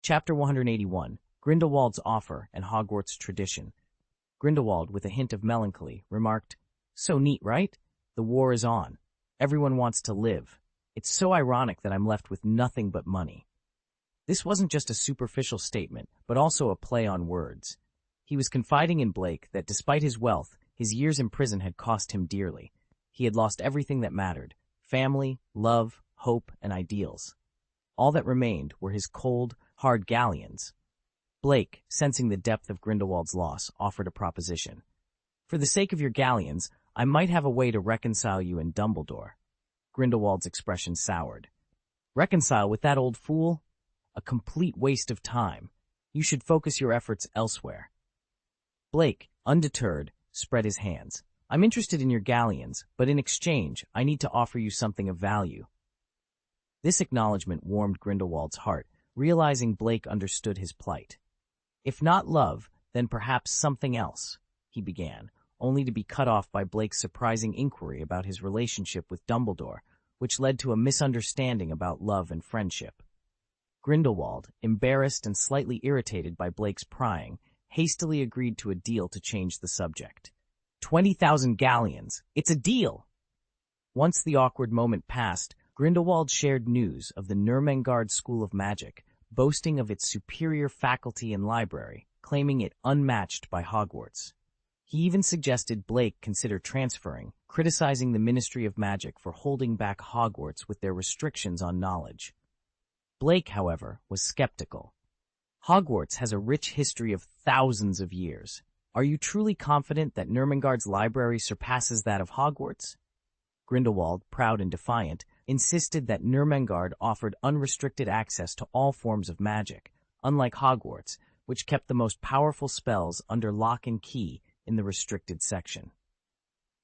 Chapter 181, Grindelwald's Offer and Hogwarts Tradition. Grindelwald, with a hint of melancholy, remarked, "So neat, right? The war is on. Everyone wants to live. It's so ironic that I'm left with nothing but money." This wasn't just a superficial statement, but also a play on words. He was confiding in Blake that despite his wealth, his years in prison had cost him dearly. He had lost everything that mattered: family, love, hope, and ideals. All that remained were his cold, hard galleons. Blake, sensing the depth of Grindelwald's loss, offered a proposition. "For the sake of your galleons, I might have a way to reconcile you and Dumbledore." Grindelwald's expression soured. "Reconcile with that old fool? A complete waste of time. You should focus your efforts elsewhere." Blake, undeterred, spread his hands. "I'm interested in your galleons, but in exchange, I need to offer you something of value." This acknowledgement warmed Grindelwald's heart, realizing Blake understood his plight. "If not love, then perhaps something else," he began, only to be cut off by Blake's surprising inquiry about his relationship with Dumbledore, which led to a misunderstanding about love and friendship. Grindelwald, embarrassed and slightly irritated by Blake's prying, hastily agreed to a deal to change the subject. 20,000 galleons! It's a deal! Once the awkward moment passed, Grindelwald shared news of the Nurmengard School of Magic, boasting of its superior faculty and library, claiming it unmatched by Hogwarts. He even suggested Blake consider transferring, criticizing the Ministry of Magic for holding back Hogwarts with their restrictions on knowledge. Blake, however, was skeptical. "Hogwarts has a rich history of thousands of years. Are you truly confident that Nurmengard's library surpasses that of Hogwarts?" Grindelwald, proud and defiant, insisted that Nurmengard offered unrestricted access to all forms of magic, unlike Hogwarts, which kept the most powerful spells under lock and key in the restricted section.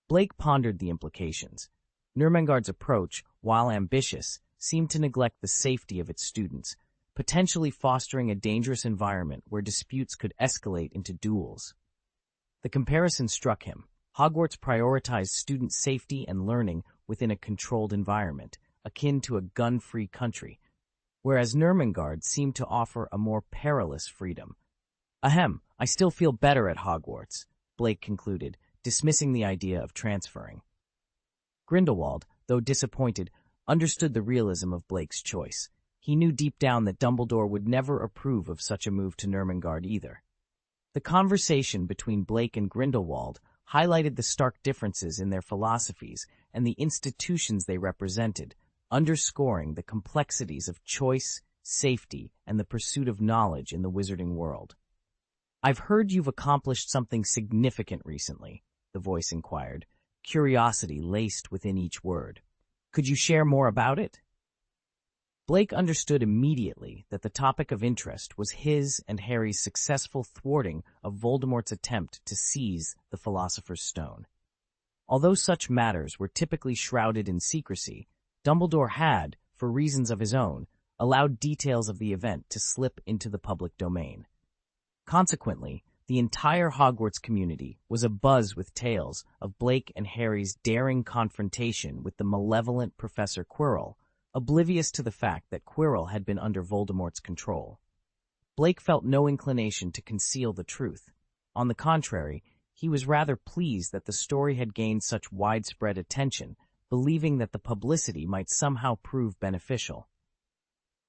Blake pondered the implications. Nurmengard's approach, while ambitious, seemed to neglect the safety of its students, potentially fostering a dangerous environment where disputes could escalate into duels. The comparison struck him. Hogwarts prioritized student safety and learning within a controlled environment, akin to a gun-free country, whereas Nurmengard seemed to offer a more perilous freedom. "Ahem, I still feel better at Hogwarts," Blake concluded, dismissing the idea of transferring. Grindelwald, though disappointed, understood the realism of Blake's choice. He knew deep down that Dumbledore would never approve of such a move to Nurmengard either. The conversation between Blake and Grindelwald highlighted the stark differences in their philosophies and the institutions they represented, underscoring the complexities of choice, safety, and the pursuit of knowledge in the wizarding world. "I've heard you've accomplished something significant recently," the voice inquired, curiosity laced within each word. "Could you share more about it?" Blake understood immediately that the topic of interest was his and Harry's successful thwarting of Voldemort's attempt to seize the Philosopher's Stone. Although such matters were typically shrouded in secrecy, Dumbledore had, for reasons of his own, allowed details of the event to slip into the public domain. Consequently, the entire Hogwarts community was abuzz with tales of Blake and Harry's daring confrontation with the malevolent Professor Quirrell, oblivious to the fact that Quirrell had been under Voldemort's control. Blake felt no inclination to conceal the truth. On the contrary, he was rather pleased that the story had gained such widespread attention, believing that the publicity might somehow prove beneficial.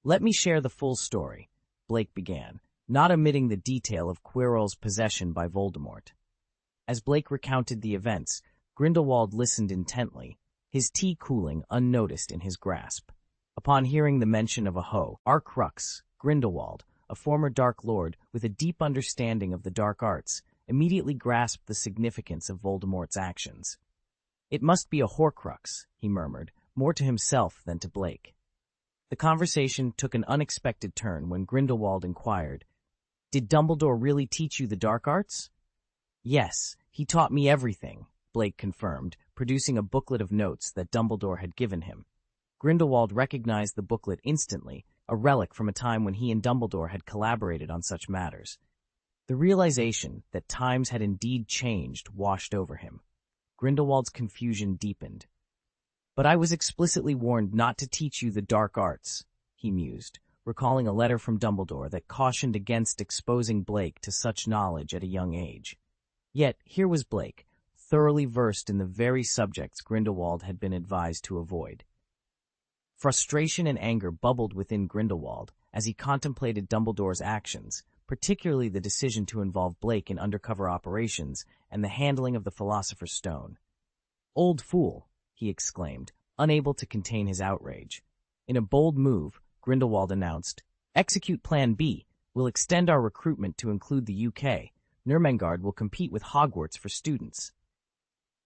"Let me share the full story," Blake began, not omitting the detail of Quirrell's possession by Voldemort. As Blake recounted the events, Grindelwald listened intently, his tea cooling unnoticed in his grasp. Upon hearing the mention of a Horcrux, Grindelwald, a former Dark Lord with a deep understanding of the dark arts, immediately grasped the significance of Voldemort's actions. "It must be a Horcrux," he murmured, more to himself than to Blake. The conversation took an unexpected turn when Grindelwald inquired, "Did Dumbledore really teach you the dark arts?" "Yes, he taught me everything," Blake confirmed, producing a booklet of notes that Dumbledore had given him. Grindelwald recognized the booklet instantly, a relic from a time when he and Dumbledore had collaborated on such matters. The realization that times had indeed changed washed over him. Grindelwald's confusion deepened. "But I was explicitly warned not to teach you the dark arts," he mused, recalling a letter from Dumbledore that cautioned against exposing Blake to such knowledge at a young age. Yet, here was Blake, thoroughly versed in the very subjects Grindelwald had been advised to avoid. Frustration and anger bubbled within Grindelwald as he contemplated Dumbledore's actions, particularly the decision to involve Blake in undercover operations and the handling of the Philosopher's Stone. "Old fool," he exclaimed, unable to contain his outrage. In a bold move, Grindelwald announced, "Execute Plan B. We'll extend our recruitment to include the UK. Nurmengard will compete with Hogwarts for students."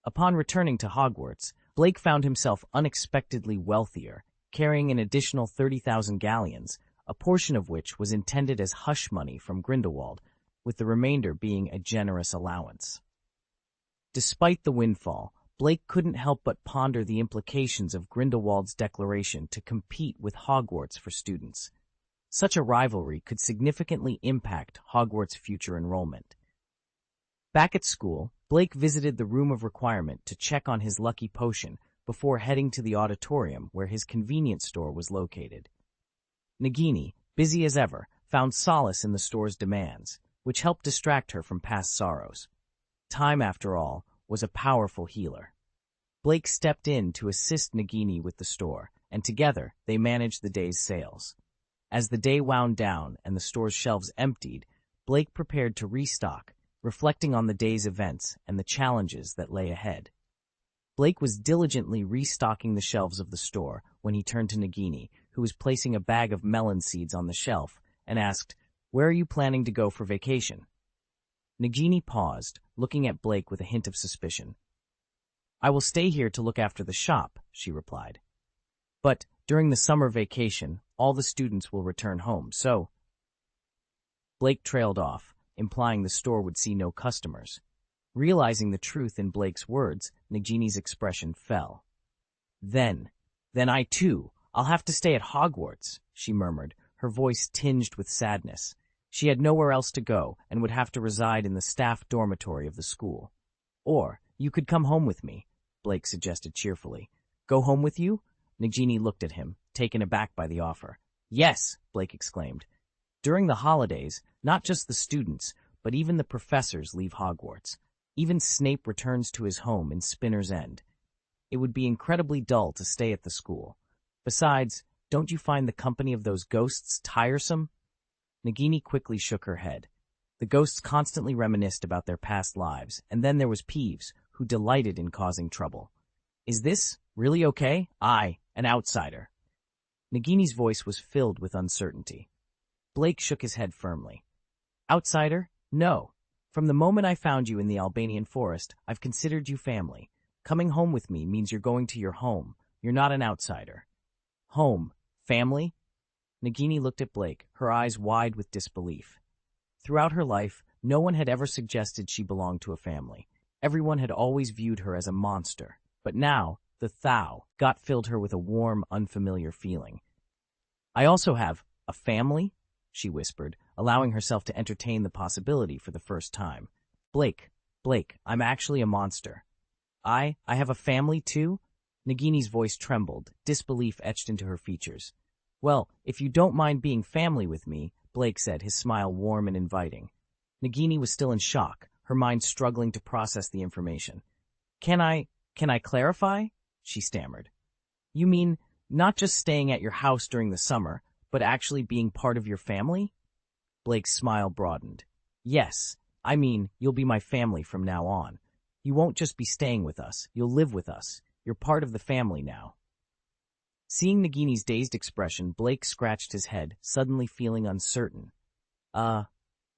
Upon returning to Hogwarts, Blake found himself unexpectedly wealthier, carrying an additional 30,000 galleons, a portion of which was intended as hush money from Grindelwald, with the remainder being a generous allowance. Despite the windfall, Blake couldn't help but ponder the implications of Grindelwald's declaration to compete with Hogwarts for students. Such a rivalry could significantly impact Hogwarts' future enrollment. Back at school, Blake visited the Room of Requirement to check on his lucky potion before heading to the auditorium where his convenience store was located. Nagini, busy as ever, found solace in the store's demands, which helped distract her from past sorrows. Time, after all, was a powerful healer. Blake stepped in to assist Nagini with the store, and together they managed the day's sales. As the day wound down and the store's shelves emptied, Blake prepared to restock, reflecting on the day's events and the challenges that lay ahead. Blake was diligently restocking the shelves of the store when he turned to Nagini, who was placing a bag of melon seeds on the shelf, and asked, "Where are you planning to go for vacation?" Nagini paused, looking at Blake with a hint of suspicion. "I will stay here to look after the shop," she replied. "But during the summer vacation, all the students will return home, so—" Blake trailed off, implying the store would see no customers. Realizing the truth in Blake's words, Nagini's expression fell. Then I too, I'll have to stay at Hogwarts," she murmured, her voice tinged with sadness. She had nowhere else to go and would have to reside in the staff dormitory of the school. "Or, you could come home with me," Blake suggested cheerfully. "Go home with you?" Nagini looked at him, taken aback by the offer. "Yes," Blake exclaimed. "During the holidays, not just the students, but even the professors leave Hogwarts. Even Snape returns to his home in Spinner's End. It would be incredibly dull to stay at the school. Besides, don't you find the company of those ghosts tiresome?" Nagini quickly shook her head. The ghosts constantly reminisced about their past lives, and then there was Peeves, who delighted in causing trouble. "Is this really okay? I, an outsider." Nagini's voice was filled with uncertainty. Blake shook his head firmly. "Outsider? No. From the moment I found you in the Albanian forest, I've considered you family. Coming home with me means you're going to your home. You're not an outsider." "Home? Family?" Nagini looked at Blake, her eyes wide with disbelief. Throughout her life, no one had ever suggested she belonged to a family. Everyone had always viewed her as a monster. But now, the thou got filled her with a warm, unfamiliar feeling. "I also have a family?" she whispered, allowing herself to entertain the possibility for the first time. Blake, I'm actually a monster." I have a family too?" Nagini's voice trembled, disbelief etched into her features. "Well, if you don't mind being family with me," Blake said, his smile warm and inviting. Nagini was still in shock, her mind struggling to process the information. Can I clarify?" she stammered. "You mean not just staying at your house during the summer, but actually being part of your family?" Blake's smile broadened. "Yes, I mean you'll be my family from now on. You won't just be staying with us, you'll live with us. You're part of the family now." Seeing Nagini's dazed expression, Blake scratched his head, suddenly feeling uncertain.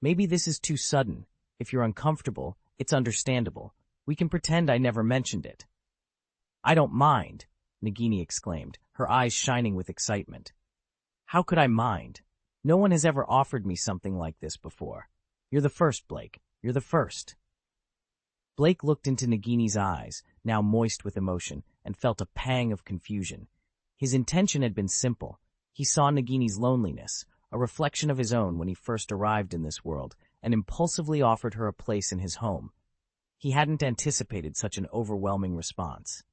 Maybe this is too sudden. If you're uncomfortable, it's understandable. We can pretend I never mentioned it." "I don't mind," Nagini exclaimed, her eyes shining with excitement. "How could I mind? No one has ever offered me something like this before. You're the first, Blake. You're the first." Blake looked into Nagini's eyes, now moist with emotion, and felt a pang of confusion. His intention had been simple. He saw Nagini's loneliness, a reflection of his own when he first arrived in this world, and impulsively offered her a place in his home. He hadn't anticipated such an overwhelming response.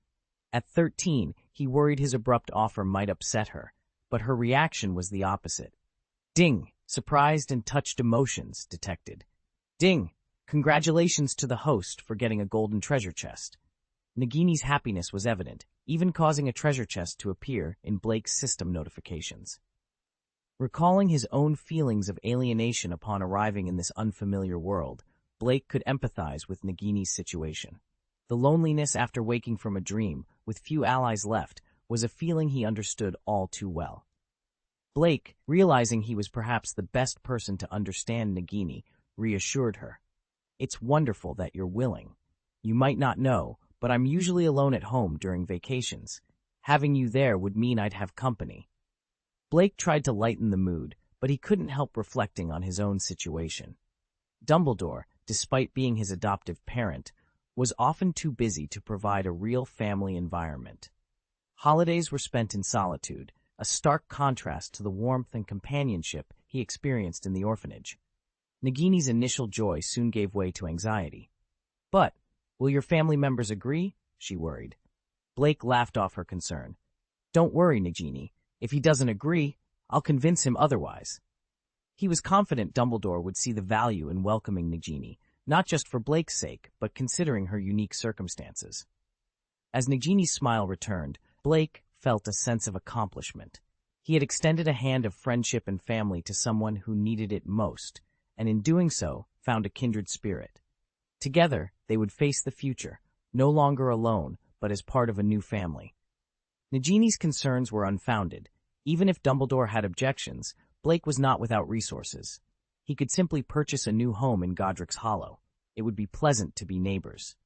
At 13, he worried his abrupt offer might upset her, but her reaction was the opposite. Ding! Surprised and touched emotions detected. Ding! Congratulations to the host for getting a golden treasure chest. Nagini's happiness was evident, even causing a treasure chest to appear in Blake's system notifications. Recalling his own feelings of alienation upon arriving in this unfamiliar world, Blake could empathize with Nagini's situation. The loneliness after waking from a dream, with few allies left, was a feeling he understood all too well. Blake, realizing he was perhaps the best person to understand Nagini, reassured her. It's wonderful that you're willing. You might not know, but I'm usually alone at home during vacations. Having you there would mean I'd have company. Blake tried to lighten the mood, but he couldn't help reflecting on his own situation. Dumbledore, despite being his adoptive parent, was often too busy to provide a real family environment. Holidays were spent in solitude, a stark contrast to the warmth and companionship he experienced in the orphanage. Nagini's initial joy soon gave way to anxiety. But, will your family members agree? She worried. Blake laughed off her concern. Don't worry, Nagini. If he doesn't agree, I'll convince him otherwise. He was confident Dumbledore would see the value in welcoming Nagini, not just for Blake's sake, but considering her unique circumstances. As Nagini's smile returned, Blake felt a sense of accomplishment. He had extended a hand of friendship and family to someone who needed it most, and in doing so, found a kindred spirit. Together, they would face the future, no longer alone, but as part of a new family. Nagini's concerns were unfounded. Even if Dumbledore had objections, Blake was not without resources. He could simply purchase a new home in Godric's Hollow. It would be pleasant to be neighbors.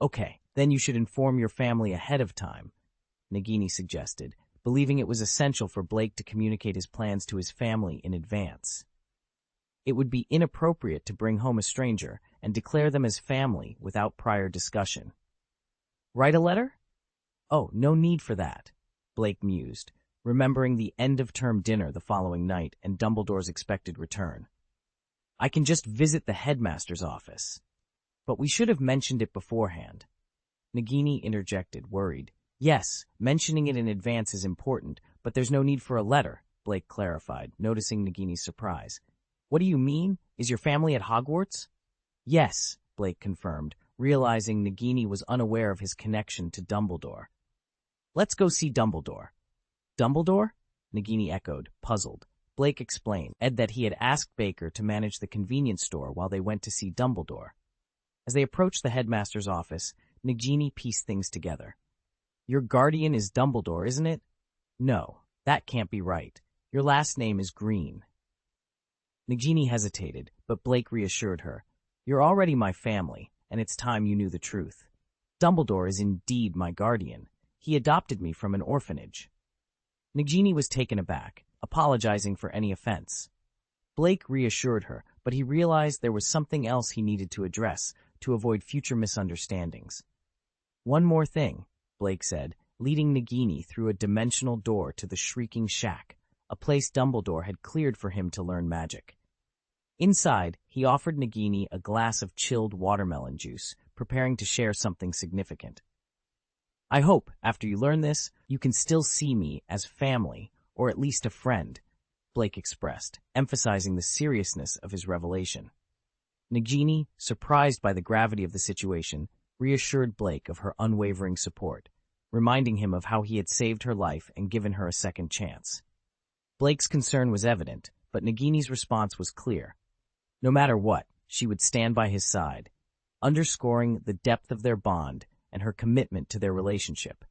Okay, then you should inform your family ahead of time, Nagini suggested, believing it was essential for Blake to communicate his plans to his family in advance. It would be inappropriate to bring home a stranger and declare them as family without prior discussion. Write a letter? Oh, no need for that, Blake mused, remembering the end-of-term dinner the following night and Dumbledore's expected return. I can just visit the headmaster's office. But we should have mentioned it beforehand. Nagini interjected, worried. Yes, mentioning it in advance is important, but there's no need for a letter, Blake clarified, noticing Nagini's surprise. What do you mean? Is your family at Hogwarts? Yes, Blake confirmed, realizing Nagini was unaware of his connection to Dumbledore. Let's go see Dumbledore. Dumbledore? Nagini echoed, puzzled. Blake explained that he had asked Baker to manage the convenience store while they went to see Dumbledore. As they approached the headmaster's office, Nagini pieced things together. Your guardian is Dumbledore, isn't it? No, that can't be right. Your last name is Green. Nagini hesitated, but Blake reassured her. You're already my family, and it's time you knew the truth. Dumbledore is indeed my guardian. He adopted me from an orphanage. Nagini was taken aback, apologizing for any offense. Blake reassured her, but he realized there was something else he needed to address to avoid future misunderstandings. One more thing, Blake said, leading Nagini through a dimensional door to the Shrieking Shack, a place Dumbledore had cleared for him to learn magic. Inside, he offered Nagini a glass of chilled watermelon juice, preparing to share something significant. I hope, after you learn this, you can still see me as family, or at least a friend, Blake expressed, emphasizing the seriousness of his revelation. Nagini, surprised by the gravity of the situation, reassured Blake of her unwavering support, reminding him of how he had saved her life and given her a second chance. Blake's concern was evident, but Nagini's response was clear. No matter what, she would stand by his side, underscoring the depth of their bond and her commitment to their relationship,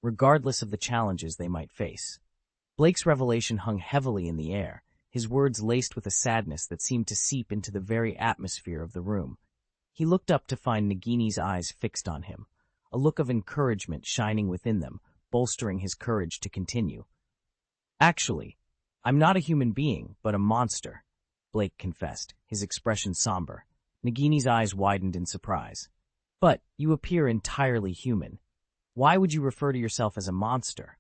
regardless of the challenges they might face. Blake's revelation hung heavily in the air, his words laced with a sadness that seemed to seep into the very atmosphere of the room. He looked up to find Nagini's eyes fixed on him, a look of encouragement shining within them, bolstering his courage to continue. Actually, I'm not a human being, but a monster, Blake confessed, his expression somber. Nagini's eyes widened in surprise. But you appear entirely human. Why would you refer to yourself as a monster?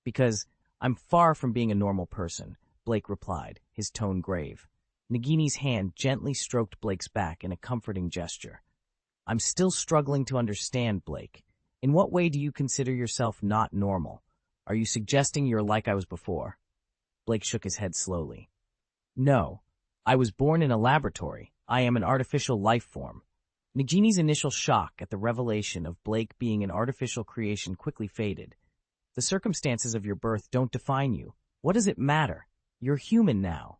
Because I'm far from being a normal person, Blake replied, his tone grave. Nagini's hand gently stroked Blake's back in a comforting gesture. I'm still struggling to understand, Blake. In what way do you consider yourself not normal? Are you suggesting you're like I was before? Blake shook his head slowly. No. I was born in a laboratory. I am an artificial life form. Nagini's initial shock at the revelation of Blake being an artificial creation quickly faded. The circumstances of your birth don't define you. What does it matter? You're human now.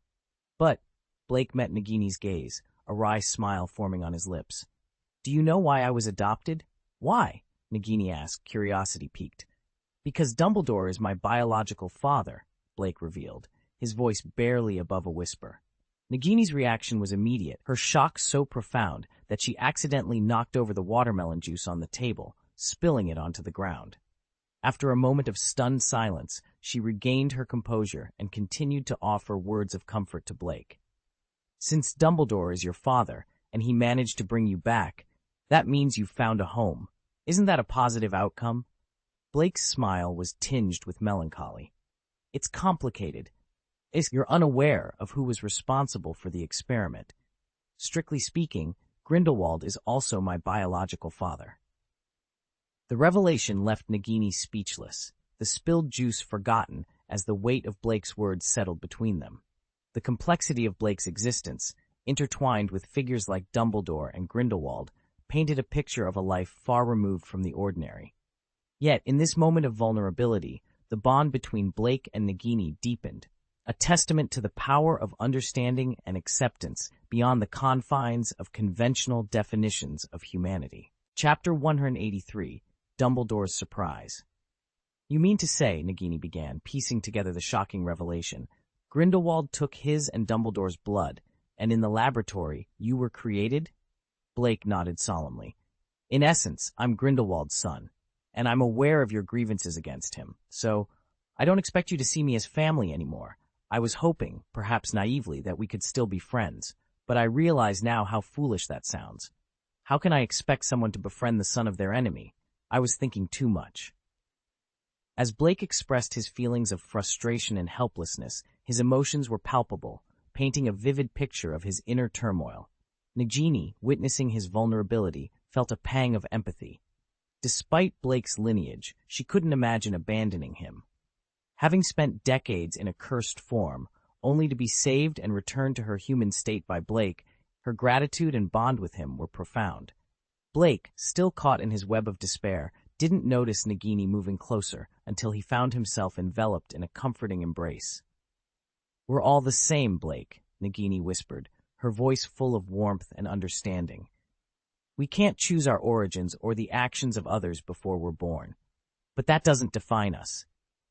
But, Blake met Nagini's gaze, a wry smile forming on his lips. Do you know why I was adopted? Why? Nagini asked, curiosity piqued. Because Dumbledore is my biological father, Blake revealed, his voice barely above a whisper. Nagini's reaction was immediate, her shock so profound that she accidentally knocked over the watermelon juice on the table, spilling it onto the ground. After a moment of stunned silence, she regained her composure and continued to offer words of comfort to Blake. Since Dumbledore is your father, and he managed to bring you back, that means you've found a home. Isn't that a positive outcome? Blake's smile was tinged with melancholy. It's complicated. You're unaware of who was responsible for the experiment. Strictly speaking, Grindelwald is also my biological father. The revelation left Nagini speechless, the spilled juice forgotten as the weight of Blake's words settled between them. The complexity of Blake's existence, intertwined with figures like Dumbledore and Grindelwald, painted a picture of a life far removed from the ordinary. Yet, in this moment of vulnerability, the bond between Blake and Nagini deepened, a testament to the power of understanding and acceptance beyond the confines of conventional definitions of humanity. Chapter 183, Dumbledore's Surprise. You mean to say, Nagini began, piecing together the shocking revelation, Grindelwald took his and Dumbledore's blood, and in the laboratory you were created? Blake nodded solemnly. In essence, I'm Grindelwald's son, and I'm aware of your grievances against him, so I don't expect you to see me as family anymore. I was hoping, perhaps naively, that we could still be friends, but I realize now how foolish that sounds. How can I expect someone to befriend the son of their enemy? I was thinking too much. As Blake expressed his feelings of frustration and helplessness, his emotions were palpable, painting a vivid picture of his inner turmoil. Nagini, witnessing his vulnerability, felt a pang of empathy. Despite Blake's lineage, she couldn't imagine abandoning him. Having spent decades in a cursed form, only to be saved and returned to her human state by Blake, her gratitude and bond with him were profound. Blake, still caught in his web of despair, didn't notice Nagini moving closer until he found himself enveloped in a comforting embrace. We're all the same, Blake, Nagini whispered, her voice full of warmth and understanding. We can't choose our origins or the actions of others before we're born. But that doesn't define us.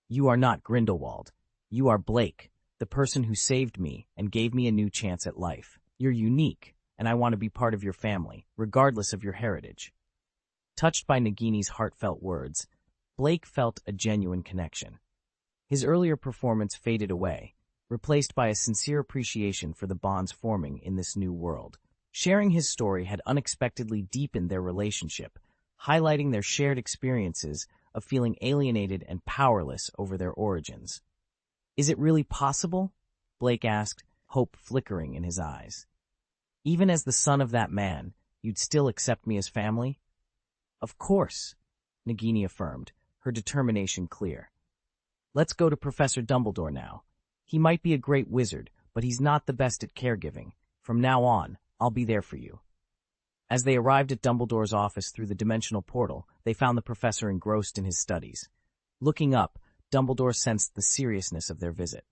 You are not Grindelwald. You are Blake, the person who saved me and gave me a new chance at life. You're unique, and I want to be part of your family, regardless of your heritage. Touched by Nagini's heartfelt words, Blake felt a genuine connection. His earlier performance faded away, replaced by a sincere appreciation for the bonds forming in this new world. Sharing his story had unexpectedly deepened their relationship, highlighting their shared experiences of feeling alienated and powerless over their origins. Is it really possible? Blake asked, hope flickering in his eyes. Even as the son of that man, you'd still accept me as family? Of course, Nagini affirmed, her determination clear. Let's go to Professor Dumbledore now. He might be a great wizard, but he's not the best at caregiving. From now on, I'll be there for you. As they arrived at Dumbledore's office through the dimensional portal, they found the professor engrossed in his studies. Looking up, Dumbledore sensed the seriousness of their visit.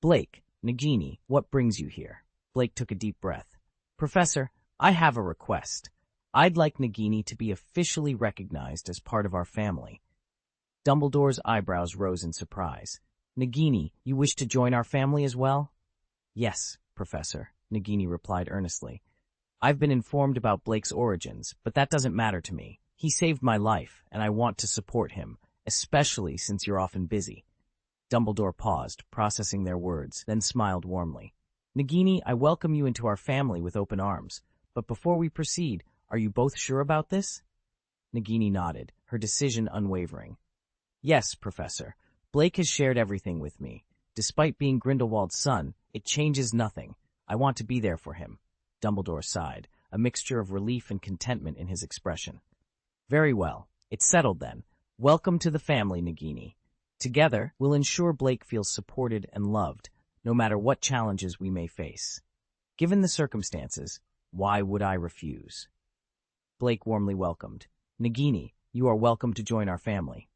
Blake, Nagini, what brings you here? Blake took a deep breath. Professor, I have a request. I'd like Nagini to be officially recognized as part of our family. Dumbledore's eyebrows rose in surprise. Nagini, you wish to join our family as well? Yes, Professor, Nagini replied earnestly. I've been informed about Blake's origins, but that doesn't matter to me. He saved my life, and I want to support him, especially since you're often busy. Dumbledore paused, processing their words, then smiled warmly. Nagini, I welcome you into our family with open arms. But before we proceed, are you both sure about this? Nagini nodded, her decision unwavering. Yes, Professor. Blake has shared everything with me. Despite being Grindelwald's son, it changes nothing. I want to be there for him. Dumbledore sighed, a mixture of relief and contentment in his expression. Very well. It's settled then. Welcome to the family, Nagini. Together, we'll ensure Blake feels supported and loved, no matter what challenges we may face. Given the circumstances, why would I refuse? Blake warmly welcomed. Nagini, you are welcome to join our family.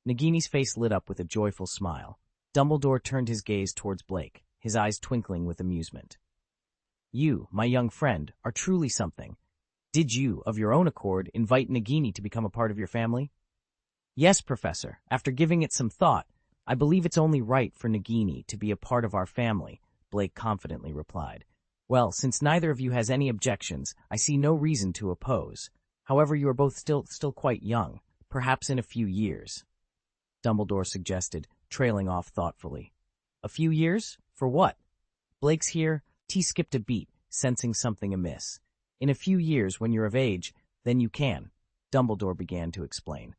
Nagini's face lit up with a joyful smile. Dumbledore turned his gaze towards Blake, his eyes twinkling with amusement. You, my young friend, are truly something. Did you, of your own accord, invite Nagini to become a part of your family? Yes, Professor. After giving it some thought, I believe it's only right for Nagini to be a part of our family, Blake confidently replied. Well, since neither of you has any objections, I see no reason to oppose. However, you are both still quite young, perhaps in a few years. Dumbledore suggested, trailing off thoughtfully. A few years? For what? Blake's here. He skipped a beat, sensing something amiss. In a few years, when you're of age, then you can. Dumbledore began to explain.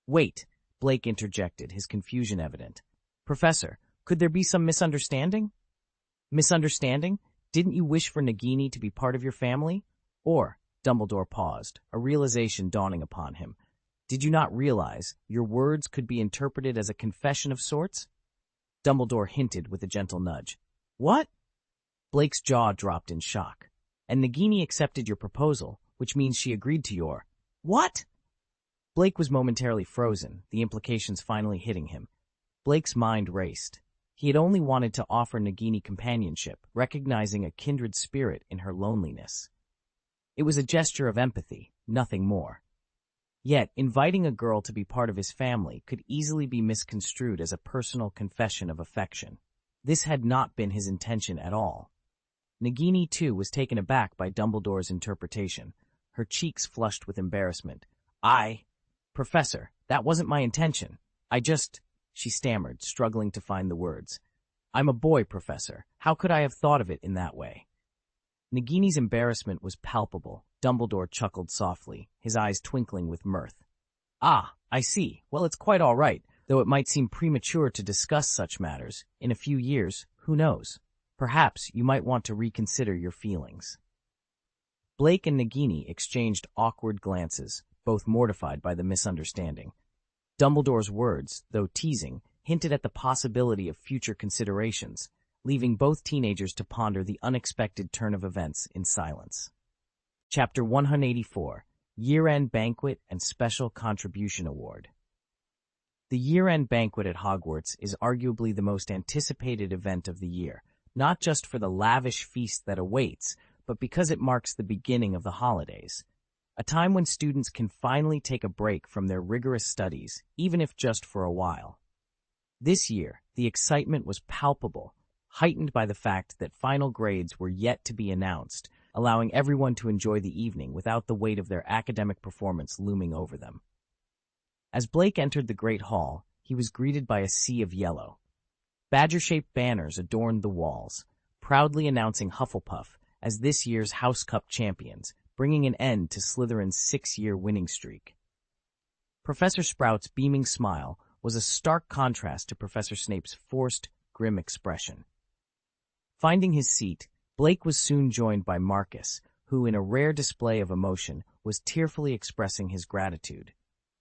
Wait, Blake interjected, his confusion evident. Professor, could there be some misunderstanding? Misunderstanding? Didn't you wish for Nagini to be part of your family? Or, Dumbledore paused, a realization dawning upon him. Did you not realize your words could be interpreted as a confession of sorts? Dumbledore hinted with a gentle nudge. What? Blake's jaw dropped in shock. And Nagini accepted your proposal, which means she agreed to your... What? Blake was momentarily frozen, the implications finally hitting him. Blake's mind raced. He had only wanted to offer Nagini companionship, recognizing a kindred spirit in her loneliness. It was a gesture of empathy, nothing more. Yet, inviting a girl to be part of his family could easily be misconstrued as a personal confession of affection. This had not been his intention at all. Nagini, too, was taken aback by Dumbledore's interpretation. Her cheeks flushed with embarrassment. Professor, that wasn't my intention. She stammered, struggling to find the words. I'm a boy, Professor. How could I have thought of it in that way? Nagini's embarrassment was palpable. Dumbledore chuckled softly, his eyes twinkling with mirth. Ah, I see. Well, it's quite all right, though it might seem premature to discuss such matters. In a few years, who knows? Perhaps you might want to reconsider your feelings. Blake and Nagini exchanged awkward glances, both mortified by the misunderstanding. Dumbledore's words, though teasing, hinted at the possibility of future considerations, leaving both teenagers to ponder the unexpected turn of events in silence. Chapter 184, Year-End Banquet and Special Contribution Award. The year-end banquet at Hogwarts is arguably the most anticipated event of the year, not just for the lavish feast that awaits, but because it marks the beginning of the holidays. A time when students can finally take a break from their rigorous studies, even if just for a while. This year, the excitement was palpable, heightened by the fact that final grades were yet to be announced, allowing everyone to enjoy the evening without the weight of their academic performance looming over them. As Blake entered the Great Hall, he was greeted by a sea of yellow. Badger-shaped banners adorned the walls, proudly announcing Hufflepuff as this year's House Cup champions, bringing an end to Slytherin's 6-year winning streak. Professor Sprout's beaming smile was a stark contrast to Professor Snape's forced, grim expression. Finding his seat, Blake was soon joined by Marcus, who, in a rare display of emotion, was tearfully expressing his gratitude.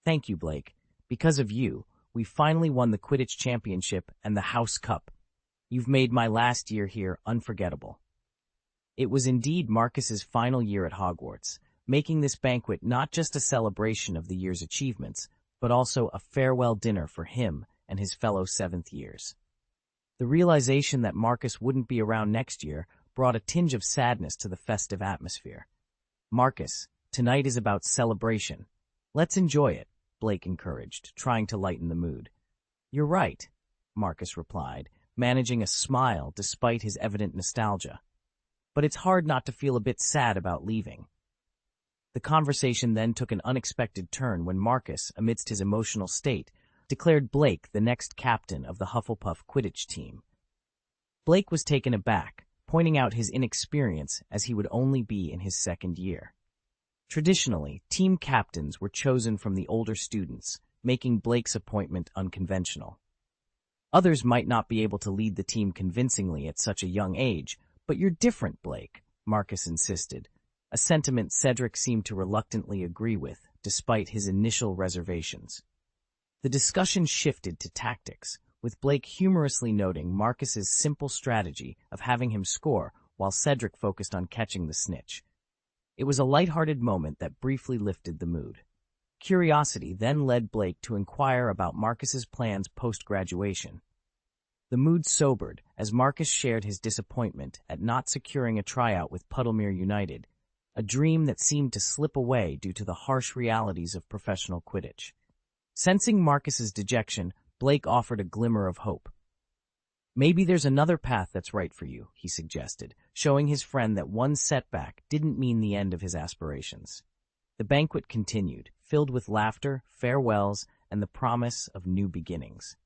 Thank you, Blake. Because of you, we finally won the Quidditch Championship and the House Cup. You've made my last year here unforgettable. It was indeed Marcus's final year at Hogwarts, making this banquet not just a celebration of the year's achievements, but also a farewell dinner for him and his fellow 7th years. The realization that Marcus wouldn't be around next year brought a tinge of sadness to the festive atmosphere. Marcus, tonight is about celebration. Let's enjoy it, Blake encouraged, trying to lighten the mood. You're right, Marcus replied, managing a smile despite his evident nostalgia. But it's hard not to feel a bit sad about leaving. The conversation then took an unexpected turn when Marcus, amidst his emotional state, declared Blake the next captain of the Hufflepuff Quidditch team. Blake was taken aback, pointing out his inexperience as he would only be in his 2nd year. Traditionally, team captains were chosen from the older students, making Blake's appointment unconventional. Others might not be able to lead the team convincingly at such a young age, but you're different, Blake, Marcus insisted, a sentiment Cedric seemed to reluctantly agree with, despite his initial reservations. The discussion shifted to tactics, with Blake humorously noting Marcus's simple strategy of having him score while Cedric focused on catching the snitch. It was a lighthearted moment that briefly lifted the mood. Curiosity then led Blake to inquire about Marcus's plans post-graduation. The mood sobered as Marcus shared his disappointment at not securing a tryout with Puddlemere United, a dream that seemed to slip away due to the harsh realities of professional Quidditch. Sensing Marcus's dejection, Blake offered a glimmer of hope. "Maybe there's another path that's right for you," he suggested, showing his friend that one setback didn't mean the end of his aspirations. The banquet continued, filled with laughter, farewells, and the promise of new beginnings.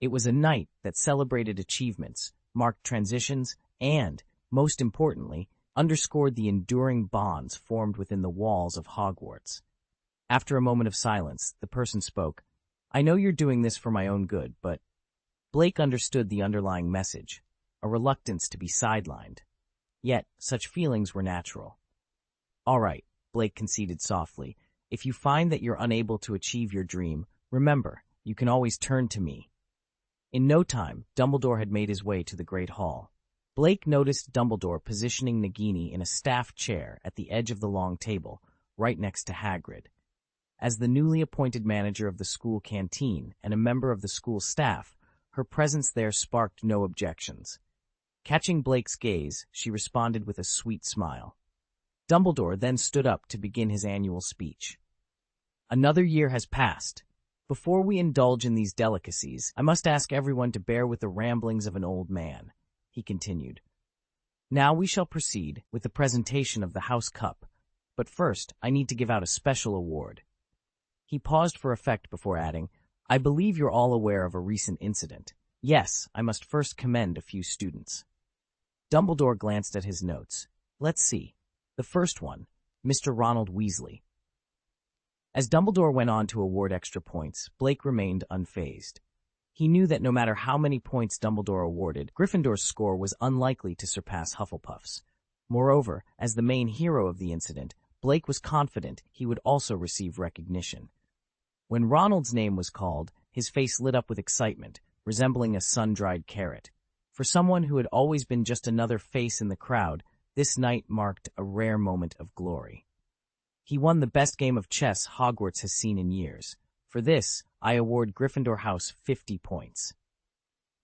It was a night that celebrated achievements, marked transitions, and, most importantly, underscored the enduring bonds formed within the walls of Hogwarts. After a moment of silence, the person spoke. "I know you're doing this for my own good, but—" Blake understood the underlying message, a reluctance to be sidelined. Yet, such feelings were natural. "All right," Blake conceded softly. "If you find that you're unable to achieve your dream, remember, you can always turn to me." In no time, Dumbledore had made his way to the Great Hall. Blake noticed Dumbledore positioning Nagini in a staff chair at the edge of the long table, right next to Hagrid. As the newly appointed manager of the school canteen and a member of the school staff, her presence there sparked no objections. Catching Blake's gaze, she responded with a sweet smile. Dumbledore then stood up to begin his annual speech. "Another year has passed. Before we indulge in these delicacies, I must ask everyone to bear with the ramblings of an old man," he continued. "Now we shall proceed with the presentation of the House Cup, but first I need to give out a special award." He paused for effect before adding, "I believe you're all aware of a recent incident. Yes, I must first commend a few students." Dumbledore glanced at his notes. "Let's see. The first one, Mr. Ronald Weasley." As Dumbledore went on to award extra points, Blake remained unfazed. He knew that no matter how many points Dumbledore awarded, Gryffindor's score was unlikely to surpass Hufflepuff's. Moreover, as the main hero of the incident, Blake was confident he would also receive recognition. When Ronald's name was called, his face lit up with excitement, resembling a sun-dried carrot. For someone who had always been just another face in the crowd, this night marked a rare moment of glory. He won the best game of chess Hogwarts has seen in years. For this, I award Gryffindor House 50 points.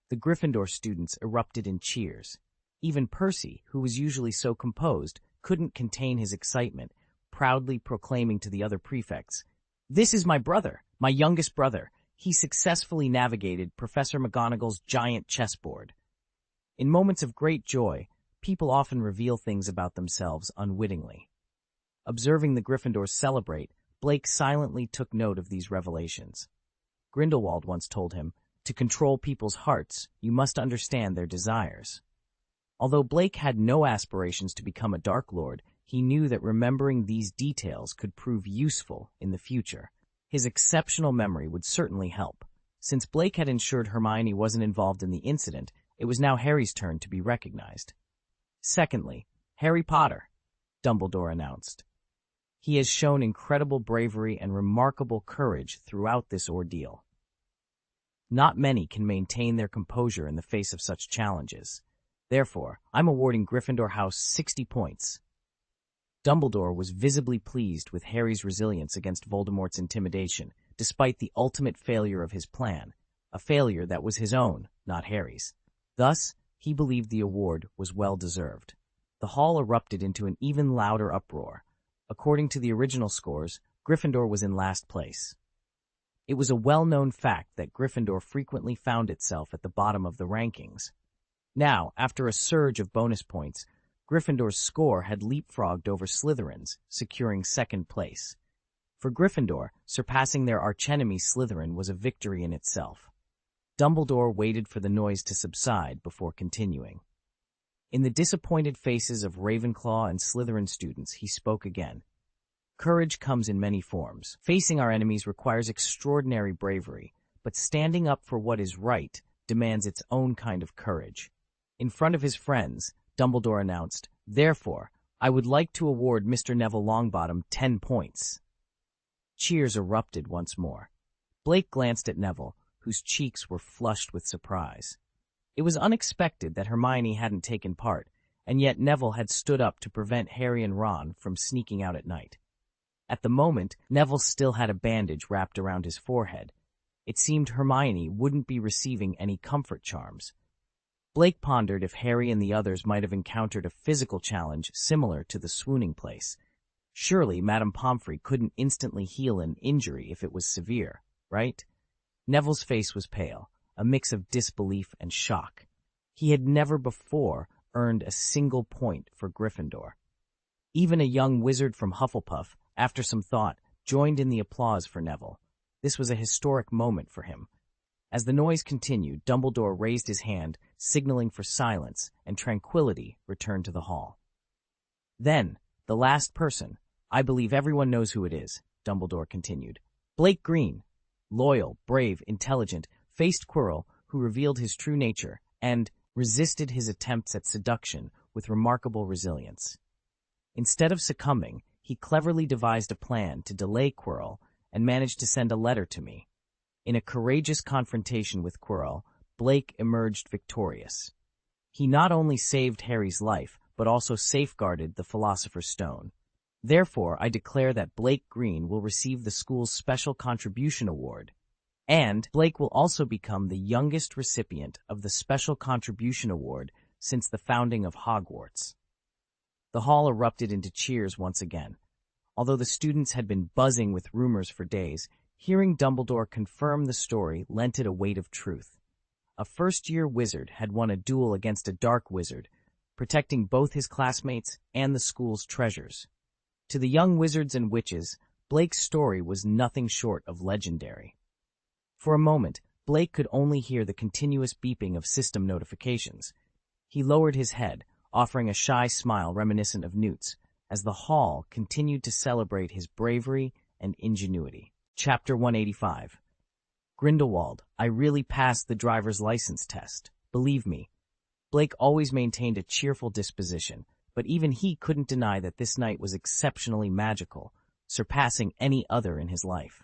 The Gryffindor students erupted in cheers. Even Percy, who was usually so composed, couldn't contain his excitement, proudly proclaiming to the other prefects, "This is my brother, my youngest brother. He successfully navigated Professor McGonagall's giant chessboard." In moments of great joy, people often reveal things about themselves unwittingly. Observing the Gryffindors celebrate, Blake silently took note of these revelations. Grindelwald once told him, "To control people's hearts, you must understand their desires." Although Blake had no aspirations to become a Dark Lord, he knew that remembering these details could prove useful in the future. His exceptional memory would certainly help. Since Blake had ensured Hermione wasn't involved in the incident, it was now Harry's turn to be recognized. "Secondly, Harry Potter," Dumbledore announced. "He has shown incredible bravery and remarkable courage throughout this ordeal. Not many can maintain their composure in the face of such challenges. Therefore, I'm awarding Gryffindor House 60 points." Dumbledore was visibly pleased with Harry's resilience against Voldemort's intimidation, despite the ultimate failure of his plan, a failure that was his own, not Harry's. Thus, he believed the award was well-deserved. The hall erupted into an even louder uproar. According to the original scores, Gryffindor was in last place. It was a well-known fact that Gryffindor frequently found itself at the bottom of the rankings. Now, after a surge of bonus points, Gryffindor's score had leapfrogged over Slytherin's, securing second place. For Gryffindor, surpassing their archenemy Slytherin was a victory in itself. Dumbledore waited for the noise to subside before continuing. In the disappointed faces of Ravenclaw and Slytherin students, he spoke again. "Courage comes in many forms. Facing our enemies requires extraordinary bravery, but standing up for what is right demands its own kind of courage." In front of his friends, Dumbledore announced, "Therefore, I would like to award Mr. Neville Longbottom 10 points." Cheers erupted once more. Blake glanced at Neville, whose cheeks were flushed with surprise. It was unexpected that Hermione hadn't taken part, and yet Neville had stood up to prevent Harry and Ron from sneaking out at night. At the moment, Neville still had a bandage wrapped around his forehead. It seemed Hermione wouldn't be receiving any comfort charms. Blake pondered if Harry and the others might have encountered a physical challenge similar to the swooning place. Surely Madame Pomfrey couldn't instantly heal an injury if it was severe, right? Neville's face was pale, a mix of disbelief and shock. He had never before earned a single point for Gryffindor. Even a young wizard from Hufflepuff, after some thought, joined in the applause for Neville. This was a historic moment for him. As the noise continued, Dumbledore raised his hand, signaling for silence, and tranquility returned to the hall. Then, the last person. I believe everyone knows who it is, Dumbledore continued. Blake Green, loyal, brave, intelligent, faced Quirrell, who revealed his true nature, and resisted his attempts at seduction with remarkable resilience. Instead of succumbing, he cleverly devised a plan to delay Quirrell and managed to send a letter to me. In a courageous confrontation with Quirrell, Blake emerged victorious. He not only saved Harry's life, but also safeguarded the Philosopher's Stone. Therefore, I declare that Blake Green will receive the school's Special Contribution Award, and Blake will also become the youngest recipient of the Special Contribution Award since the founding of Hogwarts. The hall erupted into cheers once again. Although the students had been buzzing with rumors for days, hearing Dumbledore confirm the story lent it a weight of truth. A first-year wizard had won a duel against a dark wizard, protecting both his classmates and the school's treasures. To the young wizards and witches, Blake's story was nothing short of legendary. For a moment, Blake could only hear the continuous beeping of system notifications. He lowered his head, offering a shy smile reminiscent of Newt's, as the hall continued to celebrate his bravery and ingenuity. Chapter 185. Grindelwald, I really passed the driver's license test. Believe me. Blake always maintained a cheerful disposition, but even he couldn't deny that this night was exceptionally magical, surpassing any other in his life.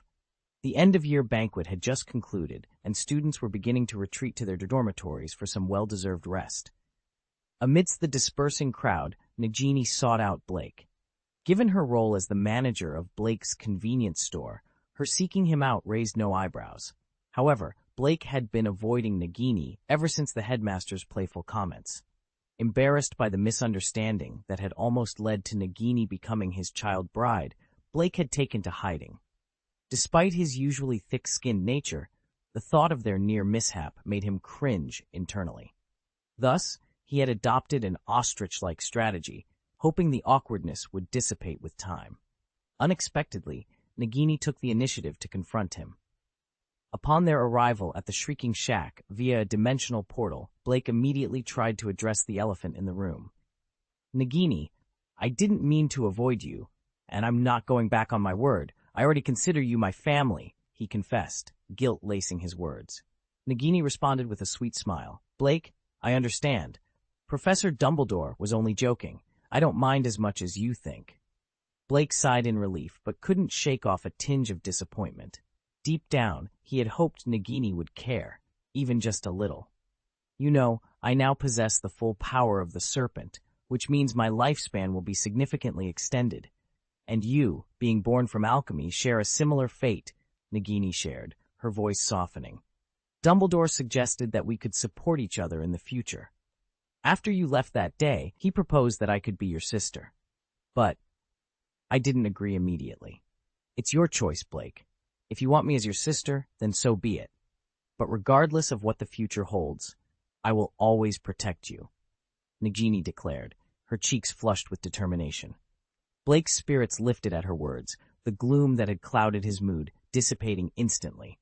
The end-of-year banquet had just concluded, and students were beginning to retreat to their dormitories for some well-deserved rest. Amidst the dispersing crowd, Nagini sought out Blake. Given her role as the manager of Blake's convenience store, her seeking him out raised no eyebrows. However, Blake had been avoiding Nagini ever since the headmaster's playful comments. Embarrassed by the misunderstanding that had almost led to Nagini becoming his child bride, Blake had taken to hiding. Despite his usually thick-skinned nature, the thought of their near mishap made him cringe internally. Thus, he had adopted an ostrich-like strategy, hoping the awkwardness would dissipate with time. Unexpectedly, Nagini took the initiative to confront him. Upon their arrival at the Shrieking Shack via a dimensional portal, Blake immediately tried to address the elephant in the room. Nagini, I didn't mean to avoid you, and I'm not going back on my word. I already consider you my family, he confessed, guilt lacing his words. Nagini responded with a sweet smile. Blake, I understand. Professor Dumbledore was only joking. I don't mind as much as you think. Blake sighed in relief, but couldn't shake off a tinge of disappointment. Deep down, he had hoped Nagini would care, even just a little. You know, I now possess the full power of the serpent, which means my lifespan will be significantly extended. And you, being born from alchemy, share a similar fate, Nagini shared, her voice softening. Dumbledore suggested that we could support each other in the future. After you left that day, he proposed that I could be your sister. But I didn't agree immediately. It's your choice, Blake. If you want me as your sister, then so be it. But regardless of what the future holds, I will always protect you, Nagini declared, her cheeks flushed with determination. Blake's spirits lifted at her words, the gloom that had clouded his mood dissipating instantly.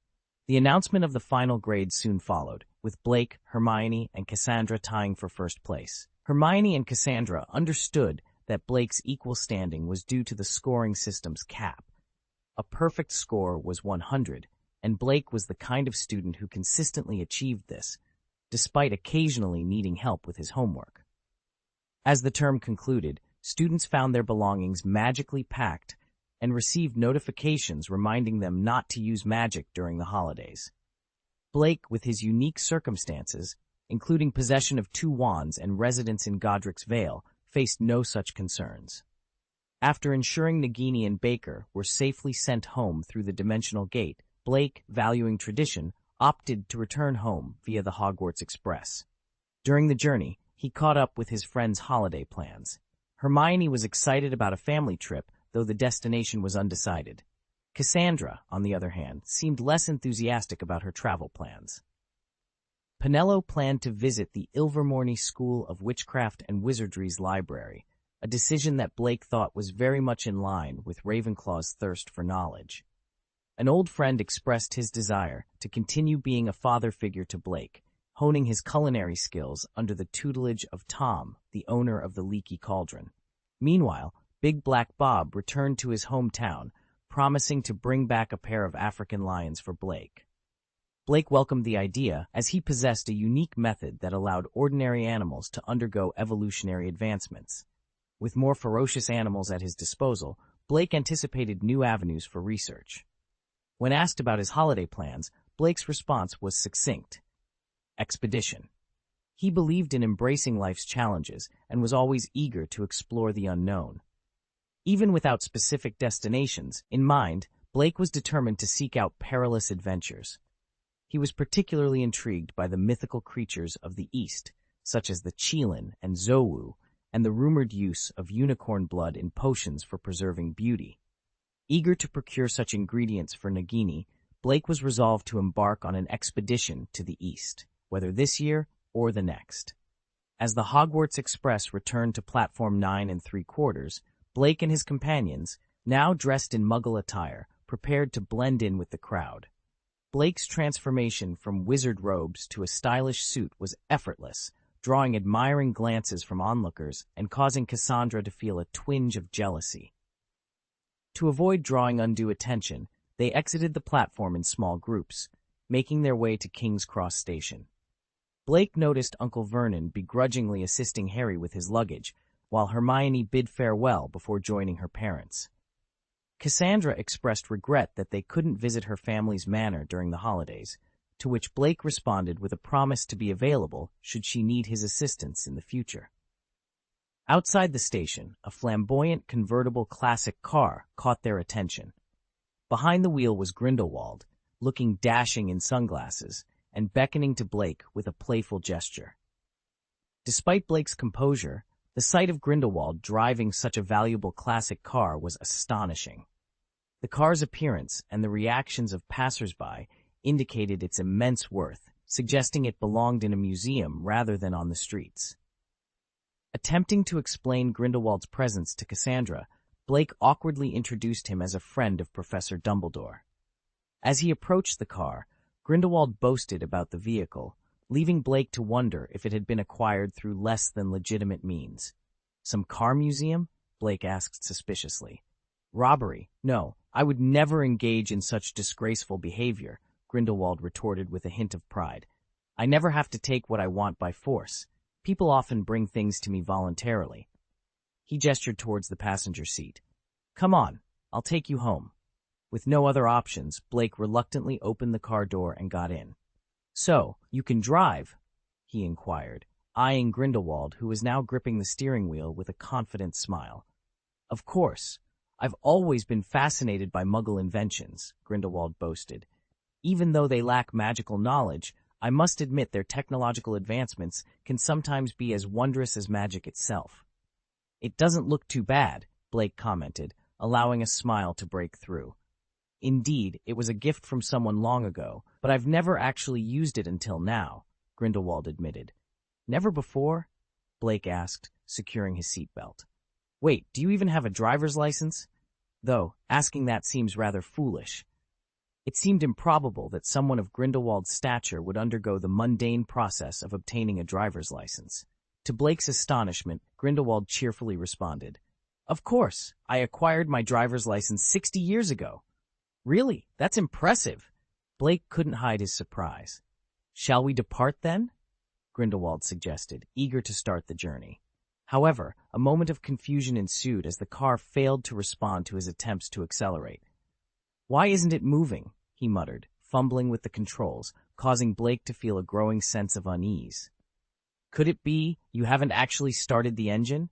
The announcement of the final grades soon followed, with Blake, Hermione, and Cassandra tying for first place. Hermione and Cassandra understood that Blake's equal standing was due to the scoring system's cap. A perfect score was 100, and Blake was the kind of student who consistently achieved this, despite occasionally needing help with his homework. As the term concluded, students found their belongings magically packed and received notifications reminding them not to use magic during the holidays. Blake, with his unique circumstances, including possession of 2 wands and residence in Godric's Vale, faced no such concerns. After ensuring Nagini and Baker were safely sent home through the dimensional gate, Blake, valuing tradition, opted to return home via the Hogwarts Express. During the journey, he caught up with his friends' holiday plans. Hermione was excited about a family trip, though the destination was undecided. Cassandra, on the other hand, seemed less enthusiastic about her travel plans. Penello planned to visit the Ilvermorny School of Witchcraft and Wizardry's library, a decision that Blake thought was very much in line with Ravenclaw's thirst for knowledge. An old friend expressed his desire to continue being a father figure to Blake, honing his culinary skills under the tutelage of Tom, the owner of the Leaky Cauldron. Meanwhile, Big Black Bob returned to his hometown, promising to bring back a pair of African lions for Blake. Blake welcomed the idea, as he possessed a unique method that allowed ordinary animals to undergo evolutionary advancements. With more ferocious animals at his disposal, Blake anticipated new avenues for research. When asked about his holiday plans, Blake's response was succinct. Expedition. He believed in embracing life's challenges and was always eager to explore the unknown. Even without specific destinations in mind, Blake was determined to seek out perilous adventures. He was particularly intrigued by the mythical creatures of the East, such as the Qilin and Zowu, and the rumored use of unicorn blood in potions for preserving beauty. Eager to procure such ingredients for Nagini, Blake was resolved to embark on an expedition to the East, whether this year or the next. As the Hogwarts Express returned to platform 9 3/4, Blake and his companions, now dressed in Muggle attire, prepared to blend in with the crowd. Blake's transformation from wizard robes to a stylish suit was effortless, drawing admiring glances from onlookers and causing Cassandra to feel a twinge of jealousy. To avoid drawing undue attention, they exited the platform in small groups, making their way to King's Cross Station. Blake noticed Uncle Vernon begrudgingly assisting Harry with his luggage, while Hermione bid farewell before joining her parents. Cassandra expressed regret that they couldn't visit her family's manor during the holidays, to which Blake responded with a promise to be available should she need his assistance in the future. Outside the station, a flamboyant convertible classic car caught their attention. Behind the wheel was Grindelwald, looking dashing in sunglasses, and beckoning to Blake with a playful gesture. Despite Blake's composure, the sight of Grindelwald driving such a valuable classic car was astonishing. The car's appearance and the reactions of passers-by indicated its immense worth, suggesting it belonged in a museum rather than on the streets. Attempting to explain Grindelwald's presence to Cassandra, Blake awkwardly introduced him as a friend of Professor Dumbledore. As he approached the car, Grindelwald boasted about the vehicle, leaving Blake to wonder if it had been acquired through less than legitimate means. Some car museum? Blake asked suspiciously. Robbery? No, I would never engage in such disgraceful behavior, Grindelwald retorted with a hint of pride. I never have to take what I want by force. People often bring things to me voluntarily. He gestured towards the passenger seat. Come on, I'll take you home. With no other options, Blake reluctantly opened the car door and got in. So, you can drive? He inquired, eyeing Grindelwald, who was now gripping the steering wheel with a confident smile. Of course. I've always been fascinated by Muggle inventions, Grindelwald boasted. Even though they lack magical knowledge, I must admit their technological advancements can sometimes be as wondrous as magic itself. It doesn't look too bad, Blake commented, allowing a smile to break through. Indeed, it was a gift from someone long ago, but I've never actually used it until now, Grindelwald admitted. Never before? Blake asked, securing his seatbelt. Wait, do you even have a driver's license? Though, asking that seems rather foolish. It seemed improbable that someone of Grindelwald's stature would undergo the mundane process of obtaining a driver's license. To Blake's astonishment, Grindelwald cheerfully responded, Of course, I acquired my driver's license 60 years ago. Really? That's impressive. Blake couldn't hide his surprise. Shall we depart then? Grindelwald suggested, eager to start the journey. However, a moment of confusion ensued as the car failed to respond to his attempts to accelerate. Why isn't it moving? He muttered, fumbling with the controls, causing Blake to feel a growing sense of unease. Could it be you haven't actually started the engine?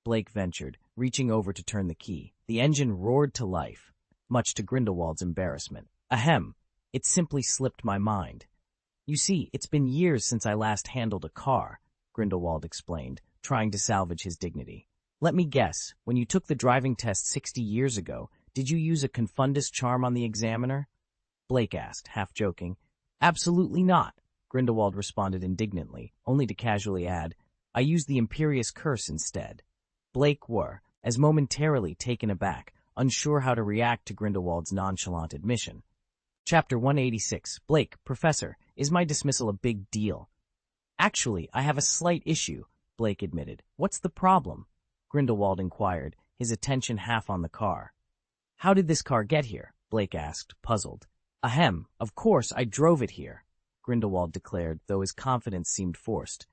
Blake ventured, reaching over to turn the key. The engine roared to life, much to Grindelwald's embarrassment. Ahem, it simply slipped my mind. You see, it's been years since I last handled a car, Grindelwald explained, trying to salvage his dignity. Let me guess, when you took the driving test 60 years ago, did you use a confundus charm on the examiner? Blake asked, half joking. Absolutely not, Grindelwald responded indignantly, only to casually add, I used the Imperious Curse instead. Blake were, as momentarily taken aback, unsure how to react to Grindelwald's nonchalant admission. Chapter 186, Blake, Professor, is my dismissal a big deal? Actually, I have a slight issue, Blake admitted. What's the problem? Grindelwald inquired, his attention half on the car. How did this car get here? Blake asked, puzzled. Ahem, of course, I drove it here, Grindelwald declared, though his confidence seemed forced.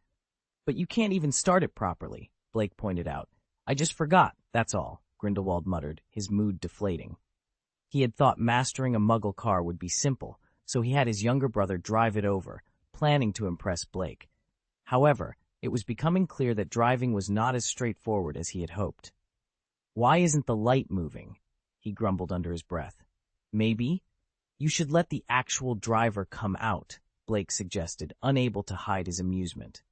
But you can't even start it properly, Blake pointed out. I just forgot, that's all, Grindelwald muttered, his mood deflating. He had thought mastering a Muggle car would be simple, so he had his younger brother drive it over, planning to impress Blake. However, it was becoming clear that driving was not as straightforward as he had hoped. Why isn't the light moving? He grumbled under his breath. Maybe? You should let the actual driver come out, Blake suggested, unable to hide his amusement.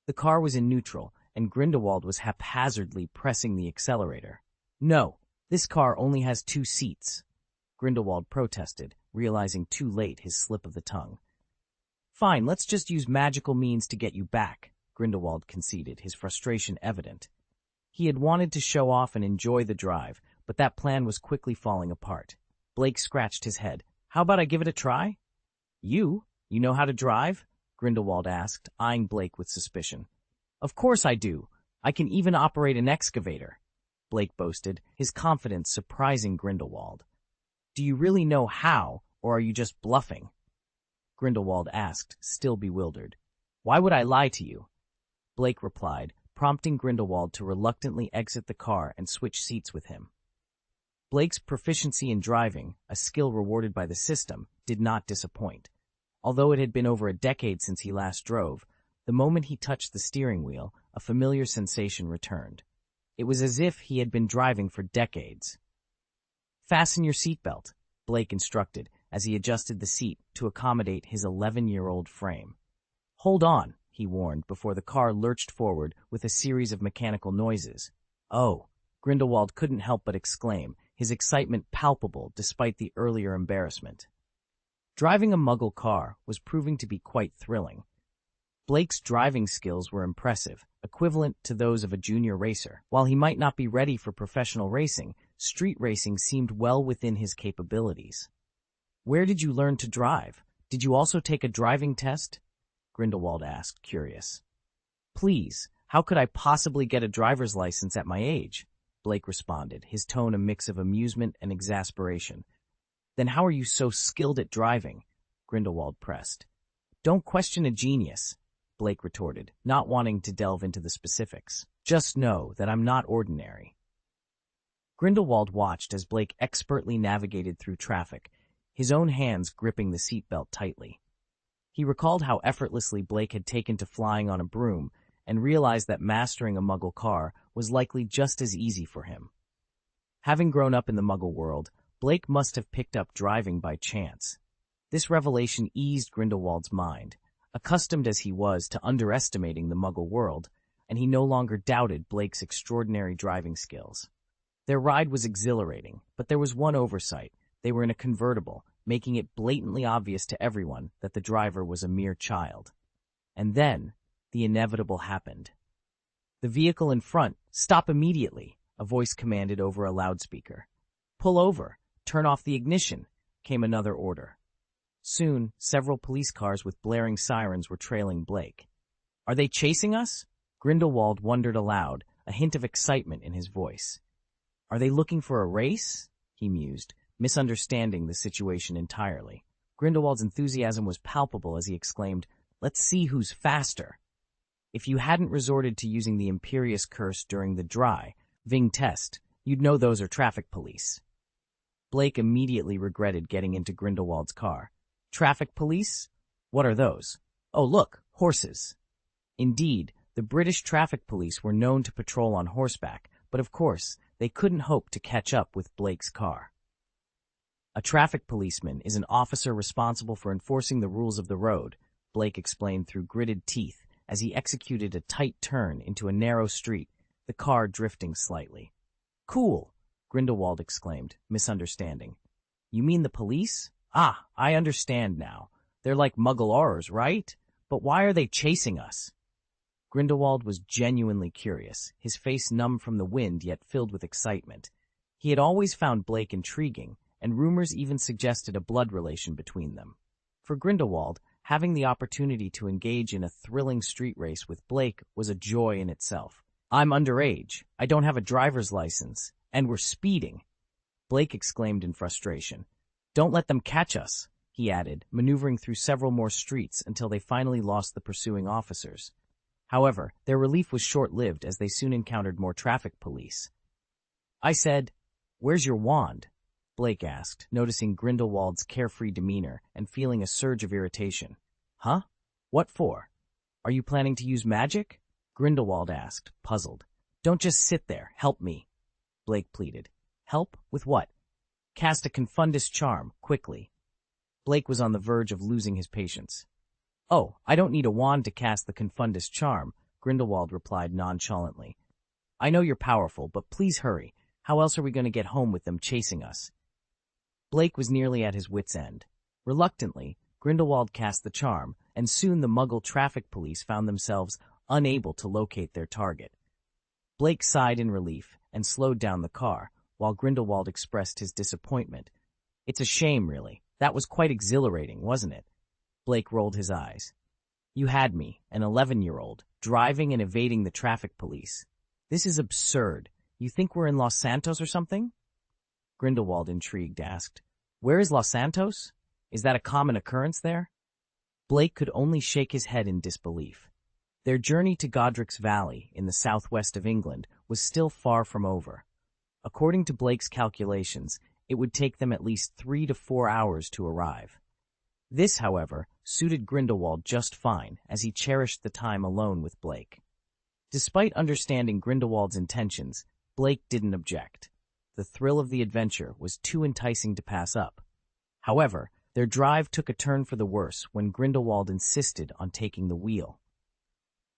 The car was in neutral, and Grindelwald was haphazardly pressing the accelerator. No, this car only has 2 seats, Grindelwald protested, realizing too late his slip of the tongue. Fine, let's just use magical means to get you back, Grindelwald conceded, his frustration evident. He had wanted to show off and enjoy the drive, but that plan was quickly falling apart. Blake scratched his head. How about I give it a try? You know how to drive? Grindelwald asked, eyeing Blake with suspicion. Of course I do. I can even operate an excavator, Blake boasted, his confidence surprising Grindelwald. Do you really know how, or are you just bluffing? Grindelwald asked, still bewildered. Why would I lie to you? Blake replied, prompting Grindelwald to reluctantly exit the car and switch seats with him. Blake's proficiency in driving, a skill rewarded by the system, did not disappoint. Although it had been over a decade since he last drove, the moment he touched the steering wheel, a familiar sensation returned. It was as if he had been driving for decades. Fasten your seatbelt, Blake instructed as he adjusted the seat to accommodate his 11-year-old frame. Hold on, he warned before the car lurched forward with a series of mechanical noises. Oh, Grindelwald couldn't help but exclaim, his excitement palpable despite the earlier embarrassment. Driving a Muggle car was proving to be quite thrilling. Blake's driving skills were impressive, equivalent to those of a junior racer. While he might not be ready for professional racing, street racing seemed well within his capabilities. Where did you learn to drive? Did you also take a driving test? Grindelwald asked, curious. Please, how could I possibly get a driver's license at my age? Blake responded, his tone a mix of amusement and exasperation. Then how are you so skilled at driving? Grindelwald pressed. Don't question a genius, Blake retorted, not wanting to delve into the specifics. Just know that I'm not ordinary. Grindelwald watched as Blake expertly navigated through traffic, his own hands gripping the seatbelt tightly. He recalled how effortlessly Blake had taken to flying on a broom and realized that mastering a Muggle car was likely just as easy for him. Having grown up in the Muggle world, Blake must have picked up driving by chance. This revelation eased Grindelwald's mind, accustomed as he was to underestimating the Muggle world, and he no longer doubted Blake's extraordinary driving skills. Their ride was exhilarating, but there was one oversight. They were in a convertible, making it blatantly obvious to everyone that the driver was a mere child. And then, the inevitable happened. The vehicle in front, stop immediately, a voice commanded over a loudspeaker. Pull over, turn off the ignition, came another order. Soon, several police cars with blaring sirens were trailing Blake. Are they chasing us? Grindelwald wondered aloud, a hint of excitement in his voice. Are they looking for a race? He mused, misunderstanding the situation entirely. Grindelwald's enthusiasm was palpable as he exclaimed, Let's see who's faster. If you hadn't resorted to using the Imperious Curse during the driving test, you'd know those are traffic police. Blake immediately regretted getting into Grindelwald's car. Traffic police? What are those? Oh, look, horses. Indeed, the British traffic police were known to patrol on horseback, but of course, they couldn't hope to catch up with Blake's car. A traffic policeman is an officer responsible for enforcing the rules of the road, Blake explained through gritted teeth as he executed a tight turn into a narrow street, the car drifting slightly. Cool, Grindelwald exclaimed, misunderstanding. You mean the police? Ah, I understand now. They're like Muggle-aurors, right? But why are they chasing us? Grindelwald was genuinely curious, his face numb from the wind yet filled with excitement. He had always found Blake intriguing, and rumors even suggested a blood relation between them. For Grindelwald, having the opportunity to engage in a thrilling street race with Blake was a joy in itself. I'm underage, I don't have a driver's license, and we're speeding, Blake exclaimed in frustration. Don't let them catch us, he added, maneuvering through several more streets until they finally lost the pursuing officers. However, their relief was short-lived as they soon encountered more traffic police. I said, "Where's your wand?" Blake asked, noticing Grindelwald's carefree demeanor and feeling a surge of irritation. Huh? What for? Are you planning to use magic? Grindelwald asked, puzzled. Don't just sit there. Help me, Blake pleaded. Help? With what? Cast a confundus charm, quickly. Blake was on the verge of losing his patience. Oh, I don't need a wand to cast the confundus charm, Grindelwald replied nonchalantly. I know you're powerful, but please hurry. How else are we going to get home with them chasing us? Blake was nearly at his wit's end. Reluctantly, Grindelwald cast the charm, and soon the Muggle traffic police found themselves unable to locate their target. Blake sighed in relief and slowed down the car, while Grindelwald expressed his disappointment. It's a shame, really. That was quite exhilarating, wasn't it? Blake rolled his eyes. You had me, an 11-year-old, driving and evading the traffic police. This is absurd. You think we're in Los Santos or something? Grindelwald, intrigued, asked. Where is Los Santos? Is that a common occurrence there? Blake could only shake his head in disbelief. Their journey to Godric's Valley, in the southwest of England, was still far from over. According to Blake's calculations, it would take them at least 3 to 4 hours to arrive. This, however, suited Grindelwald just fine, as he cherished the time alone with Blake. Despite understanding Grindelwald's intentions, Blake didn't object. The thrill of the adventure was too enticing to pass up. However, their drive took a turn for the worse when Grindelwald insisted on taking the wheel.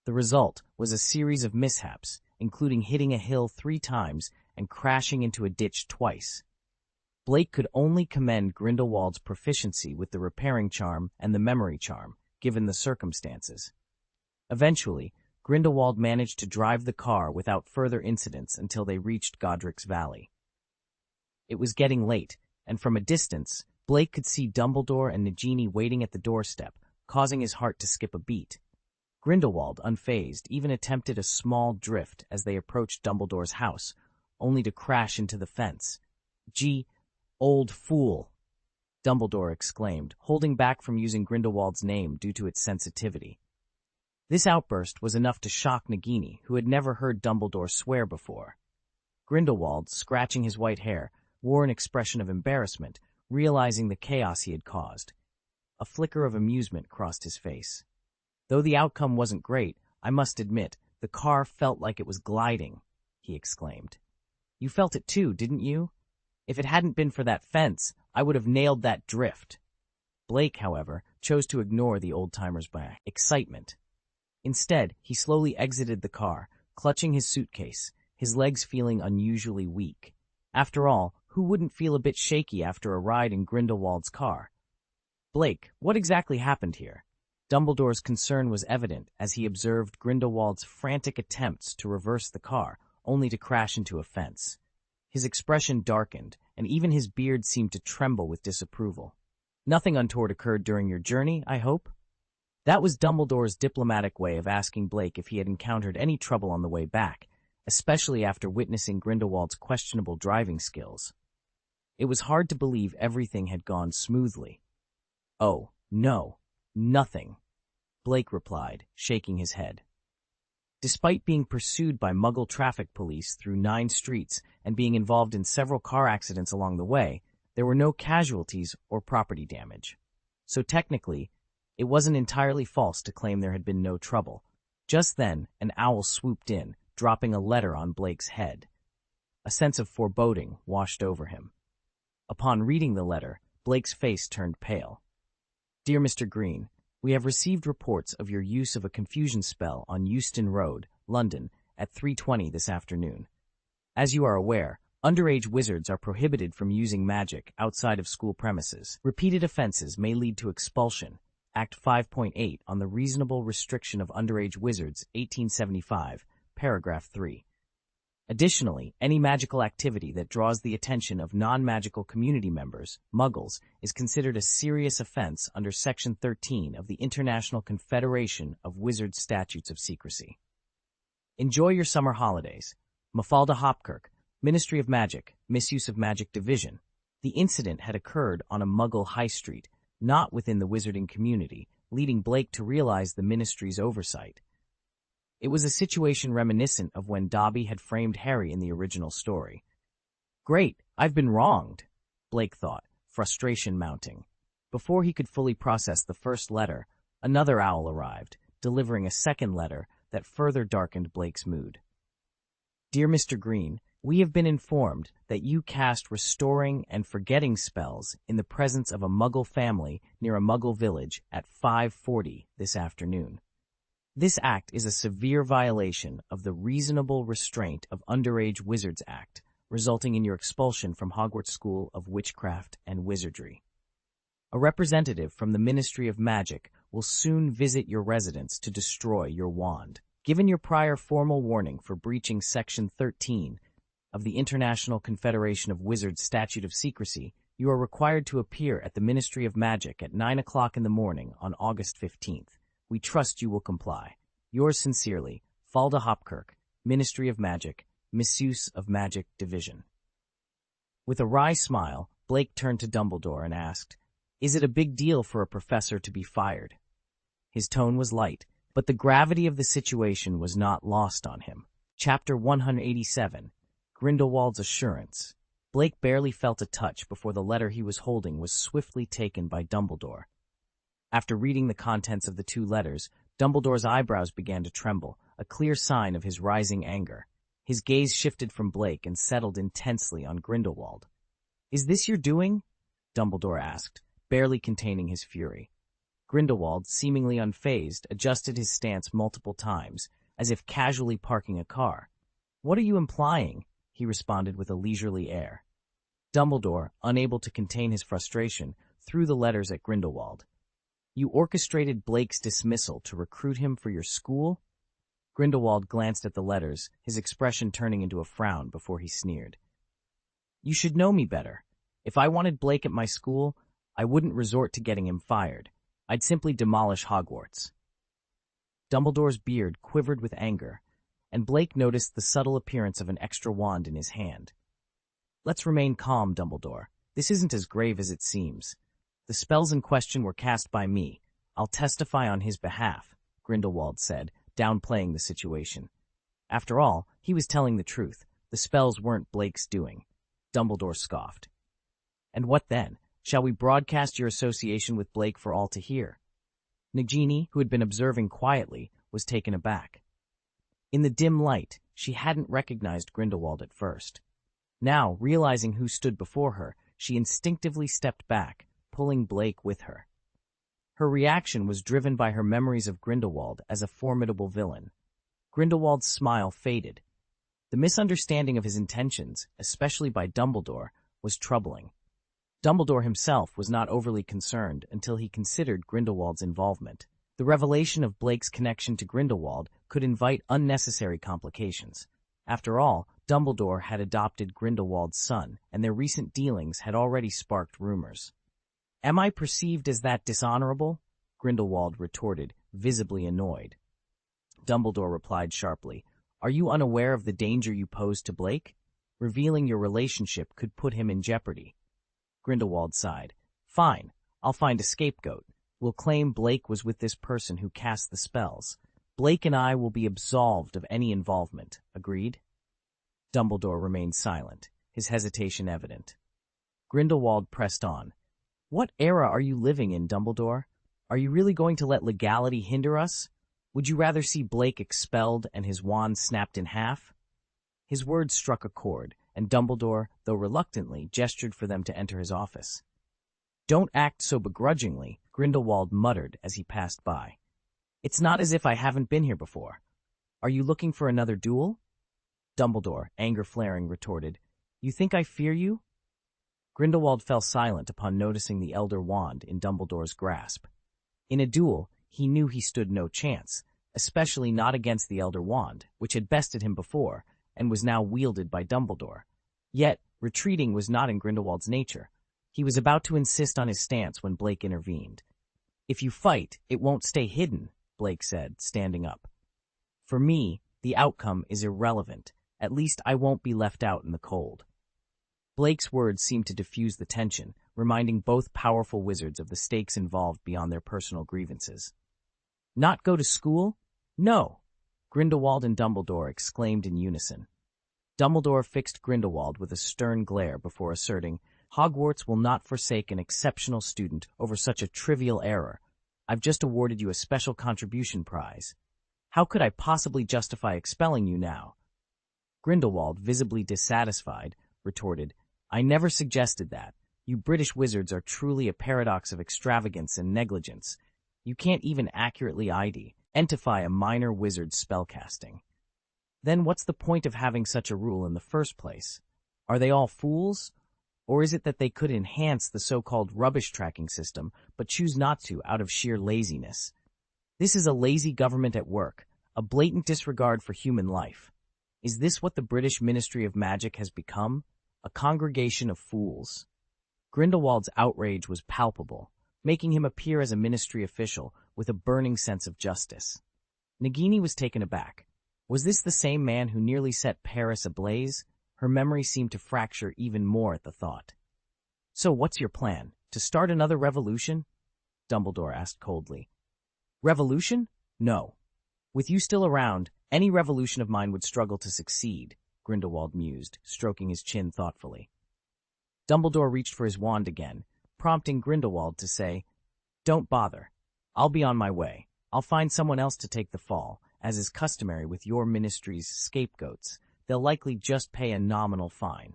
The result was a series of mishaps, including hitting a hill 3 times and crashing into a ditch twice. Blake could only commend Grindelwald's proficiency with the repairing charm and the memory charm, given the circumstances. Eventually, Grindelwald managed to drive the car without further incidents until they reached Godric's Valley. It was getting late, and from a distance, Blake could see Dumbledore and Nagini waiting at the doorstep, causing his heart to skip a beat. Grindelwald, unfazed, even attempted a small drift as they approached Dumbledore's house, only to crash into the fence. Gee, old fool, Dumbledore exclaimed, holding back from using Grindelwald's name due to its sensitivity. This outburst was enough to shock Nagini, who had never heard Dumbledore swear before. Grindelwald, scratching his white hair, wore an expression of embarrassment, realizing the chaos he had caused. A flicker of amusement crossed his face. Though the outcome wasn't great, I must admit, the car felt like it was gliding, he exclaimed. You felt it too, didn't you? If it hadn't been for that fence, I would have nailed that drift. Blake, however, chose to ignore the old-timer's excitement. Instead, he slowly exited the car, clutching his suitcase, his legs feeling unusually weak. After all, who wouldn't feel a bit shaky after a ride in Grindelwald's car? Blake, what exactly happened here? Dumbledore's concern was evident as he observed Grindelwald's frantic attempts to reverse the car, only to crash into a fence. His expression darkened, and even his beard seemed to tremble with disapproval. Nothing untoward occurred during your journey, I hope? That was Dumbledore's diplomatic way of asking Blake if he had encountered any trouble on the way back, especially after witnessing Grindelwald's questionable driving skills. It was hard to believe everything had gone smoothly. Oh, no, nothing, Blake replied, shaking his head. Despite being pursued by Muggle traffic police through 9 streets and being involved in several car accidents along the way, there were no casualties or property damage. so technically, it wasn't entirely false to claim there had been no trouble. Just then, an owl swooped in, dropping a letter on Blake's head. A sense of foreboding washed over him. Upon reading the letter, Blake's face turned pale. Dear Mr. Green, we have received reports of your use of a confusion spell on Euston Road, London, at 3:20 this afternoon. As you are aware, underage wizards are prohibited from using magic outside of school premises. Repeated offenses may lead to expulsion. Act 5.8 on the Reasonable Restriction of Underage Wizards, 1875, paragraph 3. Additionally, any magical activity that draws the attention of non-magical community members, muggles, is considered a serious offense under Section 13 of the International Confederation of Wizards Statutes of Secrecy. Enjoy your summer holidays. Mafalda Hopkirk, Ministry of Magic, Misuse of Magic Division. The incident had occurred on a Muggle high street, not within the wizarding community, leading Blake to realize the ministry's oversight. It was a situation reminiscent of when Dobby had framed Harry in the original story. Great, I've been wronged, Blake thought, frustration mounting. Before he could fully process the first letter, another owl arrived, delivering a second letter that further darkened Blake's mood. Dear Mr. Green, we have been informed that you cast restoring and forgetting spells in the presence of a Muggle family near a Muggle village at 5:40 this afternoon. This act is a severe violation of the Reasonable Restraint of Underage Wizards Act, resulting in your expulsion from Hogwarts School of Witchcraft and Wizardry. A representative from the Ministry of Magic will soon visit your residence to destroy your wand. Given your prior formal warning for breaching Section 13 of the International Confederation of Wizards Statute of Secrecy, you are required to appear at the Ministry of Magic at 9 o'clock in the morning on August 15th. We trust you will comply. Yours sincerely, Falda Hopkirk, Ministry of Magic, Misuse of Magic Division. With a wry smile, Blake turned to Dumbledore and asked, "Is it a big deal for a professor to be fired?" His tone was light, but the gravity of the situation was not lost on him. Chapter 187, Grindelwald's Assurance. Blake barely felt a touch before the letter he was holding was swiftly taken by Dumbledore. After reading the contents of the two letters, Dumbledore's eyebrows began to tremble, a clear sign of his rising anger. His gaze shifted from Blake and settled intensely on Grindelwald. "Is this your doing?" Dumbledore asked, barely containing his fury. Grindelwald, seemingly unfazed, adjusted his stance multiple times, as if casually parking a car. "What are you implying?" he responded with a leisurely air. Dumbledore, unable to contain his frustration, threw the letters at Grindelwald. "You orchestrated Blake's dismissal to recruit him for your school?" Grindelwald glanced at the letters, his expression turning into a frown before he sneered. "You should know me better. If I wanted Blake at my school, I wouldn't resort to getting him fired. I'd simply demolish Hogwarts." Dumbledore's beard quivered with anger, and Blake noticed the subtle appearance of an extra wand in his hand. "Let's remain calm, Dumbledore. This isn't as grave as it seems. The spells in question were cast by me. I'll testify on his behalf," Grindelwald said, downplaying the situation. After all, he was telling the truth. The spells weren't Blake's doing. Dumbledore scoffed. "And what then? Shall we broadcast your association with Blake for all to hear?" Nagini, who had been observing quietly, was taken aback. In the dim light, she hadn't recognized Grindelwald at first. Now, realizing who stood before her, she instinctively stepped back, pulling Blake with her. Her reaction was driven by her memories of Grindelwald as a formidable villain. Grindelwald's smile faded. The misunderstanding of his intentions, especially by Dumbledore, was troubling. Dumbledore himself was not overly concerned until he considered Grindelwald's involvement. The revelation of Blake's connection to Grindelwald could invite unnecessary complications. After all, Dumbledore had adopted Grindelwald's son, and their recent dealings had already sparked rumors. "Am I perceived as that dishonorable?" Grindelwald retorted, visibly annoyed. Dumbledore replied sharply, "Are you unaware of the danger you pose to Blake? Revealing your relationship could put him in jeopardy." Grindelwald sighed. "Fine, I'll find a scapegoat. We'll claim Blake was with this person who cast the spells. Blake and I will be absolved of any involvement. Agreed?" Dumbledore remained silent, his hesitation evident. Grindelwald pressed on. What era are you living in, Dumbledore? Are you really going to let legality hinder us? Would you rather see Blake expelled and his wand snapped in half? His words struck a chord, and Dumbledore, though reluctantly, gestured for them to enter his office. Don't act so begrudgingly, Grindelwald muttered as he passed by. It's not as if I haven't been here before. Are you looking for another duel? Dumbledore, anger flaring, retorted, You think I fear you? Grindelwald fell silent upon noticing the elder wand in Dumbledore's grasp. In a duel, he knew he stood no chance, especially not against the elder wand, which had bested him before, and was now wielded by Dumbledore. Yet, retreating was not in Grindelwald's nature. He was about to insist on his stance when Blake intervened. If you fight, it won't stay hidden, Blake said, standing up. For me, the outcome is irrelevant. At least I won't be left out in the cold. Blake's words seemed to diffuse the tension, reminding both powerful wizards of the stakes involved beyond their personal grievances. Not go to school? No! Grindelwald and Dumbledore exclaimed in unison. Dumbledore fixed Grindelwald with a stern glare before asserting, Hogwarts will not forsake an exceptional student over such a trivial error. I've just awarded you a special contribution prize. How could I possibly justify expelling you now? Grindelwald, visibly dissatisfied, retorted, I never suggested that. You British wizards are truly a paradox of extravagance and negligence. You can't even accurately identify a minor wizard's spellcasting. Then what's the point of having such a rule in the first place? Are they all fools? Or is it that they could enhance the so-called rubbish tracking system, but choose not to out of sheer laziness? This is a lazy government at work, a blatant disregard for human life. Is this what the British Ministry of Magic has become? A congregation of fools? Grindelwald's outrage was palpable, making him appear as a ministry official with a burning sense of justice. Nagini was taken aback. Was this the same man who nearly set Paris ablaze? Her memory seemed to fracture even more at the thought. So what's your plan? To start another revolution? Dumbledore asked coldly. Revolution? No. With you still around, any revolution of mine would struggle to succeed, Grindelwald mused, stroking his chin thoughtfully. Dumbledore reached for his wand again, prompting Grindelwald to say, Don't bother. I'll be on my way. I'll find someone else to take the fall, as is customary with your ministry's scapegoats. They'll likely just pay a nominal fine.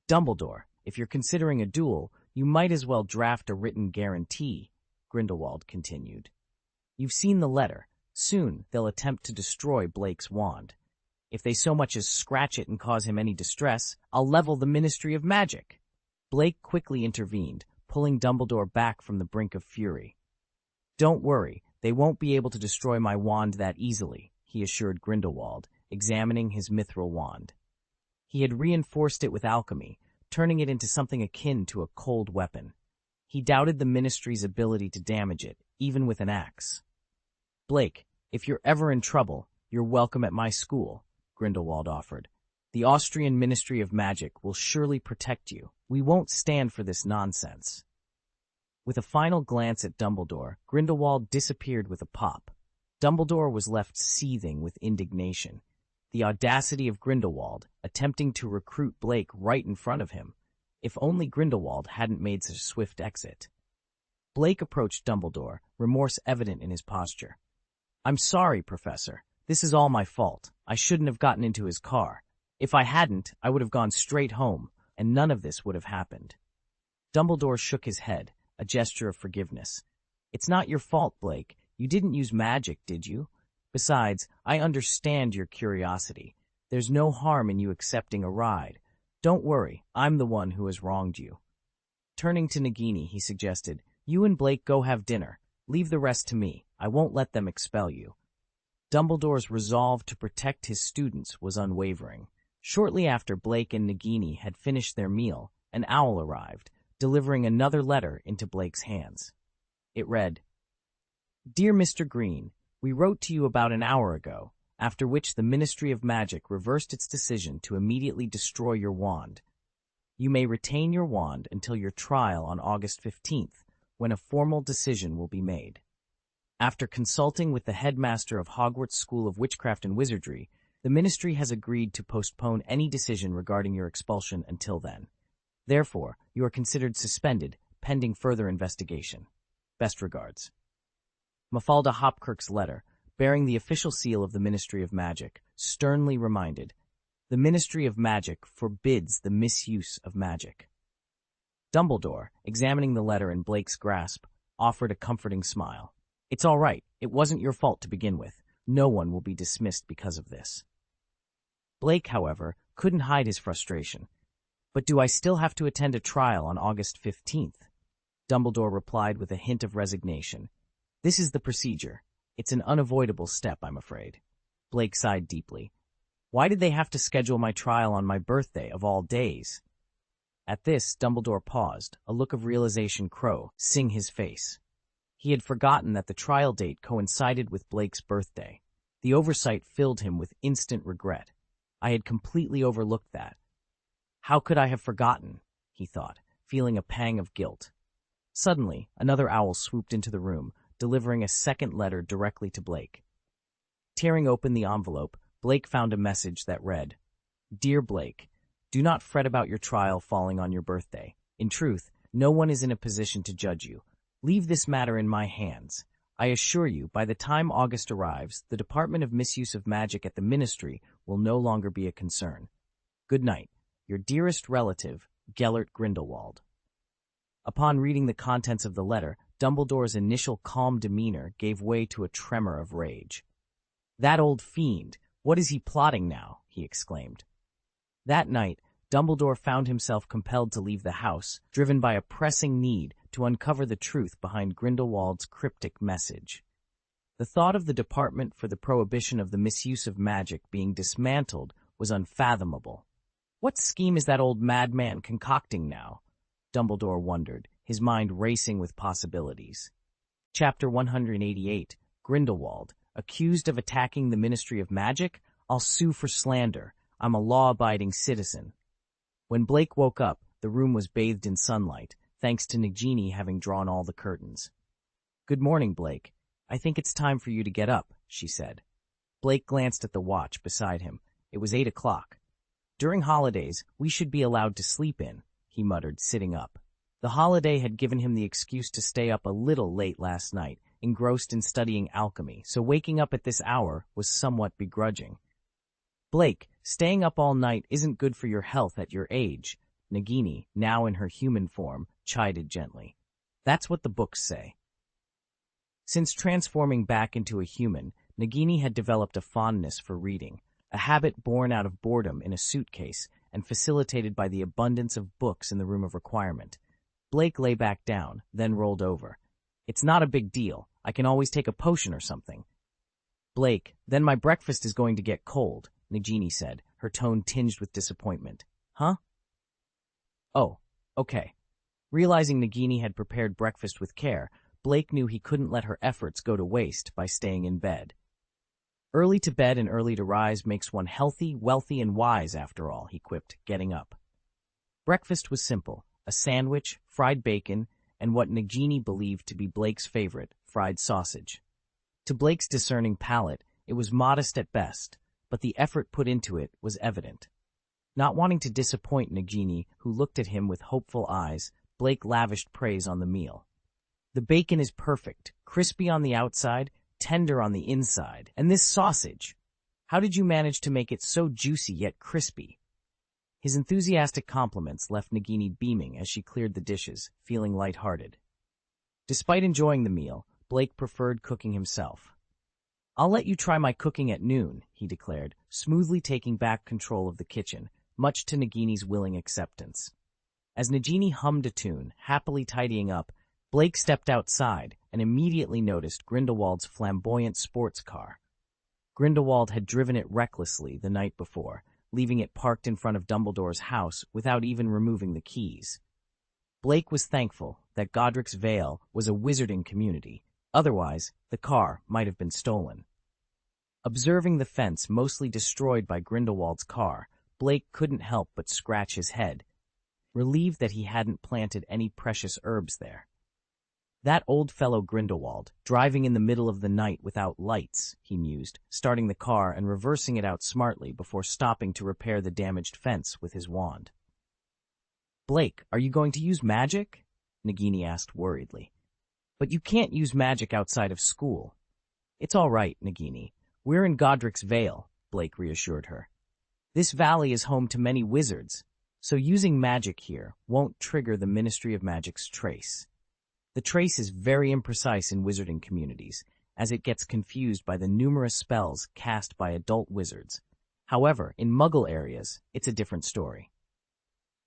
Dumbledore, if you're considering a duel, you might as well draft a written guarantee, Grindelwald continued. You've seen the letter. Soon they'll attempt to destroy Blake's wand. If they so much as scratch it and cause him any distress, I'll level the Ministry of Magic. Blake quickly intervened, pulling Dumbledore back from the brink of fury. Don't worry, they won't be able to destroy my wand that easily, he assured Grindelwald, examining his mithril wand. He had reinforced it with alchemy, turning it into something akin to a cold weapon. He doubted the Ministry's ability to damage it, even with an axe. Blake, if you're ever in trouble, you're welcome at my school, Grindelwald offered. The Austrian Ministry of Magic will surely protect you. We won't stand for this nonsense. With a final glance at Dumbledore, Grindelwald disappeared with a pop. Dumbledore was left seething with indignation. The audacity of Grindelwald, attempting to recruit Blake right in front of him. If only Grindelwald hadn't made such a swift exit. Blake approached Dumbledore, remorse evident in his posture. I'm sorry, Professor. This is all my fault. I shouldn't have gotten into his car. If I hadn't, I would have gone straight home, and none of this would have happened. Dumbledore shook his head, a gesture of forgiveness. It's not your fault, Blake. You didn't use magic, did you? Besides, I understand your curiosity. There's no harm in you accepting a ride. Don't worry, I'm the one who has wronged you. Turning to Nagini, he suggested, You and Blake go have dinner. Leave the rest to me. I won't let them expel you. Dumbledore's resolve to protect his students was unwavering. Shortly after Blake and Nagini had finished their meal, an owl arrived, delivering another letter into Blake's hands. It read, Dear Mr. Green, we wrote to you about an hour ago, after which the Ministry of Magic reversed its decision to immediately destroy your wand. You may retain your wand until your trial on August 15th, when a formal decision will be made. After consulting with the headmaster of Hogwarts School of Witchcraft and Wizardry, the Ministry has agreed to postpone any decision regarding your expulsion until then. Therefore, you are considered suspended, pending further investigation. Best regards. Mafalda Hopkirk's letter, bearing the official seal of the Ministry of Magic, sternly reminded, "The Ministry of Magic forbids the misuse of magic." Dumbledore, examining the letter in Blake's grasp, offered a comforting smile. "It's all right. It wasn't your fault to begin with. No one will be dismissed because of this." Blake, however, couldn't hide his frustration. "But do I still have to attend a trial on August 15th? Dumbledore replied with a hint of resignation. "This is the procedure. It's an unavoidable step, I'm afraid." Blake sighed deeply. "Why did they have to schedule my trial on my birthday, of all days?" At this, Dumbledore paused, a look of realization crossing his face. He had forgotten that the trial date coincided with Blake's birthday. The oversight filled him with instant regret. I had completely overlooked that. How could I have forgotten? He thought, feeling a pang of guilt. Suddenly, another owl swooped into the room, delivering a second letter directly to Blake. Tearing open the envelope, Blake found a message that read, "Dear Blake, do not fret about your trial falling on your birthday. In truth, no one is in a position to judge you. Leave this matter in my hands. I assure you, by the time August arrives, the Department of Misuse of Magic at the Ministry will no longer be a concern. Good night. Your dearest relative, Gellert Grindelwald." Upon reading the contents of the letter, Dumbledore's initial calm demeanor gave way to a tremor of rage. "That old fiend! What is he plotting now?" he exclaimed. That night, Dumbledore found himself compelled to leave the house, driven by a pressing need to uncover the truth behind Grindelwald's cryptic message. The thought of the Department for the Prohibition of the Misuse of Magic being dismantled was unfathomable. What scheme is that old madman concocting now? Dumbledore wondered, his mind racing with possibilities. Chapter 188, Grindelwald, accused of attacking the Ministry of Magic? I'll sue for slander. I'm a law-abiding citizen. When Blake woke up, the room was bathed in sunlight, thanks to Nagini having drawn all the curtains. "Good morning, Blake. I think it's time for you to get up," she said. Blake glanced at the watch beside him. It was 8 o'clock. "During holidays, we should be allowed to sleep in," he muttered, sitting up. The holiday had given him the excuse to stay up a little late last night, engrossed in studying alchemy, so waking up at this hour was somewhat begrudging. "Blake, staying up all night isn't good for your health at your age," Nagini, now in her human form, chided gently. "That's what the books say." Since transforming back into a human, Nagini had developed a fondness for reading, a habit born out of boredom in a suitcase and facilitated by the abundance of books in the room of requirement. Blake lay back down, then rolled over. "It's not a big deal. I can always take a potion or something." "Blake, then my breakfast is going to get cold," Nagini said, her tone tinged with disappointment. "Huh?" "Oh, okay." Realizing Nagini had prepared breakfast with care, Blake knew he couldn't let her efforts go to waste by staying in bed. "Early to bed and early to rise makes one healthy, wealthy, and wise, after all," he quipped, getting up. Breakfast was simple, a sandwich, fried bacon, and what Nagini believed to be Blake's favorite, fried sausage. To Blake's discerning palate, it was modest at best, but the effort put into it was evident. Not wanting to disappoint Nagini, who looked at him with hopeful eyes, Blake lavished praise on the meal. "The bacon is perfect, crispy on the outside, tender on the inside. And this sausage! How did you manage to make it so juicy yet crispy?" His enthusiastic compliments left Nagini beaming as she cleared the dishes, feeling lighthearted. Despite enjoying the meal, Blake preferred cooking himself. "I'll let you try my cooking at noon," he declared, smoothly taking back control of the kitchen, much to Nagini's willing acceptance. As Nagini hummed a tune, happily tidying up, Blake stepped outside and immediately noticed Grindelwald's flamboyant sports car. Grindelwald had driven it recklessly the night before, leaving it parked in front of Dumbledore's house without even removing the keys. Blake was thankful that Godric's Vale was a wizarding community. Otherwise, the car might have been stolen. Observing the fence mostly destroyed by Grindelwald's car, Blake couldn't help but scratch his head, relieved that he hadn't planted any precious herbs there. That old fellow Grindelwald, driving in the middle of the night without lights, he mused, starting the car and reversing it out smartly before stopping to repair the damaged fence with his wand. "Blake, are you going to use magic?" Nagini asked worriedly. But you can't use magic outside of school. It's all right, Nagini. We're in Godric's Vale, Blake reassured her. This valley is home to many wizards, so using magic here won't trigger the Ministry of Magic's trace. The trace is very imprecise in wizarding communities, as it gets confused by the numerous spells cast by adult wizards. However, in Muggle areas, it's a different story.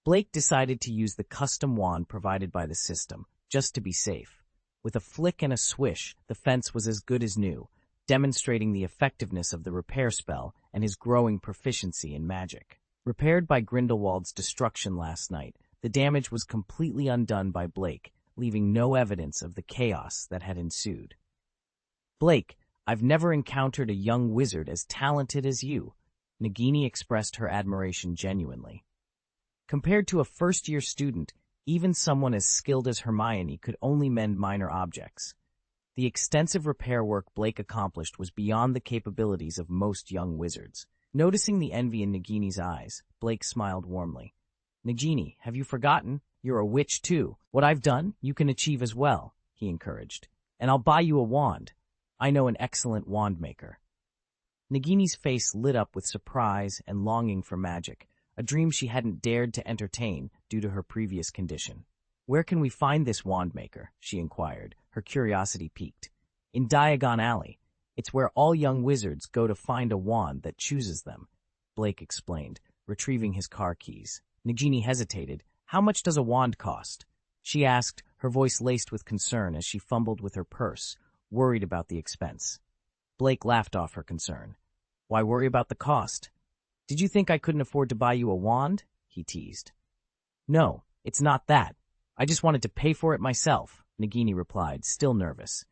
Blake decided to use the custom wand provided by the system, just to be safe. With a flick and a swish, the fence was as good as new, demonstrating the effectiveness of the repair spell and his growing proficiency in magic. Repaired by Grindelwald's destruction last night, the damage was completely undone by Blake, leaving no evidence of the chaos that had ensued. Blake, I've never encountered a young wizard as talented as you. Nagini expressed her admiration genuinely. Compared to a first-year student, even someone as skilled as Hermione could only mend minor objects. The extensive repair work Blake accomplished was beyond the capabilities of most young wizards. Noticing the envy in Nagini's eyes, Blake smiled warmly. Nagini, have you forgotten? You're a witch too. What I've done, you can achieve as well, he encouraged. And I'll buy you a wand. I know an excellent wand maker. Nagini's face lit up with surprise and longing for magic, a dream she hadn't dared to entertain due to her previous condition. Where can we find this wand maker? She inquired, her curiosity piqued. In Diagon Alley. It's where all young wizards go to find a wand that chooses them, Blake explained, retrieving his car keys. Nagini hesitated. How much does a wand cost? She asked, her voice laced with concern as she fumbled with her purse, worried about the expense. Blake laughed off her concern. Why worry about the cost? Did you think I couldn't afford to buy you a wand? He teased. No, it's not that. I just wanted to pay for it myself, Nagini replied, still nervous.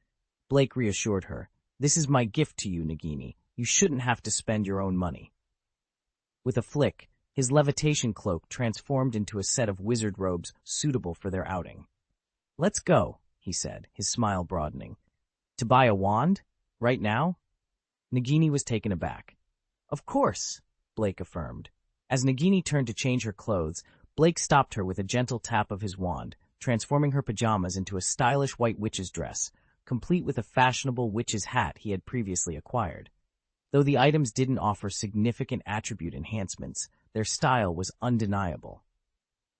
Blake reassured her. This is my gift to you, Nagini. You shouldn't have to spend your own money. With a flick, his levitation cloak transformed into a set of wizard robes suitable for their outing. Let's go, he said, his smile broadening. To buy a wand? Right now? Nagini was taken aback. Of course, Blake affirmed. As Nagini turned to change her clothes, Blake stopped her with a gentle tap of his wand, transforming her pajamas into a stylish white witch's dress, complete with a fashionable witch's hat he had previously acquired. Though the items didn't offer significant attribute enhancements, their style was undeniable.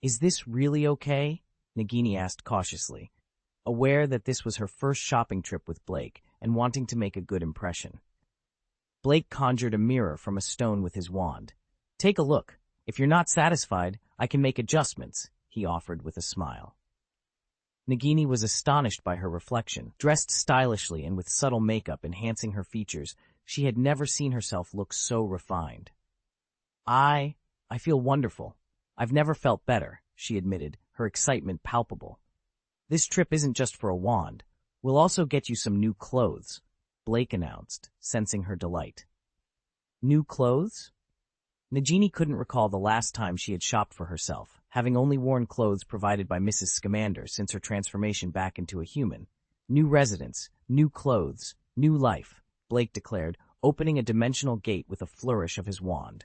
Is this really okay? Nagini asked cautiously, aware that this was her first shopping trip with Blake and wanting to make a good impression. Blake conjured a mirror from a stone with his wand. Take a look. If you're not satisfied, I can make adjustments, he offered with a smile. Nagini was astonished by her reflection. Dressed stylishly and with subtle makeup enhancing her features, she had never seen herself look so refined. I feel wonderful. I've never felt better, she admitted, her excitement palpable. This trip isn't just for a wand. We'll also get you some new clothes, Blake announced, sensing her delight. New clothes? Nagini couldn't recall the last time she had shopped for herself, having only worn clothes provided by Mrs. Scamander since her transformation back into a human. New residence, new clothes, new life, Blake declared, opening a dimensional gate with a flourish of his wand.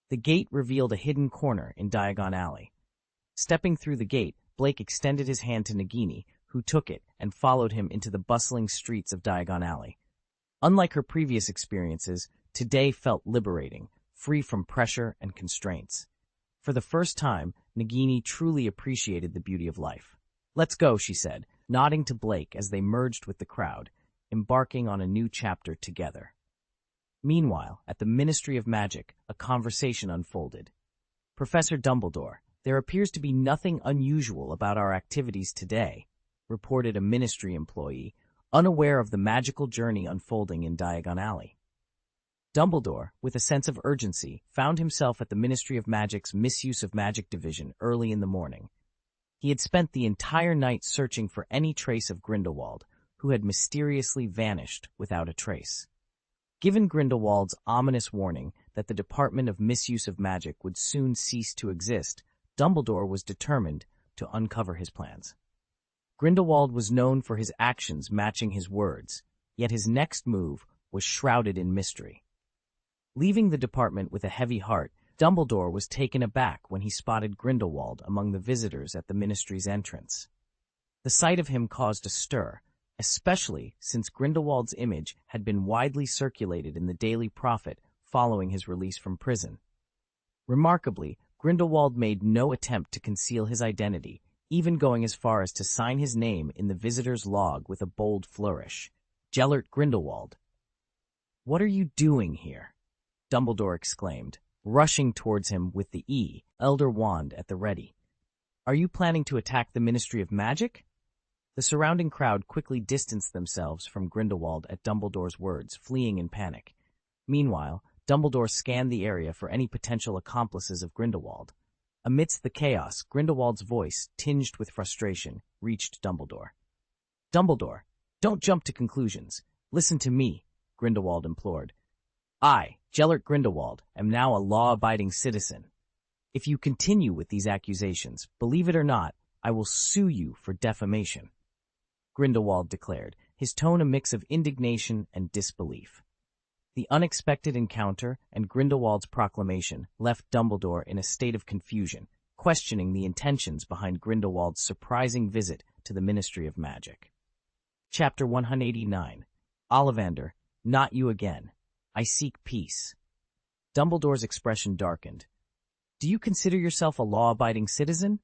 The gate revealed a hidden corner in Diagon Alley. Stepping through the gate, Blake extended his hand to Nagini, who took it and followed him into the bustling streets of Diagon Alley. Unlike her previous experiences, today felt liberating, free from pressure and constraints. For the first time, Nagini truly appreciated the beauty of life. Let's go, she said, nodding to Blake as they merged with the crowd, embarking on a new chapter together. Meanwhile, at the Ministry of Magic, a conversation unfolded. Professor Dumbledore, there appears to be nothing unusual about our activities today, reported a ministry employee, unaware of the magical journey unfolding in Diagon Alley. Dumbledore, with a sense of urgency, found himself at the Ministry of Magic's Misuse of Magic division early in the morning. He had spent the entire night searching for any trace of Grindelwald, who had mysteriously vanished without a trace. Given Grindelwald's ominous warning that the Department of Misuse of Magic would soon cease to exist, Dumbledore was determined to uncover his plans. Grindelwald was known for his actions matching his words, yet his next move was shrouded in mystery. Leaving the department with a heavy heart, Dumbledore was taken aback when he spotted Grindelwald among the visitors at the Ministry's entrance. The sight of him caused a stir, especially since Grindelwald's image had been widely circulated in the Daily Prophet following his release from prison. Remarkably, Grindelwald made no attempt to conceal his identity, even going as far as to sign his name in the visitor's log with a bold flourish. Gellert Grindelwald. "What are you doing here?" Dumbledore exclaimed, rushing towards him with the Elder Wand at the ready. "Are you planning to attack the Ministry of Magic?" The surrounding crowd quickly distanced themselves from Grindelwald at Dumbledore's words, fleeing in panic. Meanwhile, Dumbledore scanned the area for any potential accomplices of Grindelwald. Amidst the chaos, Grindelwald's voice, tinged with frustration, reached Dumbledore. "Dumbledore, don't jump to conclusions. Listen to me," Grindelwald implored. "I, Gellert Grindelwald, am now a law-abiding citizen. If you continue with these accusations, believe it or not, I will sue you for defamation," Grindelwald declared, his tone a mix of indignation and disbelief. The unexpected encounter and Grindelwald's proclamation left Dumbledore in a state of confusion, questioning the intentions behind Grindelwald's surprising visit to the Ministry of Magic. Chapter 189. Ollivander, not you again. I seek peace. Dumbledore's expression darkened. "Do you consider yourself a law-abiding citizen?"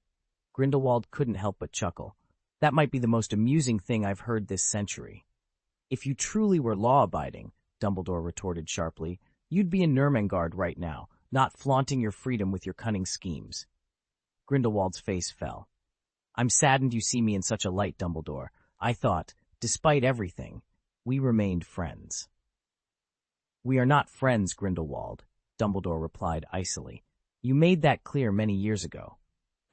Grindelwald couldn't help but chuckle. "That might be the most amusing thing I've heard this century." "If you truly were law-abiding," Dumbledore retorted sharply, "you'd be in Nurmengard right now, not flaunting your freedom with your cunning schemes." Grindelwald's face fell. "I'm saddened you see me in such a light, Dumbledore. I thought, despite everything, we remained friends." "We are not friends, Grindelwald," Dumbledore replied icily. "You made that clear many years ago."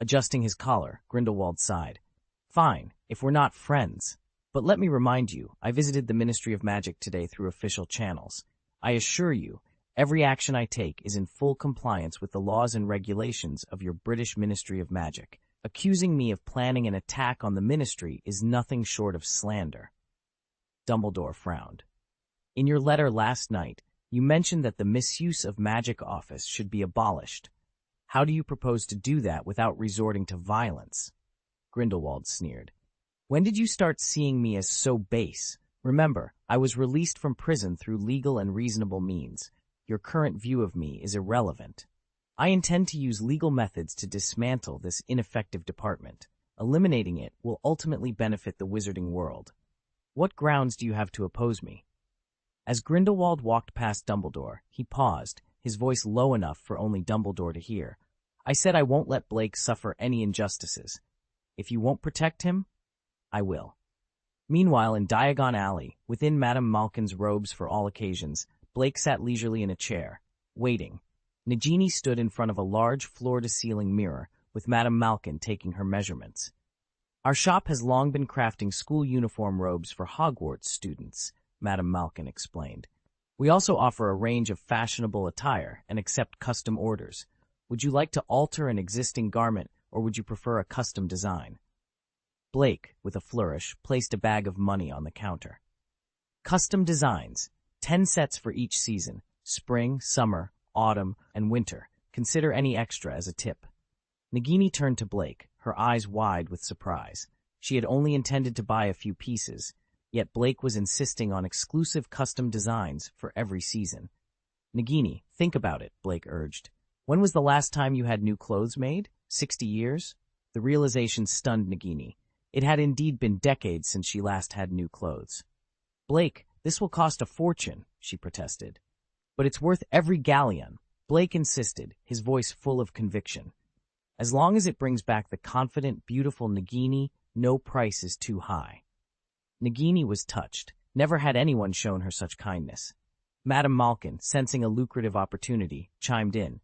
Adjusting his collar, Grindelwald sighed. "Fine, if we're not friends. But let me remind you, I visited the Ministry of Magic today through official channels. I assure you, every action I take is in full compliance with the laws and regulations of your British Ministry of Magic. Accusing me of planning an attack on the Ministry is nothing short of slander." Dumbledore frowned. "In your letter last night, you mentioned that the Misuse of Magic office should be abolished. How do you propose to do that without resorting to violence?" Grindelwald sneered. "When did you start seeing me as so base? Remember, I was released from prison through legal and reasonable means. Your current view of me is irrelevant. I intend to use legal methods to dismantle this ineffective department. Eliminating it will ultimately benefit the wizarding world. What grounds do you have to oppose me?" As Grindelwald walked past Dumbledore, he paused, his voice low enough for only Dumbledore to hear. "I said I won't let Blake suffer any injustices. If you won't protect him, I will." Meanwhile, in Diagon Alley, within Madame Malkin's robes for all occasions, Blake sat leisurely in a chair, waiting. Nagini stood in front of a large floor-to-ceiling mirror, with Madame Malkin taking her measurements. "Our shop has long been crafting school uniform robes for Hogwarts students," Madame Malkin explained. "We also offer a range of fashionable attire and accept custom orders. Would you like to alter an existing garment, or would you prefer a custom design?" Blake, with a flourish, placed a bag of money on the counter. "Custom designs, 10 sets for each season, spring, summer, autumn, and winter. Consider any extra as a tip." Nagini turned to Blake, her eyes wide with surprise. She had only intended to buy a few pieces, yet Blake was insisting on exclusive custom designs for every season. "Nagini, think about it," Blake urged. "When was the last time you had new clothes made? 60 years? The realization stunned Nagini. It had indeed been decades since she last had new clothes. "Blake, this will cost a fortune," she protested. "But it's worth every galleon," Blake insisted, his voice full of conviction. "As long as it brings back the confident, beautiful Nagini, no price is too high." Nagini was touched. Never had anyone shown her such kindness. Madame Malkin, sensing a lucrative opportunity, chimed in.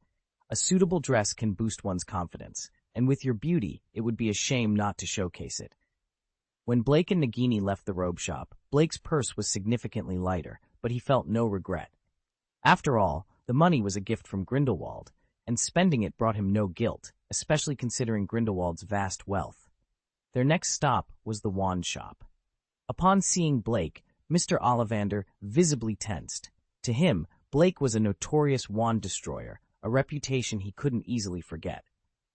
"A suitable dress can boost one's confidence, and with your beauty, it would be a shame not to showcase it." When Blake and Nagini left the robe shop, Blake's purse was significantly lighter, but he felt no regret. After all, the money was a gift from Grindelwald, and spending it brought him no guilt, especially considering Grindelwald's vast wealth. Their next stop was the wand shop. Upon seeing Blake, Mr. Ollivander visibly tensed. To him, Blake was a notorious wand destroyer, a reputation he couldn't easily forget.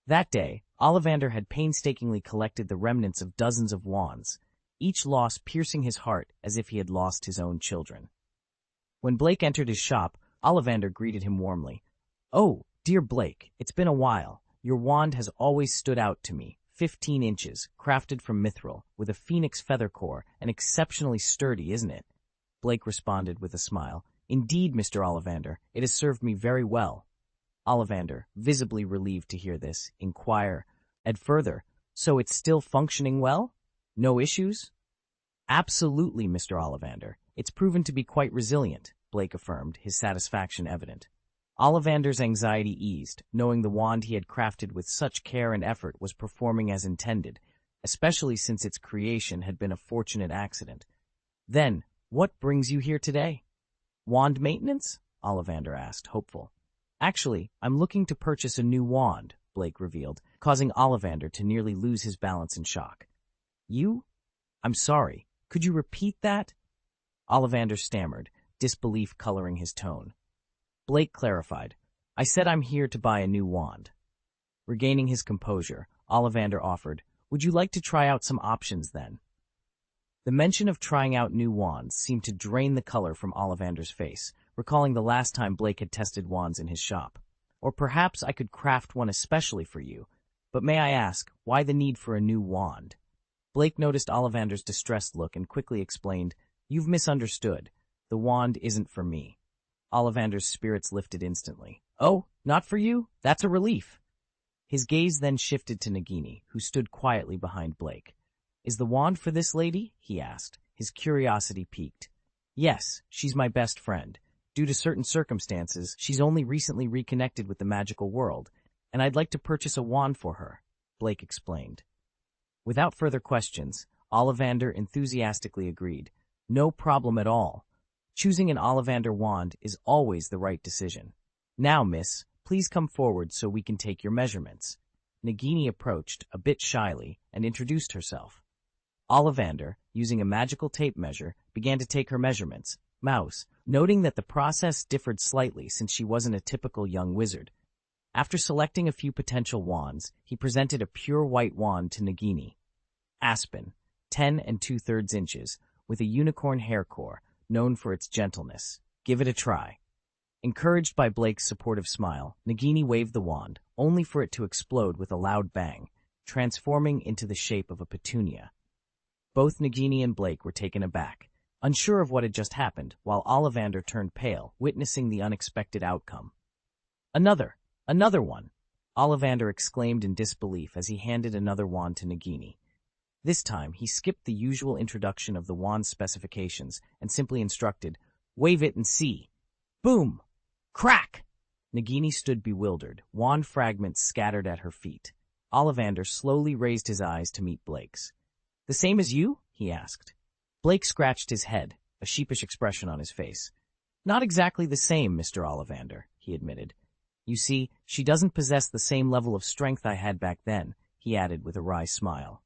That day, Ollivander had painstakingly collected the remnants of dozens of wands, each loss piercing his heart as if he had lost his own children. When Blake entered his shop, Ollivander greeted him warmly. "Oh, dear Blake, it's been a while. Your wand has always stood out to me. 15 inches, crafted from mithril, with a phoenix feather core, and exceptionally sturdy, isn't it?" Blake responded with a smile. "Indeed, Mr. Ollivander, it has served me very well." Ollivander, visibly relieved to hear this, inquired further, "So it's still functioning well? No issues?" "Absolutely, Mr. Ollivander. It's proven to be quite resilient," Blake affirmed, his satisfaction evident. Ollivander's anxiety eased, knowing the wand he had crafted with such care and effort was performing as intended, especially since its creation had been a fortunate accident. "Then, what brings you here today?" "Wand maintenance?" Ollivander asked, hopeful. "Actually, I'm looking to purchase a new wand," Blake revealed, causing Ollivander to nearly lose his balance in shock. "You? I'm sorry. Could you repeat that?" Ollivander stammered, disbelief coloring his tone. Blake clarified, "I said I'm here to buy a new wand." Regaining his composure, Ollivander offered, "Would you like to try out some options then?" The mention of trying out new wands seemed to drain the color from Ollivander's face, recalling the last time Blake had tested wands in his shop. "Or perhaps I could craft one especially for you. But may I ask, why the need for a new wand?" Blake noticed Ollivander's distressed look and quickly explained, "You've misunderstood. The wand isn't for me." Ollivander's spirits lifted instantly. "Oh, not for you? That's a relief." His gaze then shifted to Nagini, who stood quietly behind Blake. "Is the wand for this lady?" he asked, his curiosity piqued. "Yes, she's my best friend. Due to certain circumstances, she's only recently reconnected with the magical world, and I'd like to purchase a wand for her," Blake explained. Without further questions, Ollivander enthusiastically agreed. "No problem at all. Choosing an Ollivander wand is always the right decision. Now, miss, please come forward so we can take your measurements." Nagini approached, a bit shyly, and introduced herself. Ollivander, using a magical tape measure, began to take her measurements, noting that the process differed slightly since she wasn't a typical young wizard. After selecting a few potential wands, he presented a pure white wand to Nagini. Aspen, 10 2/3 inches, with a unicorn hair core, known for its gentleness. Give it a try. Encouraged by Blake's supportive smile, Nagini waved the wand, only for it to explode with a loud bang, transforming into the shape of a petunia. Both Nagini and Blake were taken aback, unsure of what had just happened, while Ollivander turned pale, witnessing the unexpected outcome. Another one!" Ollivander exclaimed in disbelief as he handed another wand to Nagini. This time, he skipped the usual introduction of the wand's specifications and simply instructed, "Wave it and see." Boom! Crack! Nagini stood bewildered, wand fragments scattered at her feet. Ollivander slowly raised his eyes to meet Blake's. "The same as you?" he asked. Blake scratched his head, a sheepish expression on his face. "Not exactly the same, Mr. Ollivander," he admitted. "You see, she doesn't possess the same level of strength I had back then," he added with a wry smile.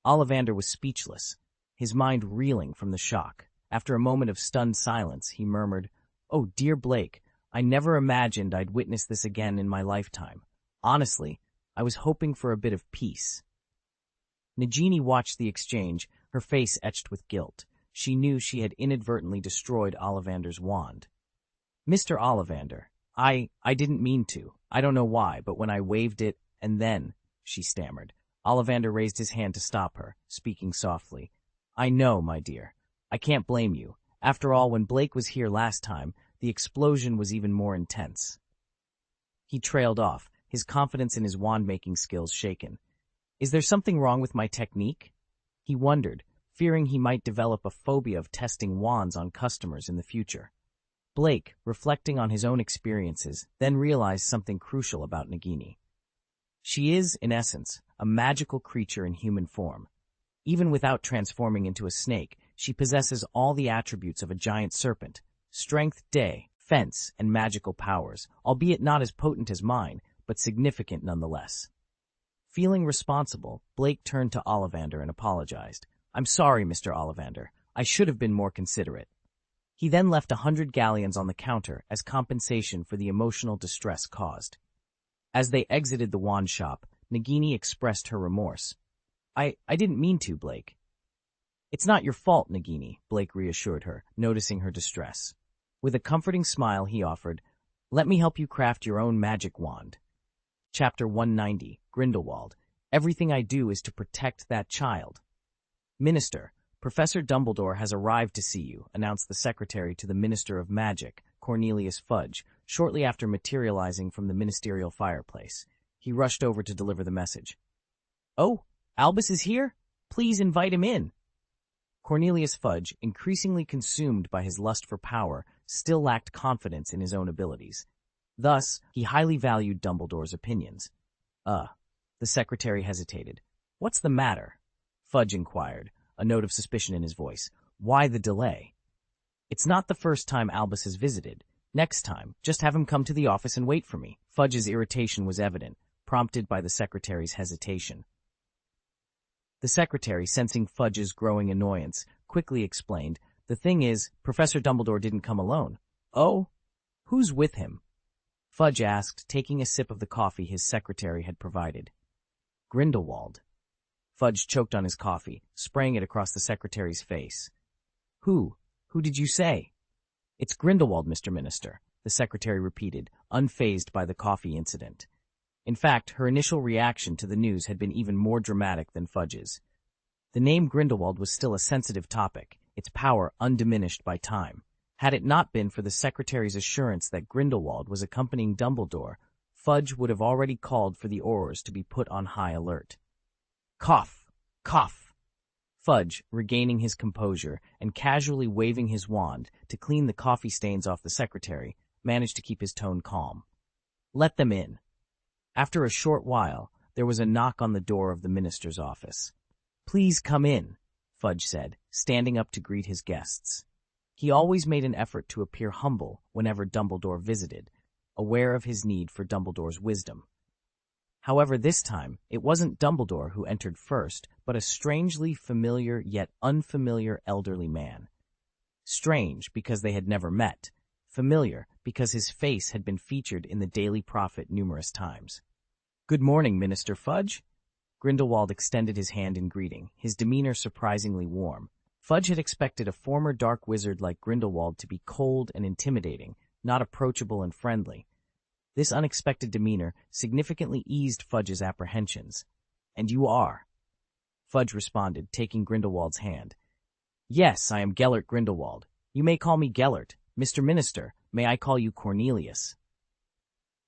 Ollivander was speechless, his mind reeling from the shock. After a moment of stunned silence, he murmured, "Oh, dear Blake, I never imagined I'd witness this again in my lifetime. Honestly, I was hoping for a bit of peace." Nagini watched the exchange, her face etched with guilt. She knew she had inadvertently destroyed Ollivander's wand. "Mr. Ollivander, I didn't mean to. I don't know why, but when I waved it, and then," she stammered. Ollivander raised his hand to stop her, speaking softly. "I know, my dear. I can't blame you. After all, when Blake was here last time, the explosion was even more intense." He trailed off, his confidence in his wand-making skills shaken. "Is there something wrong with my technique?" He wondered, fearing he might develop a phobia of testing wands on customers in the future. Blake, reflecting on his own experiences, then realized something crucial about Nagini. She is, in essence, a magical creature in human form. Even without transforming into a snake, she possesses all the attributes of a giant serpent: strength, defense, and magical powers, albeit not as potent as mine, but significant nonetheless. Feeling responsible, Blake turned to Ollivander and apologized. "I'm sorry, Mr. Ollivander. I should have been more considerate." He then left 100 galleons on the counter as compensation for the emotional distress caused. As they exited the wand shop, Nagini expressed her remorse. I didn't mean to, Blake. It's not your fault, Nagini, Blake reassured her, noticing her distress. With a comforting smile, he offered, let me help you craft your own magic wand. Chapter 190, Grindelwald. Everything I do is to protect that child. Minister, Professor Dumbledore has arrived to see you, announced the secretary to the Minister of Magic, Cornelius Fudge, shortly after materializing from the ministerial fireplace. He rushed over to deliver the message. Oh, Albus is here? Please invite him in. Cornelius Fudge, increasingly consumed by his lust for power, still lacked confidence in his own abilities. Thus, he highly valued Dumbledore's opinions. The secretary hesitated. What's the matter? Fudge inquired, a note of suspicion in his voice. Why the delay? It's not the first time Albus has visited. Next time, just have him come to the office and wait for me. Fudge's irritation was evident, prompted by the secretary's hesitation. The secretary, sensing Fudge's growing annoyance, quickly explained, the thing is, Professor Dumbledore didn't come alone. Oh? Who's with him? Fudge asked, taking a sip of the coffee his secretary had provided. Grindelwald. Fudge choked on his coffee, spraying it across the secretary's face. Who? Who did you say? It's Grindelwald, Mr. Minister, the secretary repeated, unfazed by the coffee incident. In fact, her initial reaction to the news had been even more dramatic than Fudge's. The name Grindelwald was still a sensitive topic, its power undiminished by time. Had it not been for the secretary's assurance that Grindelwald was accompanying Dumbledore, Fudge would have already called for the Aurors to be put on high alert. Cough! Cough! Fudge, regaining his composure and casually waving his wand to clean the coffee stains off the secretary, managed to keep his tone calm. Let them in. After a short while, there was a knock on the door of the minister's office. Please come in, Fudge said, standing up to greet his guests. He always made an effort to appear humble whenever Dumbledore visited, aware of his need for Dumbledore's wisdom. However, this time, it wasn't Dumbledore who entered first, but a strangely familiar yet unfamiliar elderly man. Strange because they had never met, familiar because his face had been featured in the Daily Prophet numerous times. Good morning, Minister Fudge. Grindelwald extended his hand in greeting, his demeanor surprisingly warm. Fudge had expected a former dark wizard like Grindelwald to be cold and intimidating, not approachable and friendly. This unexpected demeanor significantly eased Fudge's apprehensions. And you are? Fudge responded, taking Grindelwald's hand. Yes, I am Gellert Grindelwald. You may call me Gellert. Mr. Minister, may I call you Cornelius?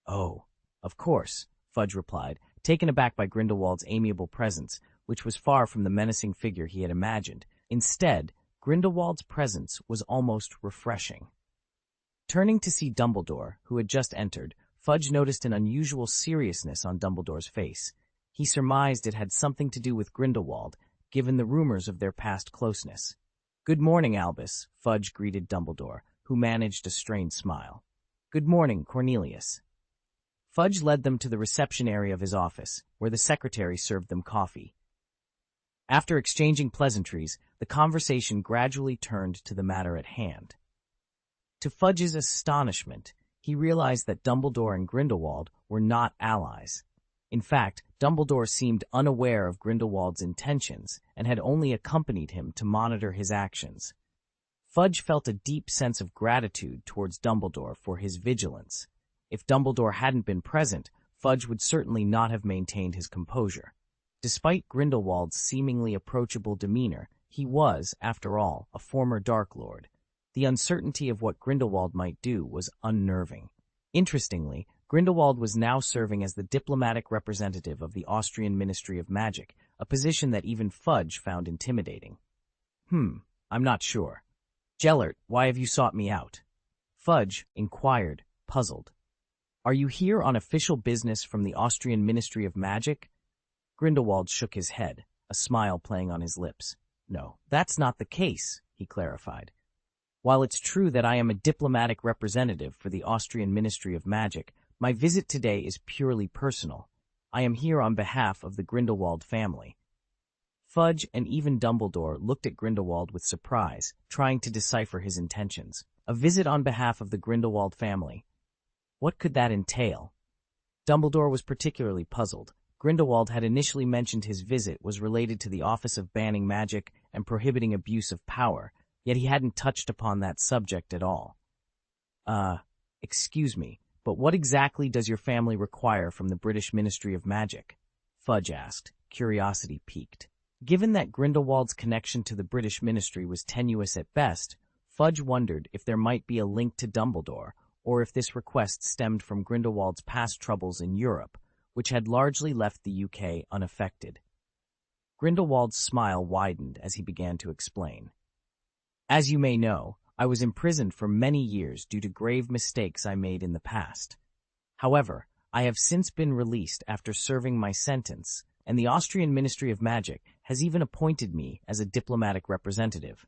Oh, of course, Fudge replied, taken aback by Grindelwald's amiable presence, which was far from the menacing figure he had imagined. Instead, Grindelwald's presence was almost refreshing. Turning to see Dumbledore, who had just entered, Fudge noticed an unusual seriousness on Dumbledore's face. He surmised it had something to do with Grindelwald, given the rumors of their past closeness. Good morning, Albus, Fudge greeted Dumbledore, who managed a strained smile. Good morning, Cornelius. Fudge led them to the reception area of his office, where the secretary served them coffee. After exchanging pleasantries, the conversation gradually turned to the matter at hand. To Fudge's astonishment, he realized that Dumbledore and Grindelwald were not allies. In fact, Dumbledore seemed unaware of Grindelwald's intentions and had only accompanied him to monitor his actions. Fudge felt a deep sense of gratitude towards Dumbledore for his vigilance. If Dumbledore hadn't been present, Fudge would certainly not have maintained his composure. Despite Grindelwald's seemingly approachable demeanor, he was, after all, a former Dark Lord. The uncertainty of what Grindelwald might do was unnerving. Interestingly, Grindelwald was now serving as the diplomatic representative of the Austrian Ministry of Magic, a position that even Fudge found intimidating. I'm not sure. Gellert, why have you sought me out? Fudge inquired, puzzled. Are you here on official business from the Austrian Ministry of Magic? Grindelwald shook his head, a smile playing on his lips. No, that's not the case, he clarified. While it's true that I am a diplomatic representative for the Austrian Ministry of Magic, my visit today is purely personal. I am here on behalf of the Grindelwald family. Fudge and even Dumbledore looked at Grindelwald with surprise, trying to decipher his intentions. A visit on behalf of the Grindelwald family. What could that entail? Dumbledore was particularly puzzled. Grindelwald had initially mentioned his visit was related to the Office of Banning Magic and Prohibiting Abuse of Power, yet he hadn't touched upon that subject at all. Excuse me, but what exactly does your family require from the British Ministry of Magic? Fudge asked, curiosity piqued. Given that Grindelwald's connection to the British Ministry was tenuous at best, Fudge wondered if there might be a link to Dumbledore, or if this request stemmed from Grindelwald's past troubles in Europe, which had largely left the UK unaffected. Grindelwald's smile widened as he began to explain. As you may know, I was imprisoned for many years due to grave mistakes I made in the past. However, I have since been released after serving my sentence, and the Austrian Ministry of Magic has even appointed me as a diplomatic representative.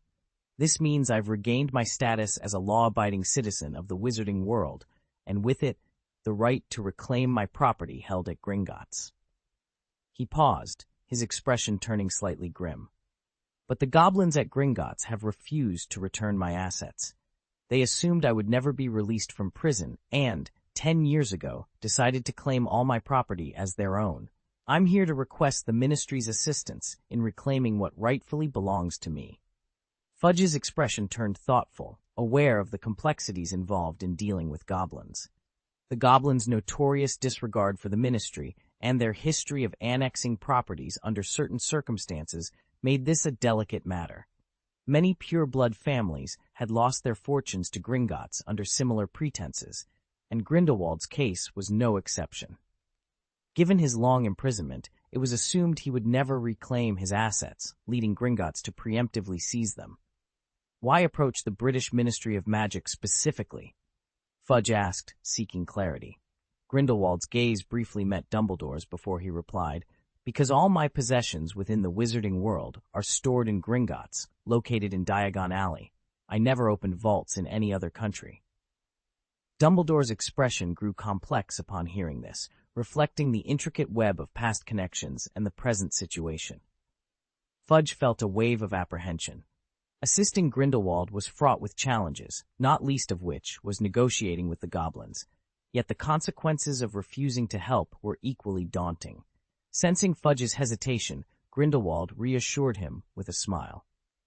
This means I've regained my status as a law-abiding citizen of the wizarding world, and with it, the right to reclaim my property held at Gringotts. He paused, his expression turning slightly grim. But the goblins at Gringotts have refused to return my assets. They assumed I would never be released from prison and, 10 years ago, decided to claim all my property as their own. I'm here to request the Ministry's assistance in reclaiming what rightfully belongs to me. Fudge's expression turned thoughtful, aware of the complexities involved in dealing with goblins. The goblins' notorious disregard for the Ministry and their history of annexing properties under certain circumstances made this a delicate matter. Many pure-blood families had lost their fortunes to Gringotts under similar pretenses, and Grindelwald's case was no exception. Given his long imprisonment, it was assumed he would never reclaim his assets, leading Gringotts to preemptively seize them. Why approach the British Ministry of Magic specifically? Fudge asked, seeking clarity. Grindelwald's gaze briefly met Dumbledore's before he replied, because all my possessions within the wizarding world are stored in Gringotts, located in Diagon Alley. I never opened vaults in any other country. Dumbledore's expression grew complex upon hearing this, reflecting the intricate web of past connections and the present situation. Fudge felt a wave of apprehension. Assisting Grindelwald was fraught with challenges, not least of which was negotiating with the goblins. Yet the consequences of refusing to help were equally daunting. Sensing Fudge's hesitation, Grindelwald reassured him with a smile.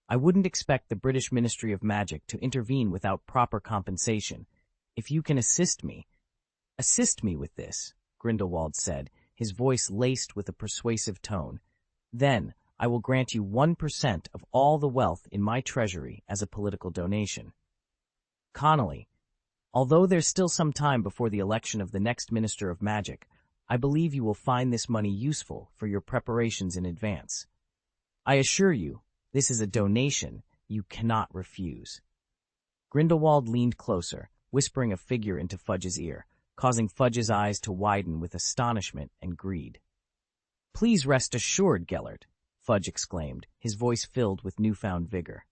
I wouldn't expect the British Ministry of Magic to intervene without proper compensation. If you can assist me with this, Grindelwald said, his voice laced with a persuasive tone. Then I will grant you 1% of all the wealth in my treasury as a political donation. Connolly, although there's still some time before the election of the next Minister of Magic, I believe you will find this money useful for your preparations in advance. I assure you, this is a donation you cannot refuse. Grindelwald leaned closer, whispering a figure into Fudge's ear, causing Fudge's eyes to widen with astonishment and greed. Please rest assured, Gellert, Fudge exclaimed, his voice filled with newfound vigor.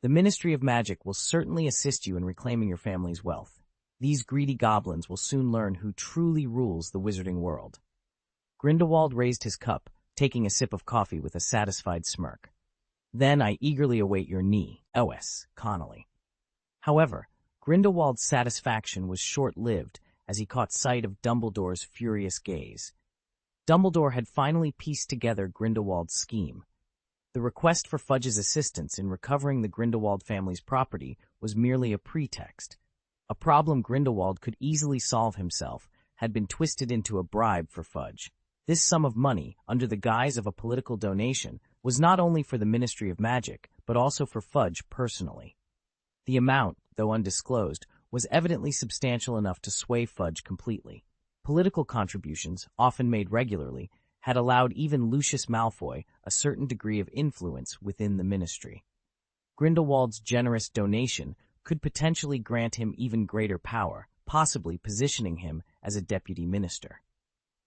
The Ministry of Magic will certainly assist you in reclaiming your family's wealth. These greedy goblins will soon learn who truly rules the wizarding world. Grindelwald raised his cup, taking a sip of coffee with a satisfied smirk. Then I eagerly await your knee, O.S. Connolly. However, Grindelwald's satisfaction was short-lived as he caught sight of Dumbledore's furious gaze. Dumbledore had finally pieced together Grindelwald's scheme. The request for Fudge's assistance in recovering the Grindelwald family's property was merely a pretext. A problem Grindelwald could easily solve himself had been twisted into a bribe for Fudge. This sum of money, under the guise of a political donation, was not only for the Ministry of Magic, but also for Fudge personally. The amount, though undisclosed, was evidently substantial enough to sway Fudge completely. Political contributions, often made regularly, had allowed even Lucius Malfoy a certain degree of influence within the ministry. Grindelwald's generous donation could potentially grant him even greater power, possibly positioning him as a deputy minister.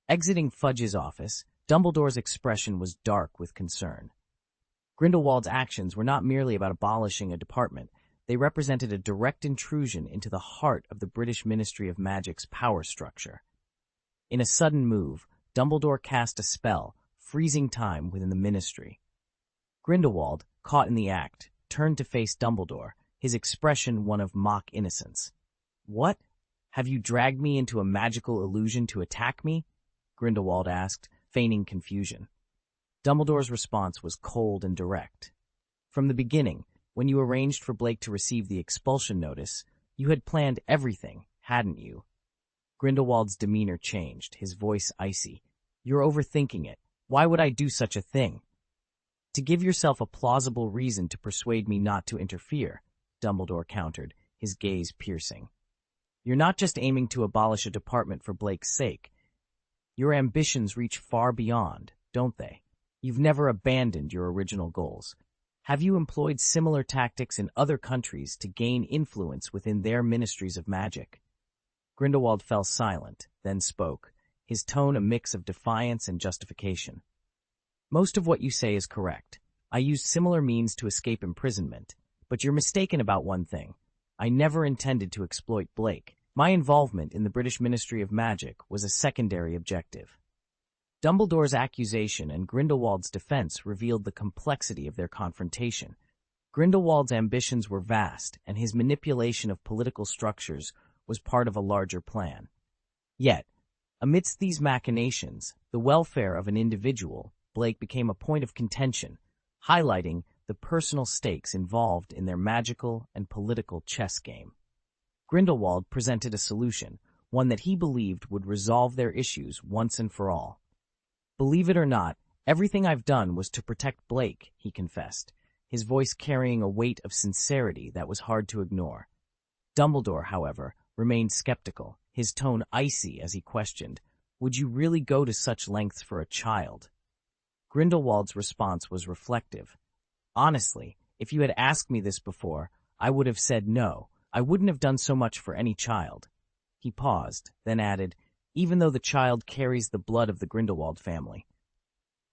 Exiting Fudge's office, Dumbledore's expression was dark with concern. Grindelwald's actions were not merely about abolishing a department, they represented a direct intrusion into the heart of the British Ministry of Magic's power structure. In a sudden move, Dumbledore cast a spell, freezing time within the ministry. Grindelwald, caught in the act, turned to face Dumbledore, his expression one of mock innocence. "What? Have you dragged me into a magical illusion to attack me?" Grindelwald asked, feigning confusion. Dumbledore's response was cold and direct. "From the beginning, when you arranged for Blake to receive the expulsion notice, you had planned everything, hadn't you?" Grindelwald's demeanor changed, his voice icy. "You're overthinking it. Why would I do such a thing?" "To give yourself a plausible reason to persuade me not to interfere," Dumbledore countered, his gaze piercing. "You're not just aiming to abolish a department for Blake's sake. Your ambitions reach far beyond, don't they? You've never abandoned your original goals. Have you employed similar tactics in other countries to gain influence within their ministries of magic?" Grindelwald fell silent, then spoke, his tone a mix of defiance and justification. "Most of what you say is correct. I used similar means to escape imprisonment, but you're mistaken about one thing. I never intended to exploit Blake. My involvement in the British Ministry of Magic was a secondary objective." Dumbledore's accusation and Grindelwald's defense revealed the complexity of their confrontation. Grindelwald's ambitions were vast, and his manipulation of political structures was part of a larger plan. Yet, amidst these machinations, the welfare of an individual, Blake, became a point of contention, highlighting the personal stakes involved in their magical and political chess game. Grindelwald presented a solution, one that he believed would resolve their issues once and for all. "Believe it or not, everything I've done was to protect Blake," he confessed, his voice carrying a weight of sincerity that was hard to ignore. Dumbledore, however, remained skeptical, his tone icy as he questioned, "Would you really go to such lengths for a child?" Grindelwald's response was reflective. "Honestly, if you had asked me this before, I would have said no. I wouldn't have done so much for any child." He paused, then added, "Even though the child carries the blood of the Grindelwald family.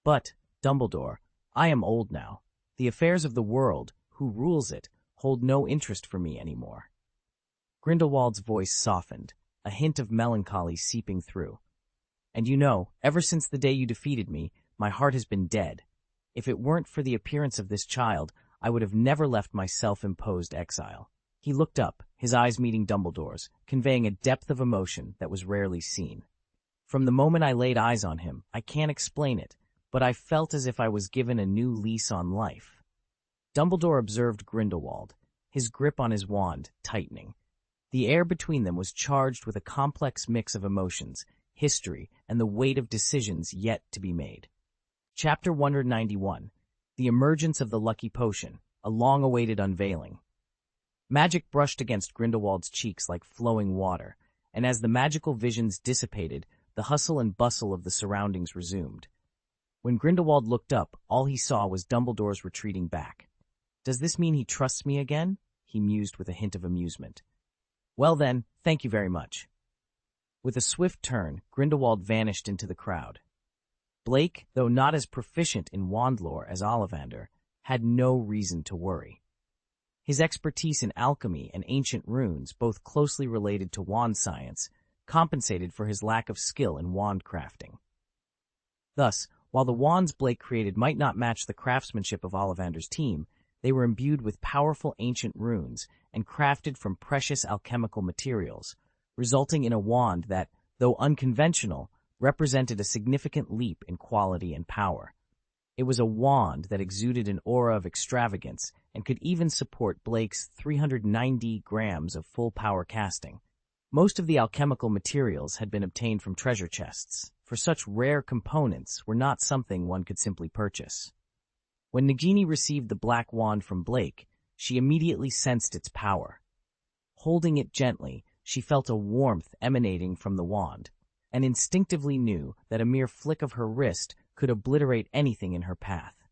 But, Dumbledore, I am old now. The affairs of the world, who rules it, hold no interest for me anymore." Grindelwald's voice softened, a hint of melancholy seeping through. "And you know, ever since the day you defeated me, my heart has been dead. If it weren't for the appearance of this child, I would have never left my self-imposed exile." He looked up, his eyes meeting Dumbledore's, conveying a depth of emotion that was rarely seen. "From the moment I laid eyes on him, I can't explain it, but I felt as if I was given a new lease on life." Dumbledore observed Grindelwald, his grip on his wand tightening. The air between them was charged with a complex mix of emotions, history, and the weight of decisions yet to be made. Chapter 191. The Emergence of the Lucky Potion, a long-awaited unveiling. Magic brushed against Grindelwald's cheeks like flowing water, and as the magical visions dissipated, the hustle and bustle of the surroundings resumed. When Grindelwald looked up, all he saw was Dumbledore's retreating back. "Does this mean he trusts me again?" he mused with a hint of amusement. "Well then, thank you very much." With a swift turn, Grindelwald vanished into the crowd. Blake, though not as proficient in wand lore as Ollivander, had no reason to worry. His expertise in alchemy and ancient runes, both closely related to wand science, compensated for his lack of skill in wand crafting. Thus, while the wands Blake created might not match the craftsmanship of Ollivander's team, they were imbued with powerful ancient runes and crafted from precious alchemical materials, resulting in a wand that, though unconventional, represented a significant leap in quality and power. It was a wand that exuded an aura of extravagance and could even support Blake's 390 grams of full-power casting. Most of the alchemical materials had been obtained from treasure chests, for such rare components were not something one could simply purchase. When Nagini received the black wand from Blake, she immediately sensed its power. Holding it gently, she felt a warmth emanating from the wand, and instinctively knew that a mere flick of her wrist could obliterate anything in her path.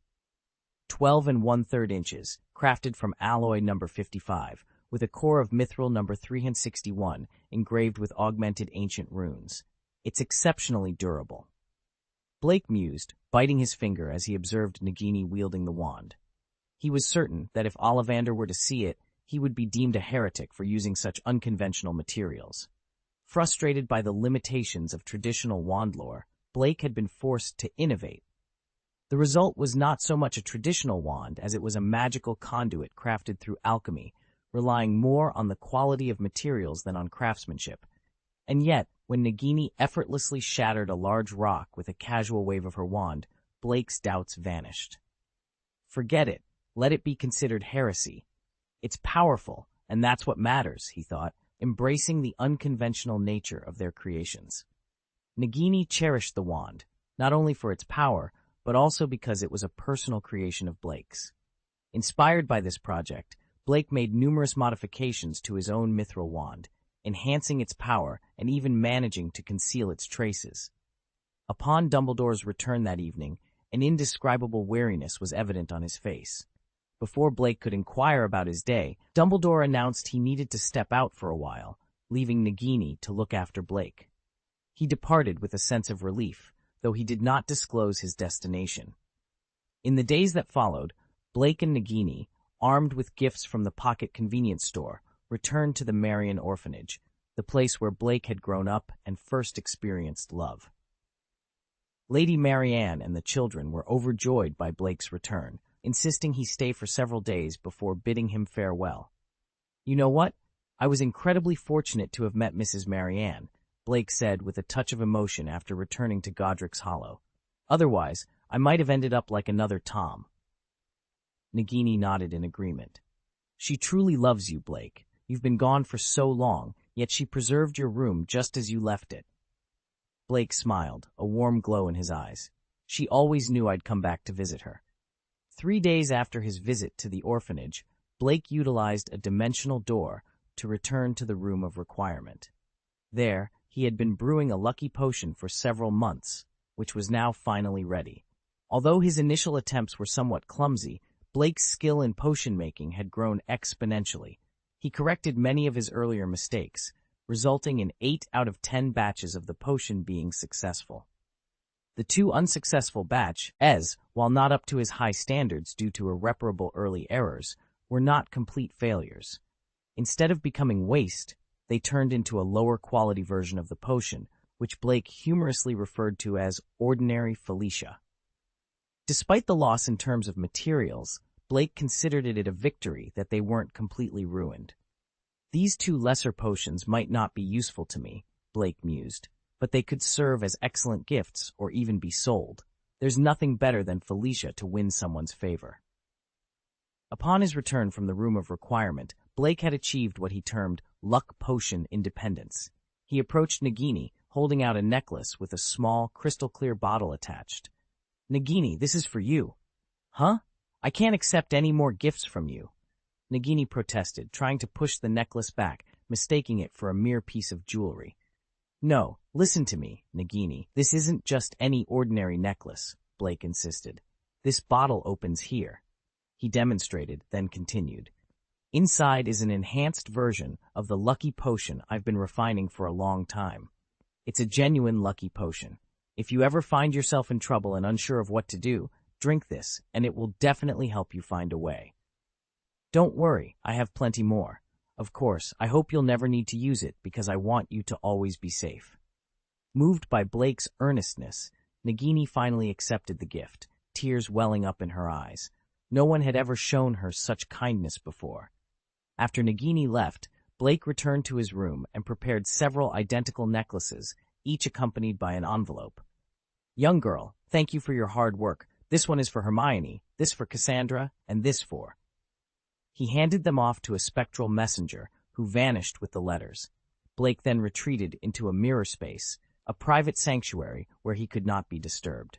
12 1/3 inches, crafted from alloy number 55, with a core of mithril number 361 engraved with augmented ancient runes. It's exceptionally durable. Blake mused, biting his finger as he observed Nagini wielding the wand. He was certain that if Ollivander were to see it, he would be deemed a heretic for using such unconventional materials. Frustrated by the limitations of traditional wand lore, Blake had been forced to innovate. The result was not so much a traditional wand as it was a magical conduit crafted through alchemy, relying more on the quality of materials than on craftsmanship. And yet, when Nagini effortlessly shattered a large rock with a casual wave of her wand, Blake's doubts vanished. Forget it. Let it be considered heresy. It's powerful, and that's what matters, he thought, embracing the unconventional nature of their creations. Nagini cherished the wand, not only for its power, but also because it was a personal creation of Blake's. Inspired by this project, Blake made numerous modifications to his own mithril wand, enhancing its power and even managing to conceal its traces. Upon Dumbledore's return that evening, an indescribable weariness was evident on his face. Before Blake could inquire about his day, Dumbledore announced he needed to step out for a while, leaving Nagini to look after Blake. He departed with a sense of relief, though he did not disclose his destination. In the days that followed, Blake and Nagini, armed with gifts from the pocket convenience store, returned to the Marian orphanage, the place where Blake had grown up and first experienced love. Lady Marianne and the children were overjoyed by Blake's return, insisting he stay for several days before bidding him farewell. "You know what? I was incredibly fortunate to have met Mrs. Marianne," Blake said with a touch of emotion after returning to Godric's Hollow. "Otherwise, I might have ended up like another Tom." Nagini nodded in agreement. "She truly loves you, Blake. You've been gone for so long, yet she preserved your room just as you left it." Blake smiled, a warm glow in his eyes. "She always knew I'd come back to visit her." 3 days after his visit to the orphanage, Blake utilized a dimensional door to return to the room of requirement. There, he had been brewing a lucky potion for several months, which was now finally ready. Although his initial attempts were somewhat clumsy, Blake's skill in potion-making had grown exponentially. He corrected many of his earlier mistakes, resulting in 8 out of 10 batches of the potion being successful. The 2 unsuccessful batches, while not up to his high standards due to irreparable early errors, were not complete failures. Instead of becoming waste, they turned into a lower-quality version of the potion, which Blake humorously referred to as ordinary Felicia. Despite the loss in terms of materials, Blake considered it a victory that they weren't completely ruined. "These 2 lesser potions might not be useful to me," Blake mused, "but they could serve as excellent gifts or even be sold. There's nothing better than Felicia to win someone's favor." Upon his return from the room of requirement, Blake had achieved what he termed luck potion independence. He approached Nagini, holding out a necklace with a small, crystal-clear bottle attached. "Nagini, this is for you." "Huh? I can't accept any more gifts from you," Nagini protested, trying to push the necklace back, mistaking it for a mere piece of jewelry. "No, listen to me, Nagini. This isn't just any ordinary necklace," Blake insisted. "This bottle opens here." He demonstrated, then continued. "Inside is an enhanced version of the lucky potion I've been refining for a long time. It's a genuine lucky potion. If you ever find yourself in trouble and unsure of what to do, drink this, and it will definitely help you find a way. Don't worry, I have plenty more. Of course, I hope you'll never need to use it because I want you to always be safe." Moved by Blake's earnestness, Nagini finally accepted the gift, tears welling up in her eyes. No one had ever shown her such kindness before. After Nagini left, Blake returned to his room and prepared several identical necklaces, each accompanied by an envelope. "Young girl, thank you for your hard work. This one is for Hermione, this for Cassandra, and this for..." He handed them off to a spectral messenger, who vanished with the letters. Blake then retreated into a mirror space, a private sanctuary where he could not be disturbed.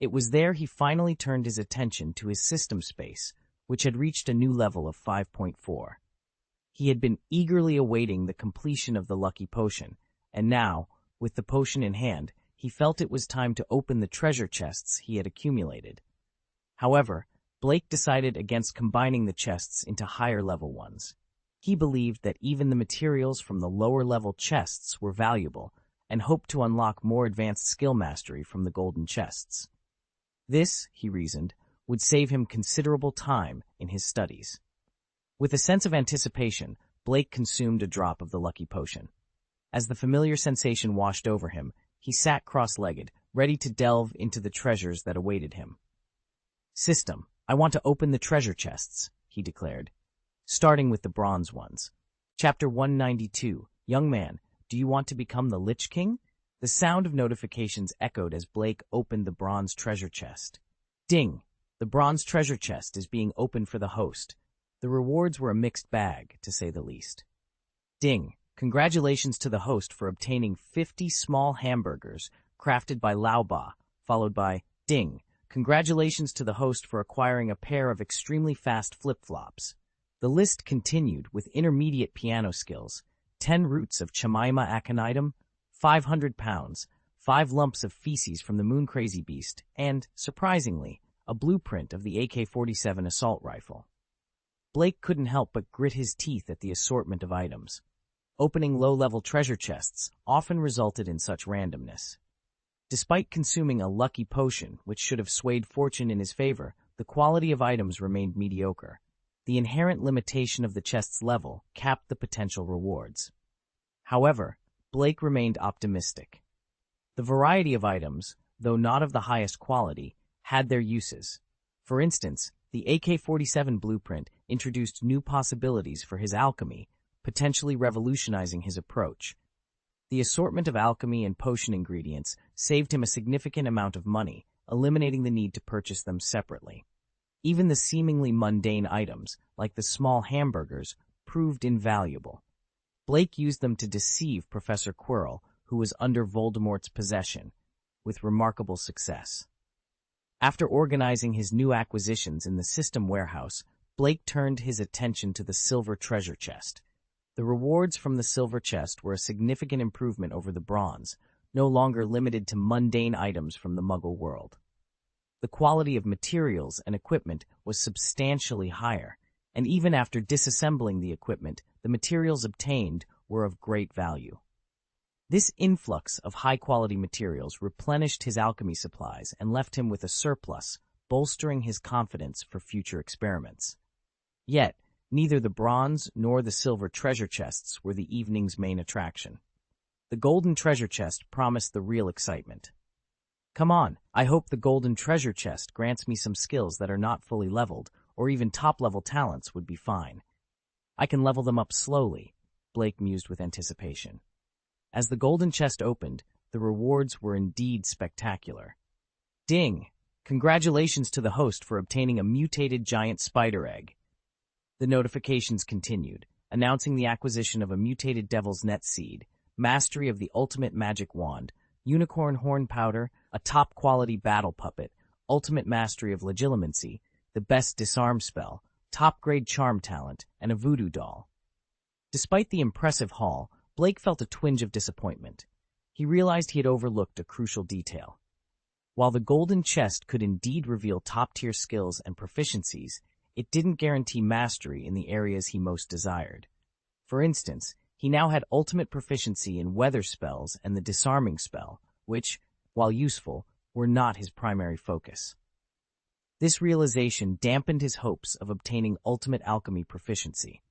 It was there he finally turned his attention to his system space, which had reached a new level of 5.4. He had been eagerly awaiting the completion of the lucky potion, and now, with the potion in hand, he felt it was time to open the treasure chests he had accumulated. However, Blake decided against combining the chests into higher-level ones. He believed that even the materials from the lower-level chests were valuable, and hoped to unlock more advanced skill mastery from the golden chests. This, he reasoned, would save him considerable time in his studies. With a sense of anticipation, Blake consumed a drop of the lucky potion. As the familiar sensation washed over him, he sat cross-legged, ready to delve into the treasures that awaited him. "System, I want to open the treasure chests," he declared, starting with the bronze ones. Chapter 192, Young Man, do you want to become the Lich King? The sound of notifications echoed as Blake opened the bronze treasure chest. Ding! The bronze treasure chest is being opened for the host. The rewards were a mixed bag, to say the least. Ding! Congratulations to the host for obtaining 50 small hamburgers crafted by Laoba, followed by Ding! Congratulations to the host for acquiring a pair of extremely fast flip-flops. The list continued with intermediate piano skills, 10 roots of Chamaima aconitum, 500 pounds, 5 lumps of feces from the moon-crazy beast, and, surprisingly, a blueprint of the AK-47 assault rifle. Blake couldn't help but grit his teeth at the assortment of items. Opening low-level treasure chests often resulted in such randomness. Despite consuming a lucky potion, which should have swayed fortune in his favor, the quality of items remained mediocre. The inherent limitation of the chest's level capped the potential rewards. However, Blake remained optimistic. The variety of items, though not of the highest quality, had their uses. For instance, the AK-47 blueprint introduced new possibilities for his alchemy, potentially revolutionizing his approach. The assortment of alchemy and potion ingredients saved him a significant amount of money, eliminating the need to purchase them separately. Even the seemingly mundane items, like the small hamburgers, proved invaluable. Blake used them to deceive Professor Quirrell, who was under Voldemort's possession, with remarkable success. After organizing his new acquisitions in the system warehouse, Blake turned his attention to the silver treasure chest. The rewards from the silver chest were a significant improvement over the bronze, no longer limited to mundane items from the Muggle world. The quality of materials and equipment was substantially higher, and even after disassembling the equipment, the materials obtained were of great value. This influx of high-quality materials replenished his alchemy supplies and left him with a surplus, bolstering his confidence for future experiments. Yet, neither the bronze nor the silver treasure chests were the evening's main attraction. The golden treasure chest promised the real excitement. Come on, I hope the golden treasure chest grants me some skills that are not fully leveled, or even top-level talents would be fine. I can level them up slowly, Blake mused with anticipation. As the golden chest opened, the rewards were indeed spectacular. Ding! Congratulations to the host for obtaining a mutated giant spider egg. The notifications continued, announcing the acquisition of a mutated devil's net seed, mastery of the ultimate magic wand, unicorn horn powder, a top-quality battle puppet, ultimate mastery of legilimency, the best disarm spell, top-grade charm talent, and a voodoo doll. Despite the impressive haul, Blake felt a twinge of disappointment. He realized he had overlooked a crucial detail. While the golden chest could indeed reveal top-tier skills and proficiencies, it didn't guarantee mastery in the areas he most desired. For instance, he now had ultimate proficiency in weather spells and the disarming spell, which, while useful, were not his primary focus. This realization dampened his hopes of obtaining ultimate alchemy proficiency.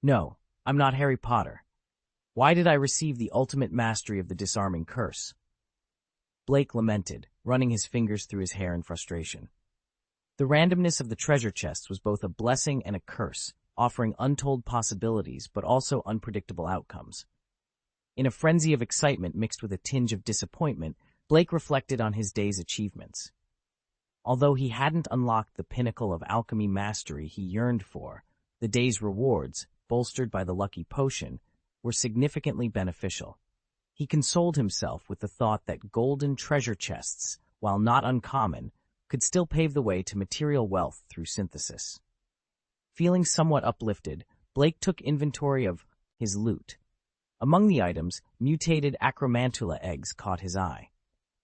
No, I'm not Harry Potter. Why did I receive the ultimate mastery of the disarming curse? Blake lamented, running his fingers through his hair in frustration. The randomness of the treasure chests was both a blessing and a curse, offering untold possibilities but also unpredictable outcomes. In a frenzy of excitement mixed with a tinge of disappointment, Blake reflected on his day's achievements. Although he hadn't unlocked the pinnacle of alchemy mastery he yearned for, the day's rewards, bolstered by the lucky potion, were significantly beneficial. He consoled himself with the thought that golden treasure chests, while not uncommon, could still pave the way to material wealth through synthesis. Feeling somewhat uplifted, Blake took inventory of his loot. Among the items, mutated acromantula eggs caught his eye.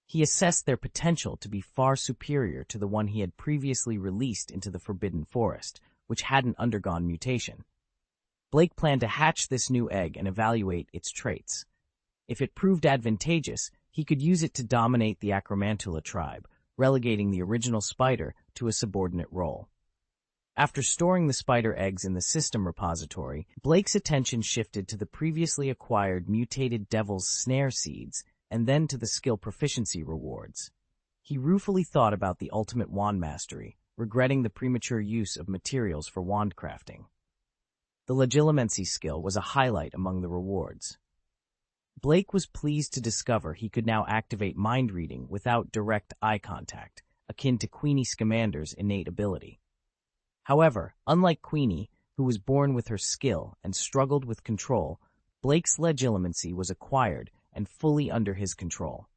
He assessed their potential to be far superior to the one he had previously released into the Forbidden Forest, which hadn't undergone mutation. Blake planned to hatch this new egg and evaluate its traits. If it proved advantageous, he could use it to dominate the acromantula tribe, relegating the original spider to a subordinate role. After storing the spider eggs in the system repository, Blake's attention shifted to the previously acquired mutated devil's snare seeds and then to the skill proficiency rewards. He ruefully thought about the ultimate wand mastery, regretting the premature use of materials for wand crafting. The legilimency skill was a highlight among the rewards. Blake was pleased to discover he could now activate mind reading without direct eye contact, akin to Queenie Scamander's innate ability. However, unlike Queenie, who was born with her skill and struggled with control, Blake's legilimency was acquired and fully under his control.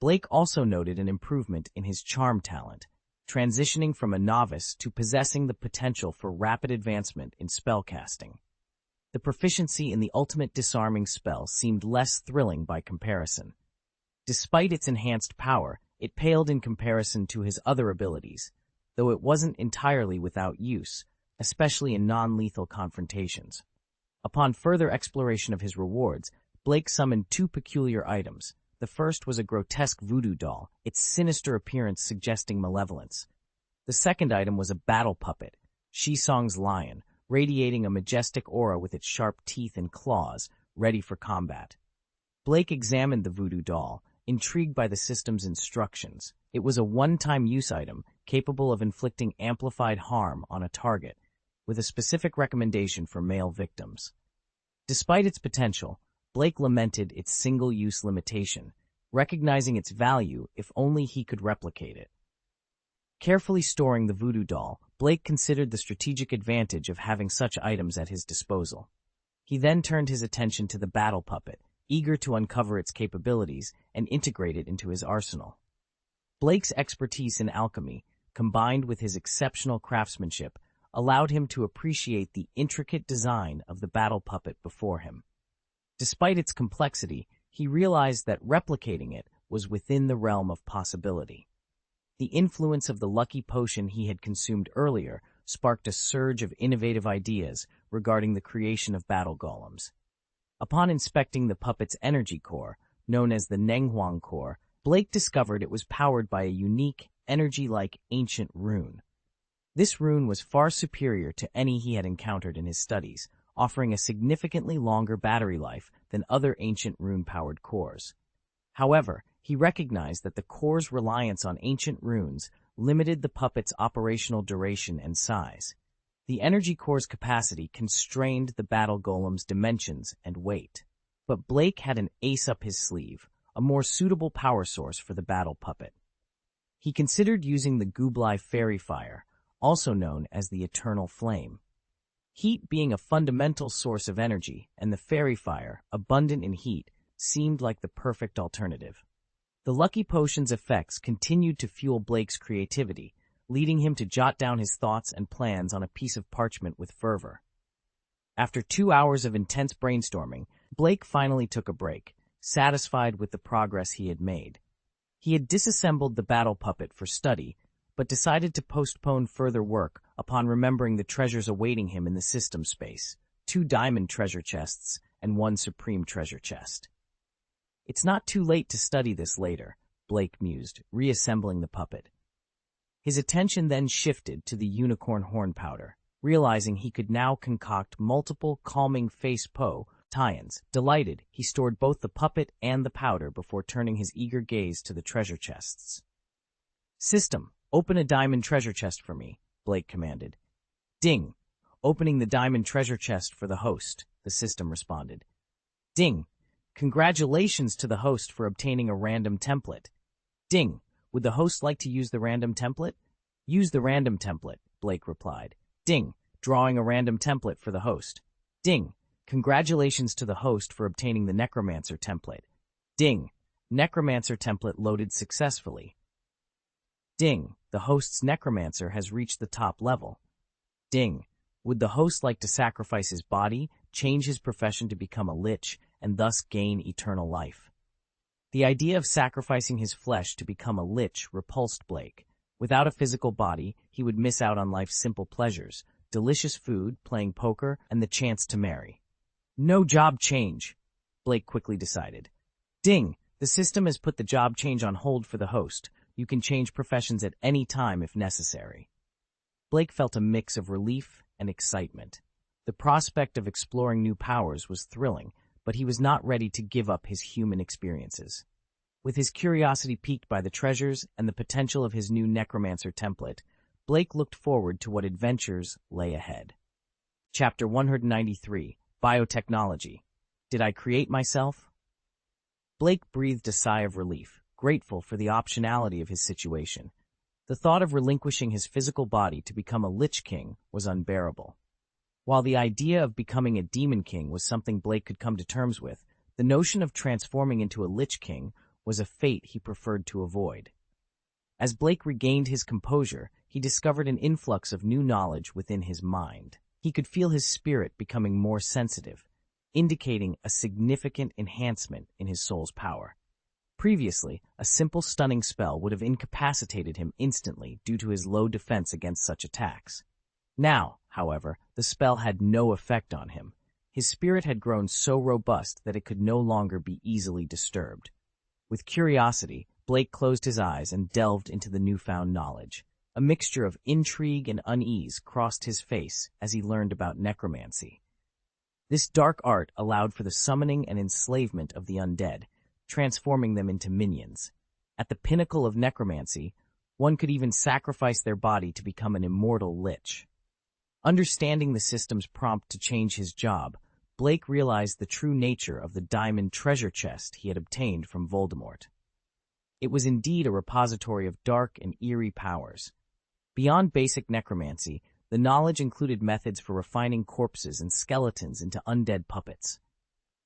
Blake also noted an improvement in his charm talent, transitioning from a novice to possessing the potential for rapid advancement in spellcasting. The proficiency in the ultimate disarming spell seemed less thrilling by comparison. Despite its enhanced power, it paled in comparison to his other abilities, though it wasn't entirely without use, especially in non-lethal confrontations. Upon further exploration of his rewards, Blake summoned two peculiar items. The first was a grotesque voodoo doll, its sinister appearance suggesting malevolence. The second item was a battle puppet, Shisong's lion, radiating a majestic aura with its sharp teeth and claws, ready for combat. Blake examined the voodoo doll, intrigued by the system's instructions. It was a one-time use item, capable of inflicting amplified harm on a target, with a specific recommendation for male victims. Despite its potential, Blake lamented its single-use limitation, recognizing its value if only he could replicate it. Carefully storing the voodoo doll, Blake considered the strategic advantage of having such items at his disposal. He then turned his attention to the battle puppet, eager to uncover its capabilities and integrate it into his arsenal. Blake's expertise in alchemy, combined with his exceptional craftsmanship, allowed him to appreciate the intricate design of the battle puppet before him. Despite its complexity, he realized that replicating it was within the realm of possibility. The influence of the lucky potion he had consumed earlier sparked a surge of innovative ideas regarding the creation of battle golems. Upon inspecting the puppet's energy core, known as the Nenghuang core, Blake discovered it was powered by a unique, energy-like ancient rune. This rune was far superior to any he had encountered in his studies, offering a significantly longer battery life than other ancient rune-powered cores. However, he recognized that the core's reliance on ancient runes limited the puppet's operational duration and size. The energy core's capacity constrained the battle golem's dimensions and weight. But Blake had an ace up his sleeve, a more suitable power source for the battle puppet. He considered using the Gublai Fairy Fire, also known as the Eternal Flame. Heat being a fundamental source of energy, and the fairy fire, abundant in heat, seemed like the perfect alternative. The lucky potion's effects continued to fuel Blake's creativity, leading him to jot down his thoughts and plans on a piece of parchment with fervor. After 2 hours of intense brainstorming, Blake finally took a break, satisfied with the progress he had made. He had disassembled the battle puppet for study, but decided to postpone further work upon remembering the treasures awaiting him in the system space, 2 diamond treasure chests and 1 supreme treasure chest. It's not too late to study this later, Blake mused, reassembling the puppet. His attention then shifted to the unicorn horn powder, realizing he could now concoct multiple calming face tie-ins. Delighted, he stored both the puppet and the powder before turning his eager gaze to the treasure chests. System, open a diamond treasure chest for me, Blake commanded. Ding. Opening the diamond treasure chest for the host, the system responded. Ding. Congratulations to the host for obtaining a random template. Ding. Would the host like to use the random template? Use the random template, Blake replied. Ding. Drawing a random template for the host. Ding. Congratulations to the host for obtaining the necromancer template. Ding. Necromancer template loaded successfully. Ding. The host's necromancer has reached the top level. Ding. Would the host like to sacrifice his body, change his profession to become a lich, and thus gain eternal life? The idea of sacrificing his flesh to become a lich repulsed Blake. Without a physical body, he would miss out on life's simple pleasures, delicious food, playing poker, and the chance to marry. No job change, Blake quickly decided. Ding! The system has put the job change on hold for the host. You can change professions at any time if necessary. Blake felt a mix of relief and excitement. The prospect of exploring new powers was thrilling, but he was not ready to give up his human experiences. With his curiosity piqued by the treasures and the potential of his new necromancer template, Blake looked forward to what adventures lay ahead. Chapter 193, Biotechnology. Did I create myself? Blake breathed a sigh of relief, grateful for the optionality of his situation. The thought of relinquishing his physical body to become a Lich King was unbearable. While the idea of becoming a Demon King was something Blake could come to terms with, the notion of transforming into a Lich King was a fate he preferred to avoid. As Blake regained his composure, he discovered an influx of new knowledge within his mind. He could feel his spirit becoming more sensitive, indicating a significant enhancement in his soul's power. Previously, a simple stunning spell would have incapacitated him instantly due to his low defense against such attacks. Now, however, the spell had no effect on him. His spirit had grown so robust that it could no longer be easily disturbed. With curiosity, Blake closed his eyes and delved into the newfound knowledge. A mixture of intrigue and unease crossed his face as he learned about necromancy. This dark art allowed for the summoning and enslavement of the undead, transforming them into minions. At the pinnacle of necromancy, one could even sacrifice their body to become an immortal lich. Understanding the system's prompt to change his job, Blake realized the true nature of the diamond treasure chest he had obtained from Voldemort. It was indeed a repository of dark and eerie powers. Beyond basic necromancy, the knowledge included methods for refining corpses and skeletons into undead puppets.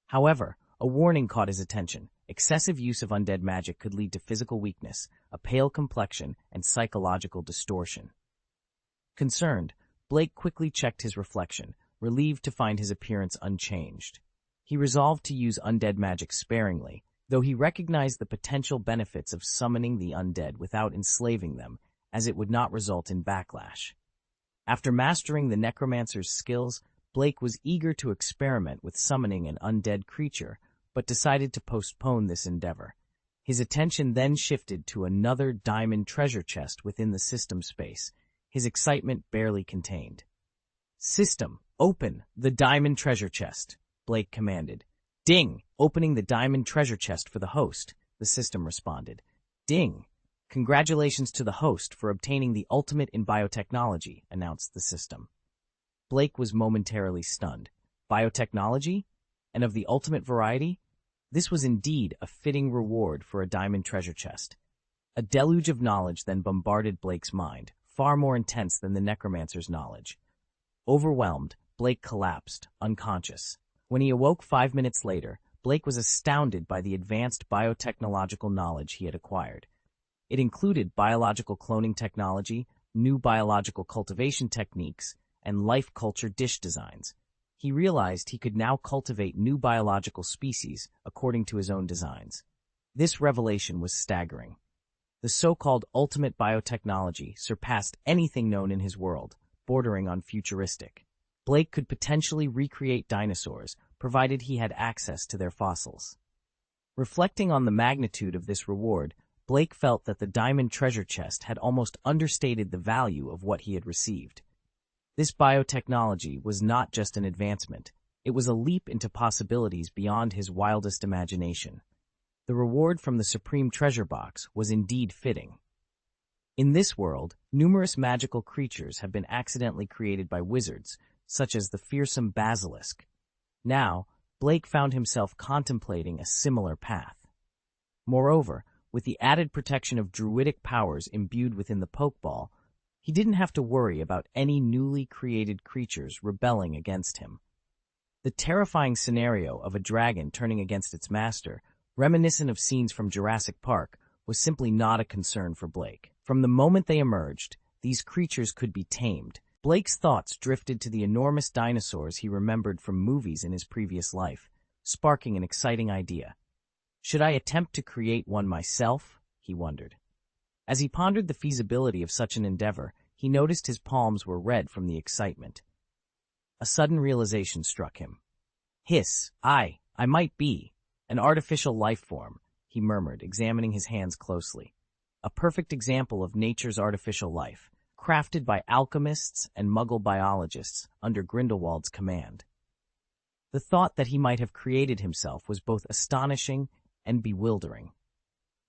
However, a warning caught his attention. Excessive use of undead magic could lead to physical weakness, a pale complexion, and psychological distortion. Concerned, Blake quickly checked his reflection, relieved to find his appearance unchanged. He resolved to use undead magic sparingly, though he recognized the potential benefits of summoning the undead without enslaving them, as it would not result in backlash. After mastering the necromancer's skills, Blake was eager to experiment with summoning an undead creature, but decided to postpone this endeavor. His attention then shifted to another diamond treasure chest within the system space, his excitement barely contained. "System, open the diamond treasure chest," Blake commanded. "Ding!" Opening the diamond treasure chest for the host, the system responded. "Ding! Congratulations to the host for obtaining the ultimate in biotechnology," announced the system. Blake was momentarily stunned. Biotechnology? And of the ultimate variety? This was indeed a fitting reward for a diamond treasure chest. A deluge of knowledge then bombarded Blake's mind, far more intense than the necromancer's knowledge. Overwhelmed, Blake collapsed, unconscious. When he awoke 5 minutes later, Blake was astounded by the advanced biotechnological knowledge he had acquired. It included biological cloning technology, new biological cultivation techniques, and life culture dish designs. He realized he could now cultivate new biological species according to his own designs. This revelation was staggering. The so-called ultimate biotechnology surpassed anything known in his world, bordering on futuristic. Blake could potentially recreate dinosaurs, provided he had access to their fossils. Reflecting on the magnitude of this reward, Blake felt that the diamond treasure chest had almost understated the value of what he had received. This biotechnology was not just an advancement, it was a leap into possibilities beyond his wildest imagination. The reward from the Supreme Treasure Box was indeed fitting. In this world, numerous magical creatures have been accidentally created by wizards, such as the fearsome basilisk. Now, Blake found himself contemplating a similar path. Moreover, with the added protection of druidic powers imbued within the pokeball, he didn't have to worry about any newly created creatures rebelling against him. The terrifying scenario of a dragon turning against its master, reminiscent of scenes from Jurassic Park, was simply not a concern for Blake. From the moment they emerged, these creatures could be tamed. Blake's thoughts drifted to the enormous dinosaurs he remembered from movies in his previous life, sparking an exciting idea. Should I attempt to create one myself? He wondered. As he pondered the feasibility of such an endeavor, he noticed his palms were red from the excitement. A sudden realization struck him. I might be an artificial life form, he murmured, examining his hands closely. A perfect example of nature's artificial life, crafted by alchemists and muggle biologists under Grindelwald's command. The thought that he might have created himself was both astonishing and bewildering.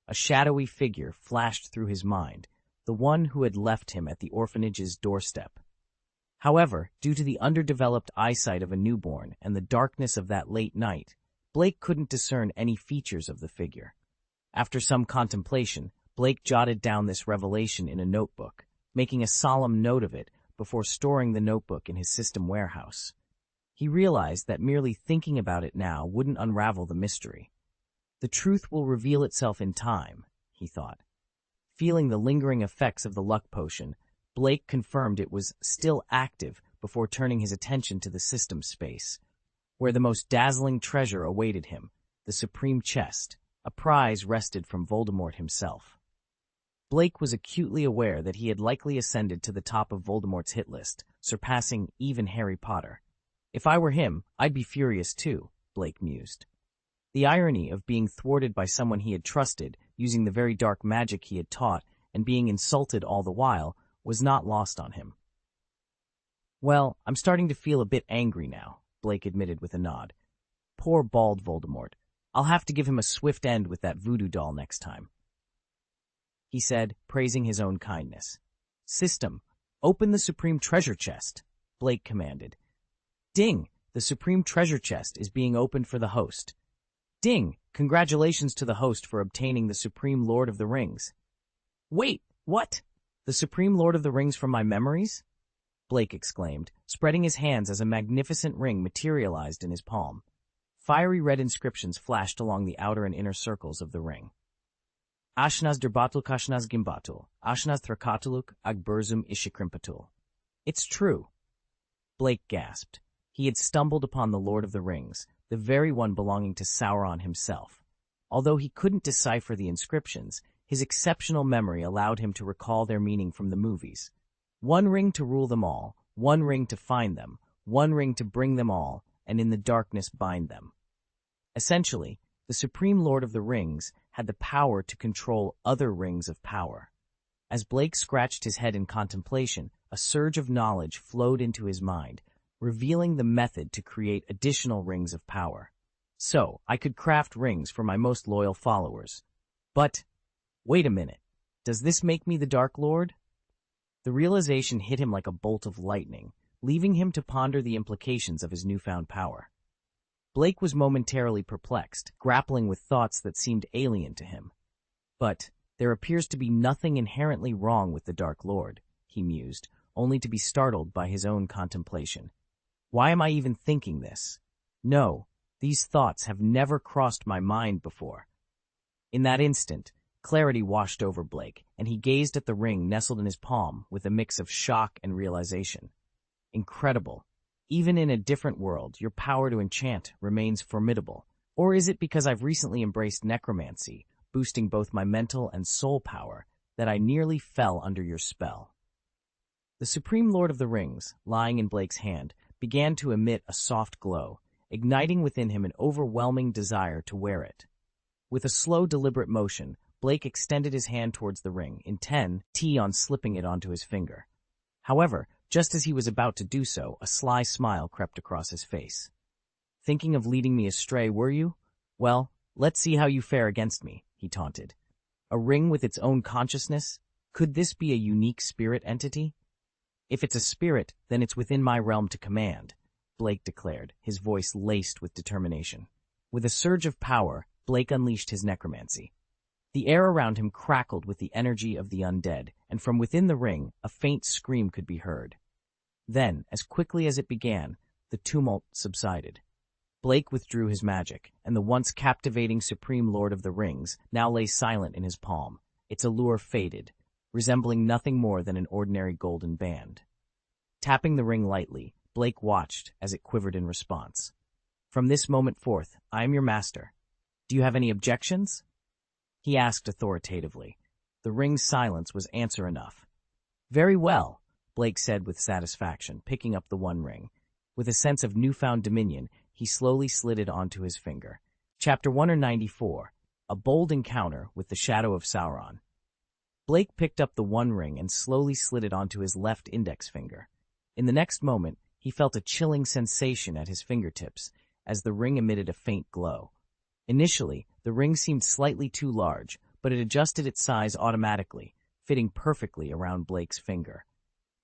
A shadowy figure flashed through his mind, the one who had left him at the orphanage's doorstep. However, due to the underdeveloped eyesight of a newborn and the darkness of that late night, Blake couldn't discern any features of the figure. After some contemplation, Blake jotted down this revelation in a notebook, making a solemn note of it before storing the notebook in his system warehouse. He realized that merely thinking about it now wouldn't unravel the mystery. The truth will reveal itself in time, he thought. Feeling the lingering effects of the luck potion, Blake confirmed it was still active before turning his attention to the system space, where the most dazzling treasure awaited him, the supreme chest, a prize wrested from Voldemort himself. Blake was acutely aware that he had likely ascended to the top of Voldemort's hit list, surpassing even Harry Potter. If I were him, I'd be furious too, Blake mused. The irony of being thwarted by someone he had trusted, using the very dark magic he had taught, and being insulted all the while, was not lost on him. Well, I'm starting to feel a bit angry now, Blake admitted with a nod. Poor bald Voldemort. I'll have to give him a swift end with that voodoo doll next time, he said, praising his own kindness. System, open the supreme treasure chest, Blake commanded. Ding! The supreme treasure chest is being opened for the host. Ding! Congratulations to the host for obtaining the Supreme Lord of the Rings. Wait, what? The Supreme Lord of the Rings from my memories? Blake exclaimed, spreading his hands as a magnificent ring materialized in his palm. Fiery red inscriptions flashed along the outer and inner circles of the ring. Ashnaz derbatul kashnaz gimbatul, ashnaz thrakatuluk agburzum ishikrimpatul. It's true. Blake gasped. He had stumbled upon the Lord of the Rings, the very one belonging to Sauron himself. Although he couldn't decipher the inscriptions, his exceptional memory allowed him to recall their meaning from the movies. One ring to rule them all, one ring to find them, one ring to bring them all, and in the darkness bind them. Essentially, the Supreme Lord of the Rings had the power to control other rings of power. As Blake scratched his head in contemplation, a surge of knowledge flowed into his mind, revealing the method to create additional rings of power. So, I could craft rings for my most loyal followers. But, wait a minute, does this make me the Dark Lord? The realization hit him like a bolt of lightning, leaving him to ponder the implications of his newfound power. Blake was momentarily perplexed, grappling with thoughts that seemed alien to him. But there appears to be nothing inherently wrong with the Dark Lord, he mused, only to be startled by his own contemplation. Why am I even thinking this? No, these thoughts have never crossed my mind before. In that instant, clarity washed over Blake, and he gazed at the ring nestled in his palm with a mix of shock and realization. Incredible. Even in a different world, your power to enchant remains formidable. Or is it because I've recently embraced necromancy, boosting both my mental and soul power, that I nearly fell under your spell? The Supreme Lord of the Rings, lying in Blake's hand, began to emit a soft glow, igniting within him an overwhelming desire to wear it. With a slow, deliberate motion, Blake extended his hand towards the ring, intent on slipping it onto his finger. However, just as he was about to do so, a sly smile crept across his face. Thinking of leading me astray, were you? Well, let's see how you fare against me, he taunted. A ring with its own consciousness? Could this be a unique spirit entity? If it's a spirit, then it's within my realm to command, Blake declared, his voice laced with determination. With a surge of power, Blake unleashed his necromancy. The air around him crackled with the energy of the undead, and from within the ring, a faint scream could be heard. Then, as quickly as it began, the tumult subsided. Blake withdrew his magic, and the once captivating Supreme Lord of the Rings now lay silent in his palm, its allure faded, resembling nothing more than an ordinary golden band. Tapping the ring lightly, Blake watched as it quivered in response. From this moment forth, I am your master. Do you have any objections? He asked authoritatively. The ring's silence was answer enough. Very well, Blake said with satisfaction, picking up the one ring. With a sense of newfound dominion, he slowly slid it onto his finger. Chapter 194, A Bold Encounter with the Shadow of Sauron. Blake picked up the one ring and slowly slid it onto his left index finger. In the next moment, he felt a chilling sensation at his fingertips, as the ring emitted a faint glow. Initially, the ring seemed slightly too large, but it adjusted its size automatically, fitting perfectly around Blake's finger.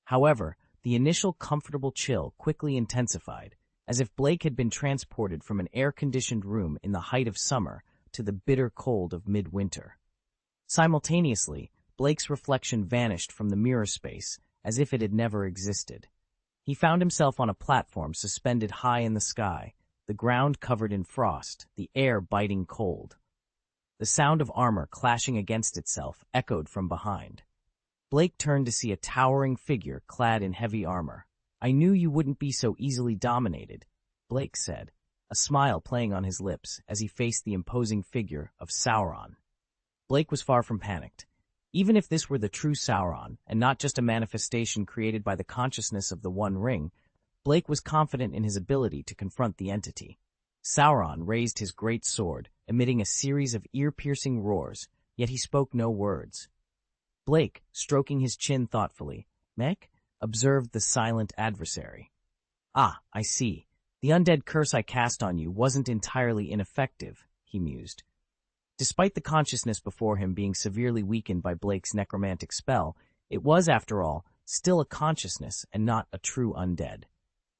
However, the initial comfortable chill quickly intensified, as if Blake had been transported from an air-conditioned room in the height of summer to the bitter cold of midwinter. Simultaneously, Blake's reflection vanished from the mirror space as if it had never existed. He found himself on a platform suspended high in the sky, the ground covered in frost, the air biting cold. The sound of armor clashing against itself echoed from behind. Blake turned to see a towering figure clad in heavy armor. "I knew you wouldn't be so easily dominated," Blake said, a smile playing on his lips as he faced the imposing figure of Sauron. Blake was far from panicked. Even if this were the true Sauron, and not just a manifestation created by the consciousness of the One Ring, Blake was confident in his ability to confront the entity. Sauron raised his great sword, emitting a series of ear-piercing roars, yet he spoke no words. Blake, stroking his chin thoughtfully, "Mech?" observed the silent adversary. "Ah, I see. The undead curse I cast on you wasn't entirely ineffective," he mused. Despite the consciousness before him being severely weakened by Blake's necromantic spell, it was, after all, still a consciousness and not a true undead.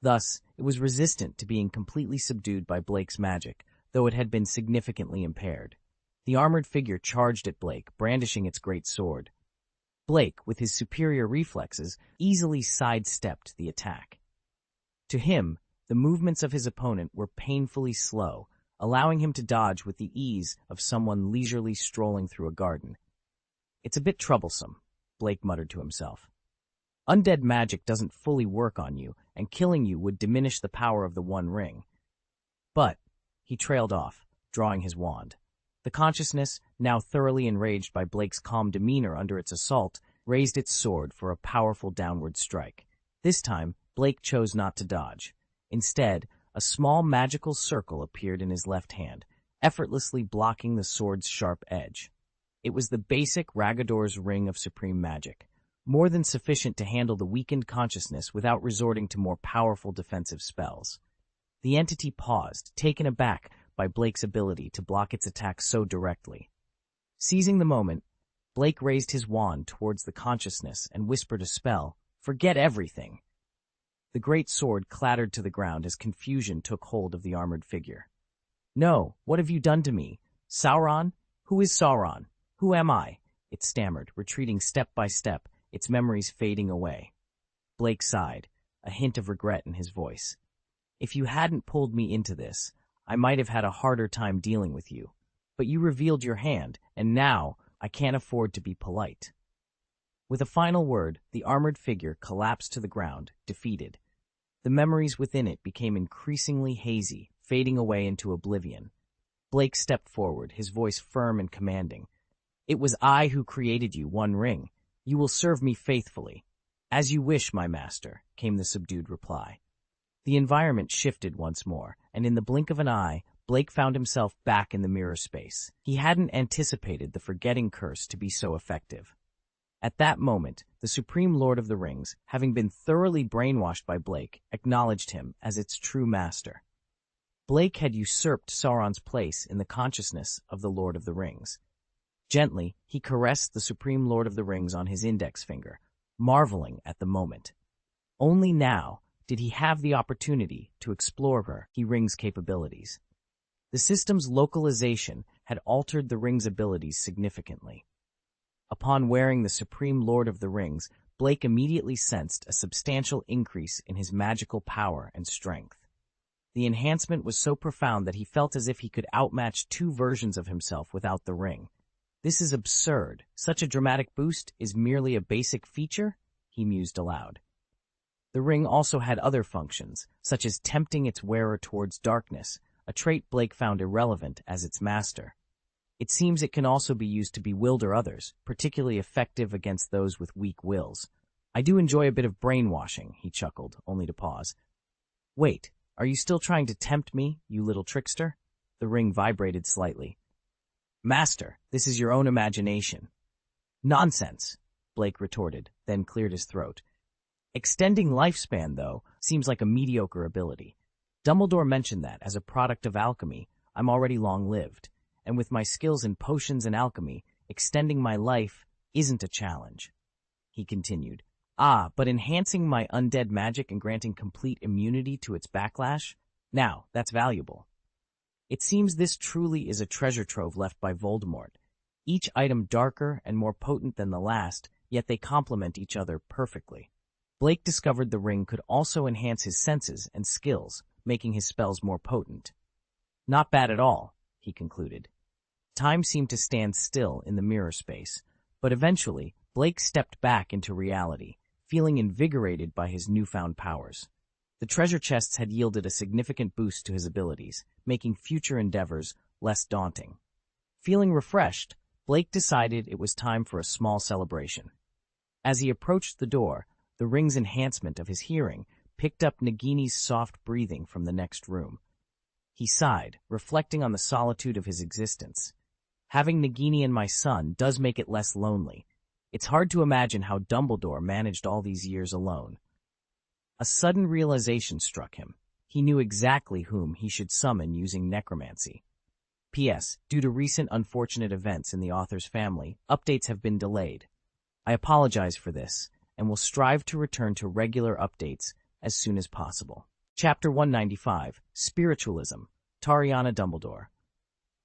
Thus, it was resistant to being completely subdued by Blake's magic, though it had been significantly impaired. The armored figure charged at Blake, brandishing its great sword. Blake, with his superior reflexes, easily sidestepped the attack. To him, the movements of his opponent were painfully slow, allowing him to dodge with the ease of someone leisurely strolling through a garden. "It's a bit troublesome," Blake muttered to himself. "Undead magic doesn't fully work on you, and killing you would diminish the power of the One Ring." But he trailed off, drawing his wand. The consciousness, now thoroughly enraged by Blake's calm demeanor under its assault, raised its sword for a powerful downward strike. This time, Blake chose not to dodge. Instead, a small magical circle appeared in his left hand, effortlessly blocking the sword's sharp edge. It was the basic Ragador's Ring of Supreme Magic, more than sufficient to handle the weakened consciousness without resorting to more powerful defensive spells. The entity paused, taken aback by Blake's ability to block its attack so directly. Seizing the moment, Blake raised his wand towards the consciousness and whispered a spell, "Forget everything." The great sword clattered to the ground as confusion took hold of the armored figure. "No, what have you done to me? Sauron? Who is Sauron? Who am I?" it stammered, retreating step by step, its memories fading away. Blake sighed, a hint of regret in his voice. "If you hadn't pulled me into this, I might have had a harder time dealing with you. But you revealed your hand, and now I can't afford to be polite." With a final word, the armored figure collapsed to the ground, defeated. The memories within it became increasingly hazy, fading away into oblivion. Blake stepped forward, his voice firm and commanding. "It was I who created you, One Ring. You will serve me faithfully." "As you wish, my master," came the subdued reply. The environment shifted once more, and in the blink of an eye, Blake found himself back in the mirror space. He hadn't anticipated the forgetting curse to be so effective. At that moment, the Supreme Lord of the Rings, having been thoroughly brainwashed by Blake, acknowledged him as its true master. Blake had usurped Sauron's place in the consciousness of the Lord of the Rings. Gently, he caressed the Supreme Lord of the Rings on his index finger, marveling at the moment. Only now did he have the opportunity to explore the ring's capabilities. The system's localization had altered the ring's abilities significantly. Upon wearing the Supreme Lord of the Rings, Blake immediately sensed a substantial increase in his magical power and strength. The enhancement was so profound that he felt as if he could outmatch two versions of himself without the ring. "This is absurd. Such a dramatic boost is merely a basic feature?" he mused aloud. The ring also had other functions, such as tempting its wearer towards darkness, a trait Blake found irrelevant as its master. It seems it can also be used to bewilder others, particularly effective against those with weak wills. "I do enjoy a bit of brainwashing," he chuckled, only to pause. "Wait, are you still trying to tempt me, you little trickster?" The ring vibrated slightly. "Master, this is your own imagination." "Nonsense," Blake retorted, then cleared his throat. "Extending lifespan, though, seems like a mediocre ability. Dumbledore mentioned that, as a product of alchemy, I'm already long-lived, and with my skills in potions and alchemy, extending my life isn't a challenge. He continued, but enhancing my undead magic and granting complete immunity to its backlash? Now, that's valuable. It seems this truly is a treasure trove left by Voldemort. Each item darker and more potent than the last, yet they complement each other perfectly. Blake discovered the ring could also enhance his senses and skills, making his spells more potent. Not bad at all, he concluded. Time seemed to stand still in the mirror space, but eventually Blake stepped back into reality, feeling invigorated by his newfound powers. The treasure chests had yielded a significant boost to his abilities, making future endeavors less daunting. Feeling refreshed, Blake decided it was time for a small celebration. As he approached the door, the ring's enhancement of his hearing picked up Nagini's soft breathing from the next room. He sighed, reflecting on the solitude of his existence. Having Nagini and my son does make it less lonely. It's hard to imagine how Dumbledore managed all these years alone. A sudden realization struck him. He knew exactly whom he should summon using necromancy. P.S. Due to recent unfortunate events in the author's family, updates have been delayed. I apologize for this, and will strive to return to regular updates as soon as possible. Chapter 195, Spiritualism, Tariana Dumbledore.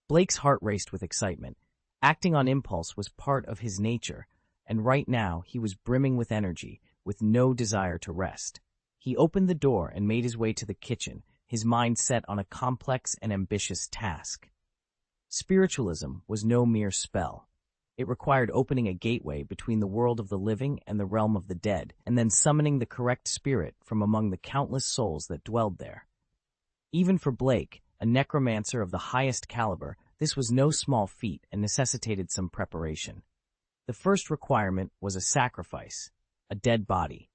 Blake's heart raced with excitement. Acting on impulse was part of his nature, and right now he was brimming with energy, with no desire to rest. He opened the door and made his way to the kitchen, his mind set on a complex and ambitious task. Spiritualism was no mere spell. It required opening a gateway between the world of the living and the realm of the dead, and then summoning the correct spirit from among the countless souls that dwelled there. Even for Blake, a necromancer of the highest caliber, this was no small feat and necessitated some preparation. The first requirement was a sacrifice, a dead body.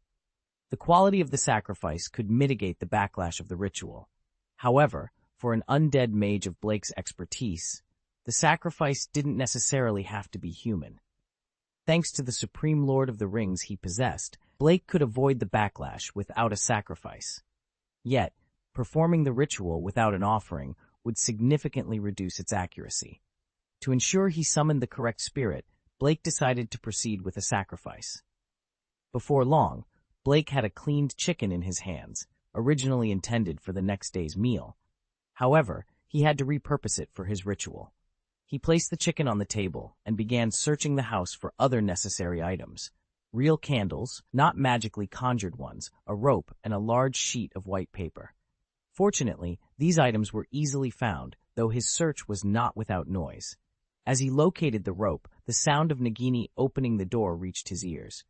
The quality of the sacrifice could mitigate the backlash of the ritual. However, for an undead mage of Blake's expertise, the sacrifice didn't necessarily have to be human. Thanks to the Supreme Lord of the Rings he possessed, Blake could avoid the backlash without a sacrifice. Yet, performing the ritual without an offering would significantly reduce its accuracy. To ensure he summoned the correct spirit, Blake decided to proceed with a sacrifice. Before long, Blake had a cleaned chicken in his hands, originally intended for the next day's meal. However, he had to repurpose it for his ritual. He placed the chicken on the table and began searching the house for other necessary items. Real candles, not magically conjured ones, a rope, and a large sheet of white paper. Fortunately, these items were easily found, though his search was not without noise. As he located the rope, the sound of Nagini opening the door reached his ears.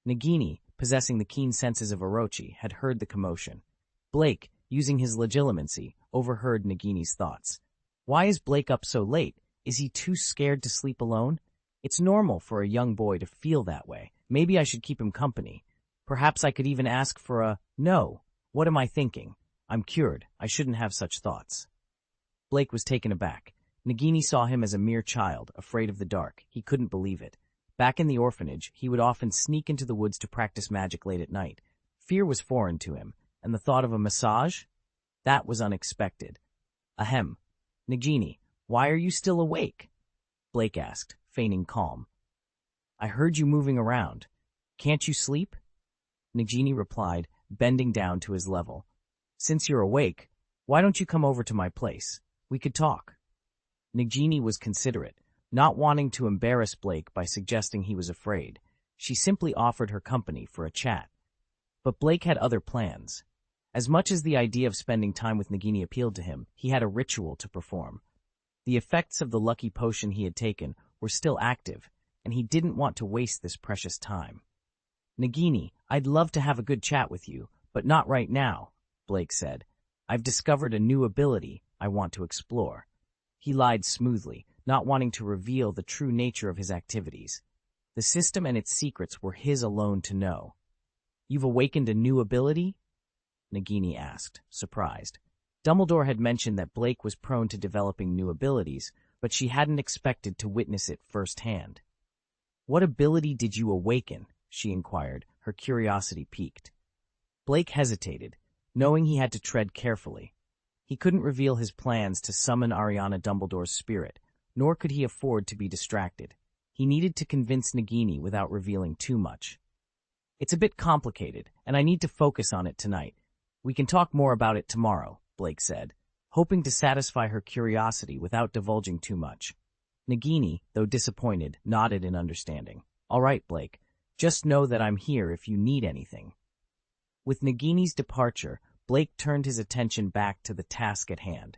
Nagini, possessing the keen senses of Orochi, had heard the commotion. Blake, using his legilimency, overheard Nagini's thoughts. Why is Blake up so late? Is he too scared to sleep alone? It's normal for a young boy to feel that way. Maybe I should keep him company. Perhaps I could even ask for a, no, what am I thinking? I'm cured. I shouldn't have such thoughts. Blake was taken aback. Nagini saw him as a mere child, afraid of the dark. He couldn't believe it. Back in the orphanage, he would often sneak into the woods to practice magic late at night. Fear was foreign to him, and the thought of a massage? That was unexpected. Ahem. Nagini, why are you still awake? Blake asked, feigning calm. I heard you moving around. Can't you sleep? Nagini replied, bending down to his level. Since you're awake, why don't you come over to my place? We could talk. Nagini was considerate, not wanting to embarrass Blake by suggesting he was afraid. She simply offered her company for a chat. But Blake had other plans. As much as the idea of spending time with Nagini appealed to him, he had a ritual to perform. The effects of the lucky potion he had taken were still active, and he didn't want to waste this precious time. Nagini, I'd love to have a good chat with you, but not right now, Blake said. I've discovered a new ability I want to explore. He lied smoothly, not wanting to reveal the true nature of his activities. The system and its secrets were his alone to know. You've awakened a new ability? Nagini asked, surprised. Dumbledore had mentioned that Blake was prone to developing new abilities, but she hadn't expected to witness it firsthand. What ability did you awaken? She inquired, her curiosity piqued. Blake hesitated, knowing he had to tread carefully. He couldn't reveal his plans to summon Ariana Dumbledore's spirit, nor could he afford to be distracted. He needed to convince Nagini without revealing too much. "It's a bit complicated, and I need to focus on it tonight. We can talk more about it tomorrow," Blake said, hoping to satisfy her curiosity without divulging too much. Nagini, though disappointed, nodded in understanding. "All right, Blake. Just know that I'm here if you need anything." With Nagini's departure, Blake turned his attention back to the task at hand.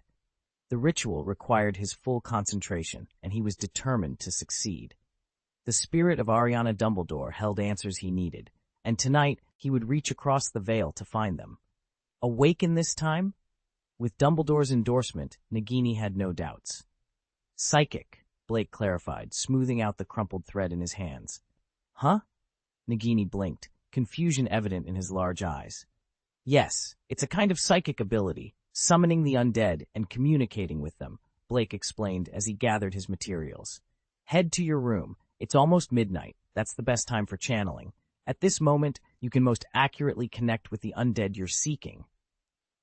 The ritual required his full concentration, and he was determined to succeed. The spirit of Ariana Dumbledore held answers he needed, and tonight he would reach across the veil to find them. Awaken this time? With Dumbledore's endorsement, Nagini had no doubts. "Psychic," Blake clarified, smoothing out the crumpled thread in his hands. "Huh?" Nagini blinked, confusion evident in his large eyes. "Yes, it's a kind of psychic ability, summoning the undead and communicating with them," Blake explained as he gathered his materials. "Head to your room. It's almost midnight. That's the best time for channeling. At this moment, you can most accurately connect with the undead you're seeking."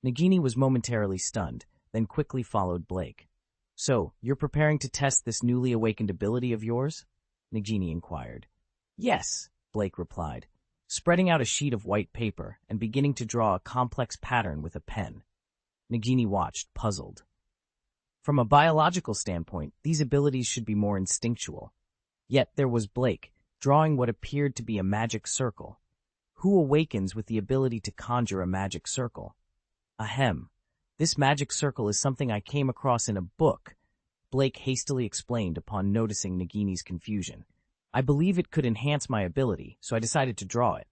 Nagini was momentarily stunned, then quickly followed Blake. "So, you're preparing to test this newly awakened ability of yours?" Nagini inquired. "Yes," Blake replied, spreading out a sheet of white paper and beginning to draw a complex pattern with a pen. Nagini watched, puzzled. From a biological standpoint, these abilities should be more instinctual. Yet there was Blake, drawing what appeared to be a magic circle. Who awakens with the ability to conjure a magic circle? Ahem. This magic circle is something I came across in a book, Blake hastily explained upon noticing Nagini's confusion. "I believe it could enhance my ability, so I decided to draw it."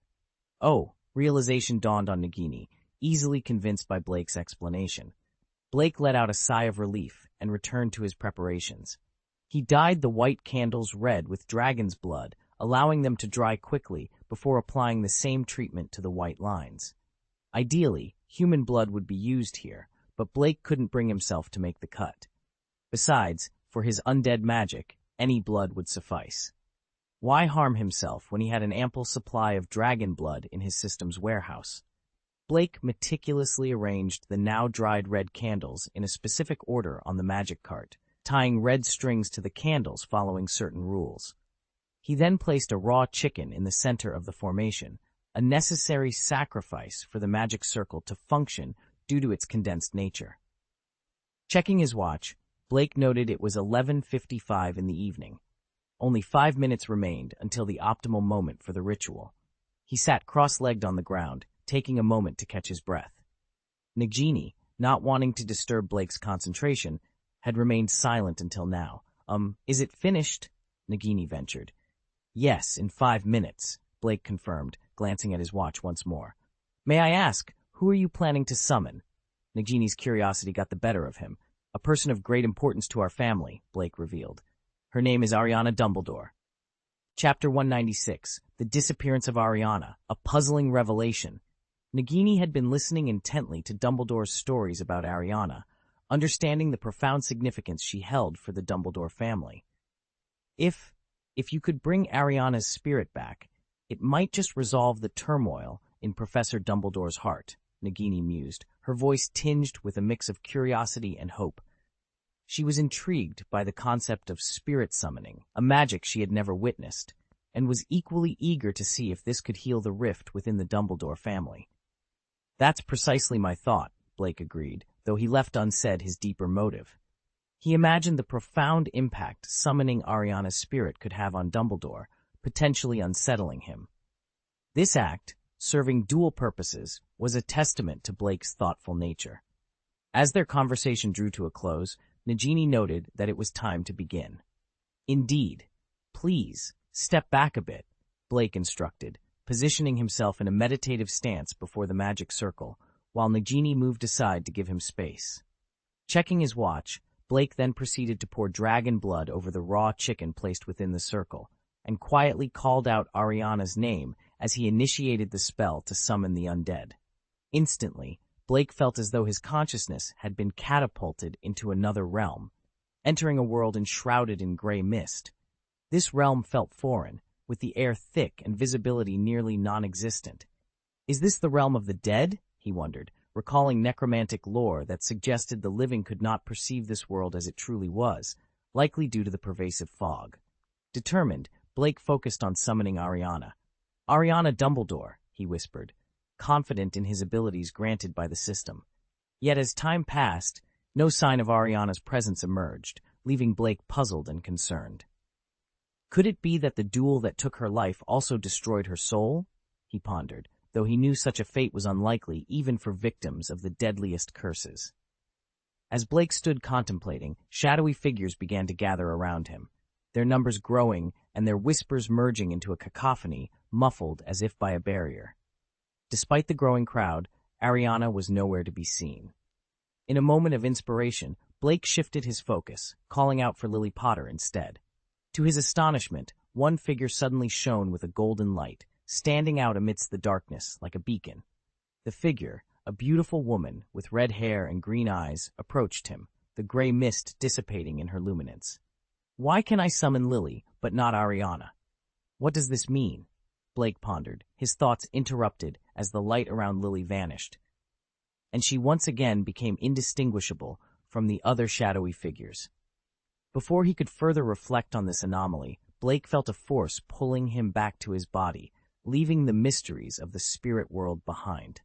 Oh, realization dawned on Nagini, easily convinced by Blake's explanation. Blake let out a sigh of relief and returned to his preparations. He dyed the white candles red with dragon's blood, allowing them to dry quickly before applying the same treatment to the white lines. Ideally, human blood would be used here, but Blake couldn't bring himself to make the cut. Besides, for his undead magic, any blood would suffice. Why harm himself when he had an ample supply of dragon blood in his system's warehouse? Blake meticulously arranged the now dried red candles in a specific order on the magic cart, tying red strings to the candles following certain rules. He then placed a raw chicken in the center of the formation, a necessary sacrifice for the magic circle to function due to its condensed nature. Checking his watch, Blake noted it was 11:55 in the evening. Only 5 minutes remained until the optimal moment for the ritual. He sat cross-legged on the ground, taking a moment to catch his breath. Nagini, not wanting to disturb Blake's concentration, had remained silent until now. Is it finished?" Nagini ventured. "Yes, in 5 minutes," Blake confirmed, glancing at his watch once more. "May I ask, who are you planning to summon?" Nagini's curiosity got the better of him. "A person of great importance to our family," Blake revealed. "Her name is Ariana Dumbledore." Chapter 196, The Disappearance of Ariana, a Puzzling Revelation. Nagini had been listening intently to Dumbledore's stories about Ariana, understanding the profound significance she held for the Dumbledore family. If you could bring Ariana's spirit back, it might just resolve the turmoil in Professor Dumbledore's heart, Nagini mused, her voice tinged with a mix of curiosity and hope. She was intrigued by the concept of spirit summoning, a magic she had never witnessed, and was equally eager to see if this could heal the rift within the Dumbledore family. "That's precisely my thought," Blake agreed, though he left unsaid his deeper motive. He imagined the profound impact summoning Ariana's spirit could have on Dumbledore, potentially unsettling him. This act, serving dual purposes, was a testament to Blake's thoughtful nature. As their conversation drew to a close, Nagini noted that it was time to begin. "Indeed. Please, step back a bit," Blake instructed, positioning himself in a meditative stance before the magic circle, while Nagini moved aside to give him space. Checking his watch, Blake then proceeded to pour dragon blood over the raw chicken placed within the circle, and quietly called out Ariana's name as he initiated the spell to summon the undead. Instantly, Blake felt as though his consciousness had been catapulted into another realm, entering a world enshrouded in gray mist. This realm felt foreign, with the air thick and visibility nearly non-existent. "Is this the realm of the dead?" he wondered, recalling necromantic lore that suggested the living could not perceive this world as it truly was, likely due to the pervasive fog. Determined, Blake focused on summoning Ariana. "Ariana Dumbledore," he whispered, confident in his abilities granted by the system. Yet as time passed, no sign of Ariana's presence emerged, leaving Blake puzzled and concerned. Could it be that the duel that took her life also destroyed her soul? He pondered, though he knew such a fate was unlikely even for victims of the deadliest curses. As Blake stood contemplating, shadowy figures began to gather around him, their numbers growing and their whispers merging into a cacophony, muffled as if by a barrier. Despite the growing crowd, Ariana was nowhere to be seen. In a moment of inspiration, Blake shifted his focus, calling out for Lily Potter instead. To his astonishment, one figure suddenly shone with a golden light, standing out amidst the darkness like a beacon. The figure, a beautiful woman with red hair and green eyes, approached him, the gray mist dissipating in her luminance. "Why can I summon Lily, but not Ariana? What does this mean?" Blake pondered, his thoughts interrupted as the light around Lily vanished, and she once again became indistinguishable from the other shadowy figures. Before he could further reflect on this anomaly, Blake felt a force pulling him back to his body, leaving the mysteries of the spirit world behind.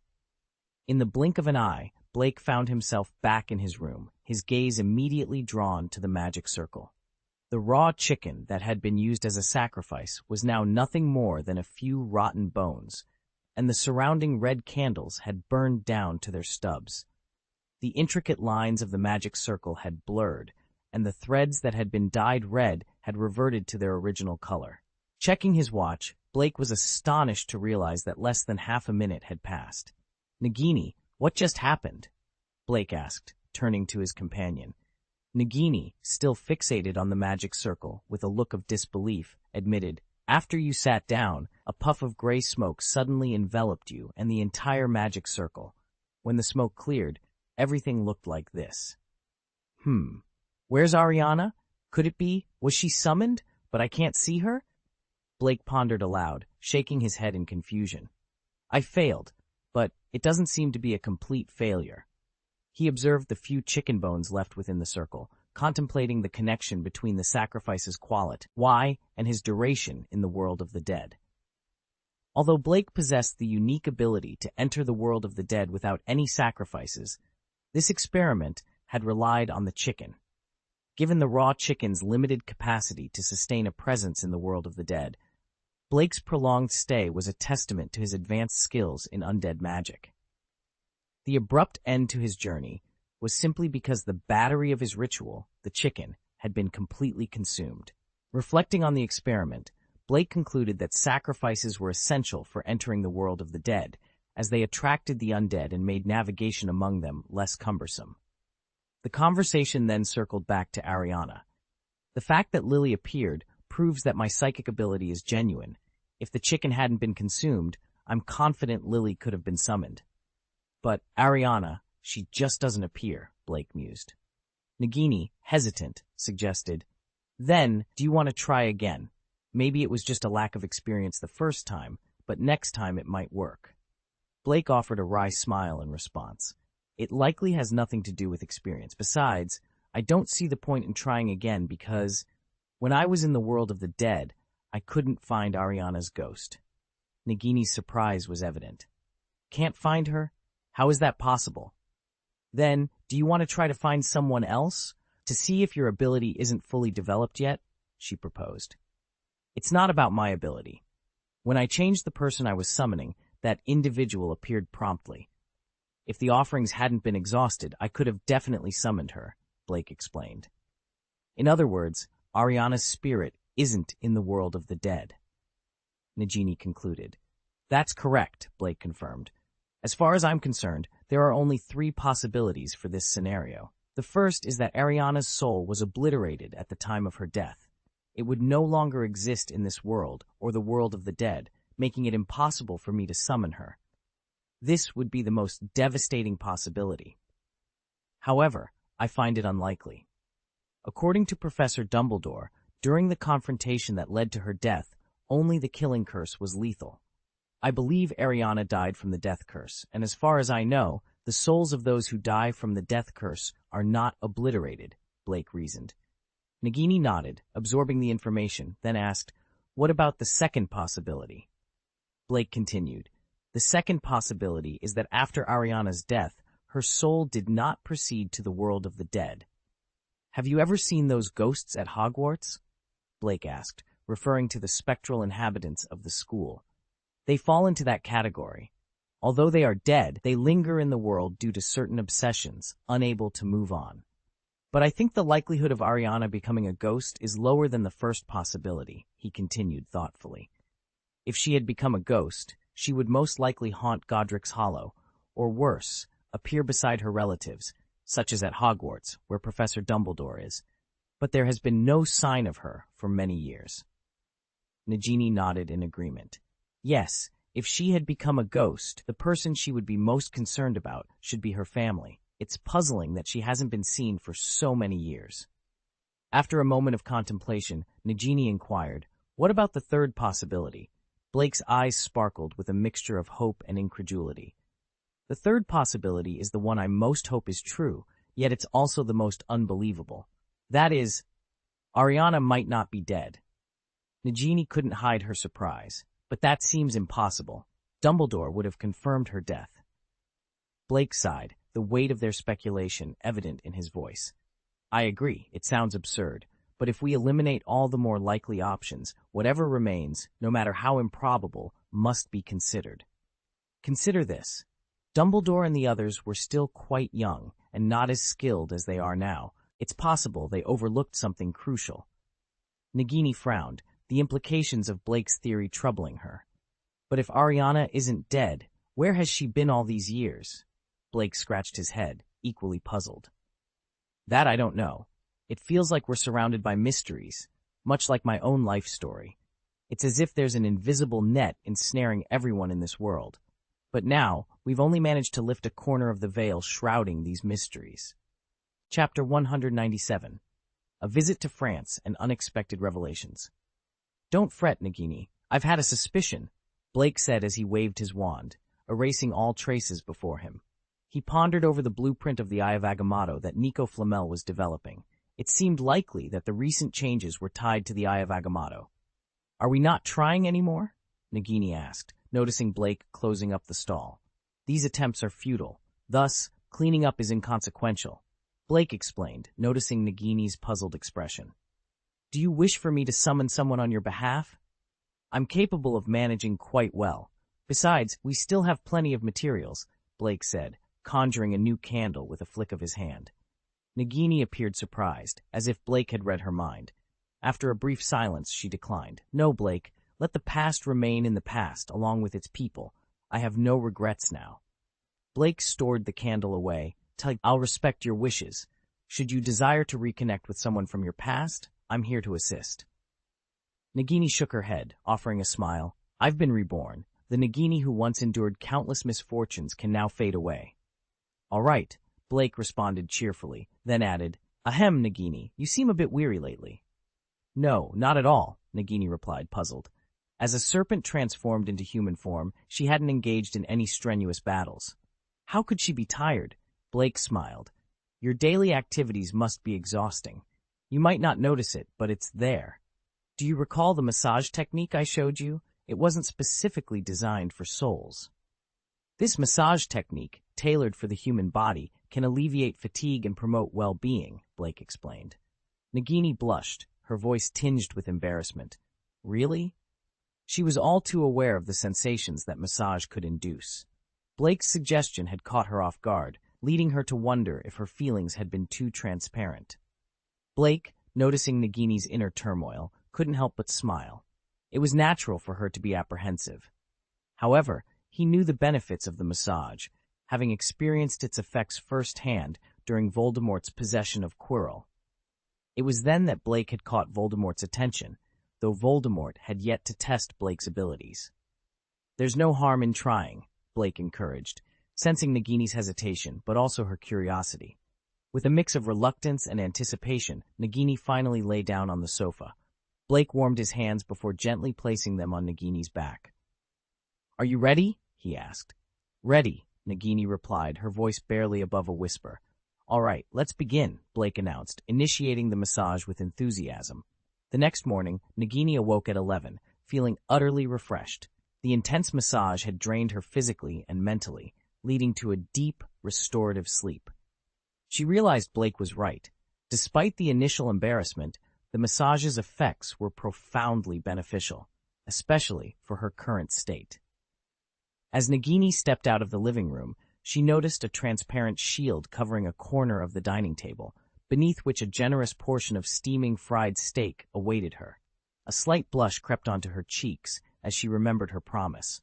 In the blink of an eye, Blake found himself back in his room, his gaze immediately drawn to the magic circle. The raw chicken that had been used as a sacrifice was now nothing more than a few rotten bones, and the surrounding red candles had burned down to their stubs. The intricate lines of the magic circle had blurred, and the threads that had been dyed red had reverted to their original color. Checking his watch, Blake was astonished to realize that less than half a minute had passed. "Nagini, what just happened?" Blake asked, turning to his companion. Nagini, still fixated on the magic circle with a look of disbelief, admitted, "After you sat down, a puff of gray smoke suddenly enveloped you and the entire magic circle. When the smoke cleared, everything looked like this." Where's Ariana? Could it be? Was she summoned, but I can't see her?" Blake pondered aloud, shaking his head in confusion. "I failed, but it doesn't seem to be a complete failure." He observed the few chicken bones left within the circle, contemplating the connection between the sacrifice's quality, why, and his duration in the world of the dead. Although Blake possessed the unique ability to enter the world of the dead without any sacrifices, this experiment had relied on the chicken. Given the raw chicken's limited capacity to sustain a presence in the world of the dead, Blake's prolonged stay was a testament to his advanced skills in undead magic. The abrupt end to his journey was simply because the battery of his ritual, the chicken, had been completely consumed. Reflecting on the experiment, Blake concluded that sacrifices were essential for entering the world of the dead, as they attracted the undead and made navigation among them less cumbersome. The conversation then circled back to Ariana. "The fact that Lily appeared proves that my psychic ability is genuine. If the chicken hadn't been consumed, I'm confident Lily could have been summoned." "But Ariana, she just doesn't appear," Blake mused. Nagini, hesitant, suggested, "Then, do you want to try again? Maybe it was just a lack of experience the first time, but next time it might work." Blake offered a wry smile in response. "It likely has nothing to do with experience. Besides, I don't see the point in trying again because, when I was in the world of the dead, I couldn't find Ariana's ghost." Nagini's surprise was evident. "Can't find her? How is that possible?" "Then, do you want to try to find someone else? To see if your ability isn't fully developed yet?" she proposed. "It's not about my ability. When I changed the person I was summoning, that individual appeared promptly. If the offerings hadn't been exhausted, I could have definitely summoned her," Blake explained. "In other words, Ariana's spirit isn't in the world of the dead," Nagini concluded. "That's correct," Blake confirmed. "As far as I'm concerned, there are only 3 possibilities for this scenario. The first is that Ariana's soul was obliterated at the time of her death. It would no longer exist in this world or the world of the dead, making it impossible for me to summon her. This would be the most devastating possibility. However, I find it unlikely. According to Professor Dumbledore, during the confrontation that led to her death, only the killing curse was lethal. I believe Ariana died from the death curse, and as far as I know, The souls of those who die from the death curse are not obliterated, Blake reasoned. Nagini nodded, absorbing the information, then asked, "What about the second possibility?" Blake continued, "The second possibility is that after Ariana's death, her soul did not proceed to the world of the dead." "Have you ever seen those ghosts at Hogwarts?" Blake asked, referring to the spectral inhabitants of the school. "They fall into that category. Although they are dead, they linger in the world due to certain obsessions, unable to move on. But I think the likelihood of Ariana becoming a ghost is lower than the first possibility," he continued thoughtfully. "If she had become a ghost, she would most likely haunt Godric's Hollow, or worse, appear beside her relatives, such as at Hogwarts, where Professor Dumbledore is. But there has been no sign of her for many years." Nagini nodded in agreement. Yes, if she had become a ghost, the person she would be most concerned about should be her family. It's puzzling that she hasn't been seen for so many years. After a moment of contemplation, Nagini inquired, "What about the third possibility?" Blake's eyes sparkled with a mixture of hope and incredulity. "The third possibility is the one I most hope is true, yet it's also the most unbelievable. That is, Ariana might not be dead." Nagini couldn't hide her surprise. "But that seems impossible. Dumbledore would have confirmed her death." Blake sighed, the weight of their speculation evident in his voice. "I agree, it sounds absurd, but if we eliminate all the more likely options, whatever remains, no matter how improbable, must be considered. Consider this. Dumbledore and the others were still quite young and not as skilled as they are now. It's possible they overlooked something crucial." Nagini frowned, the implications of Blake's theory troubling her. "But if Ariana isn't dead, where has she been all these years?" Blake scratched his head, equally puzzled. "That I don't know. It feels like we're surrounded by mysteries, much like my own life story. It's as if there's an invisible net ensnaring everyone in this world. But now, we've only managed to lift a corner of the veil shrouding these mysteries." Chapter 197. A Visit to France and Unexpected Revelations. "Don't fret, Nagini. I've had a suspicion," Blake said as he waved his wand, erasing all traces before him. He pondered over the blueprint of the Eye of Agamotto that Nico Flamel was developing. It seemed likely that the recent changes were tied to the Eye of Agamotto. "Are we not trying anymore?" Nagini asked, noticing Blake closing up the stall. "These attempts are futile. Thus, cleaning up is inconsequential," Blake explained, noticing Nagini's puzzled expression. "Do you wish for me to summon someone on your behalf?" "I'm capable of managing quite well. Besides, we still have plenty of materials," Blake said, conjuring a new candle with a flick of his hand. Nagini appeared surprised, as if Blake had read her mind. After a brief silence, she declined. "No, Blake, let the past remain in the past, along with its people. I have no regrets now." Blake stored the candle away. "I'll respect your wishes. Should you desire to reconnect with someone from your past, I'm here to assist." Nagini shook her head, offering a smile. "I've been reborn. The Nagini who once endured countless misfortunes can now fade away." "All right," Blake responded cheerfully, then added, "Ahem, Nagini, you seem a bit weary lately." "No, not at all," Nagini replied, puzzled. As a serpent transformed into human form, she hadn't engaged in any strenuous battles. How could she be tired? Blake smiled. "Your daily activities must be exhausting. You might not notice it, but it's there. Do you recall the massage technique I showed you? It wasn't specifically designed for souls." "This massage technique, tailored for the human body, can alleviate fatigue and promote well-being," Blake explained. Nagini blushed, her voice tinged with embarrassment. "Really?" She was all too aware of the sensations that massage could induce. Blake's suggestion had caught her off guard, leading her to wonder if her feelings had been too transparent. Blake, noticing Nagini's inner turmoil, couldn't help but smile. It was natural for her to be apprehensive. However, he knew the benefits of the massage, having experienced its effects firsthand during Voldemort's possession of Quirrell. It was then that Blake had caught Voldemort's attention, though Voldemort had yet to test Blake's abilities. "There's no harm in trying," Blake encouraged, sensing Nagini's hesitation, but also her curiosity. With a mix of reluctance and anticipation, Nagini finally lay down on the sofa. Blake warmed his hands before gently placing them on Nagini's back. "Are you ready?" he asked. "Ready," Nagini replied, her voice barely above a whisper. All right, let's begin, Blake announced, initiating the massage with enthusiasm. The next morning, Nagini awoke at 11, feeling utterly refreshed. The intense massage had drained her physically and mentally, leading to a deep, restorative sleep. She realized Blake was right. Despite the initial embarrassment, the massage's effects were profoundly beneficial, especially for her current state. As Nagini stepped out of the living room, she noticed a transparent shield covering a corner of the dining table, beneath which a generous portion of steaming fried steak awaited her. A slight blush crept onto her cheeks as she remembered her promise.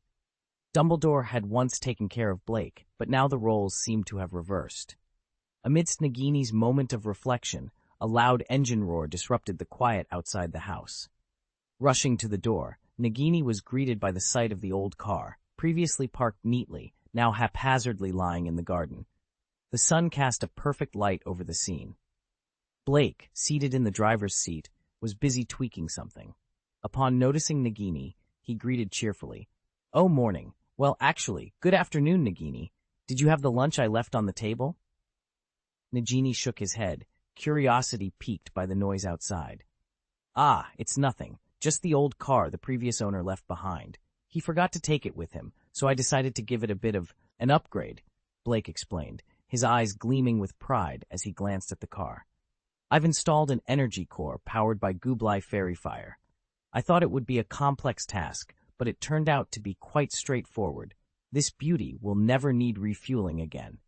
Dumbledore had once taken care of Blake, but now the roles seemed to have reversed. Amidst Nagini's moment of reflection, a loud engine roar disrupted the quiet outside the house. Rushing to the door, Nagini was greeted by the sight of the old car, previously parked neatly, now haphazardly lying in the garden. The sun cast a perfect light over the scene. Blake, seated in the driver's seat, was busy tweaking something. Upon noticing Nagini, he greeted cheerfully. "Oh, morning. Well, actually, good afternoon, Nagini. Did you have the lunch I left on the table?" Nagini shook his head, curiosity piqued by the noise outside. "Ah, it's nothing. Just the old car the previous owner left behind. He forgot to take it with him, so I decided to give it a bit of an upgrade," Blake explained, his eyes gleaming with pride as he glanced at the car. "I've installed an energy core powered by Gooblai fairy fire. I thought it would be a complex task, but it turned out to be quite straightforward. This beauty will never need refueling again."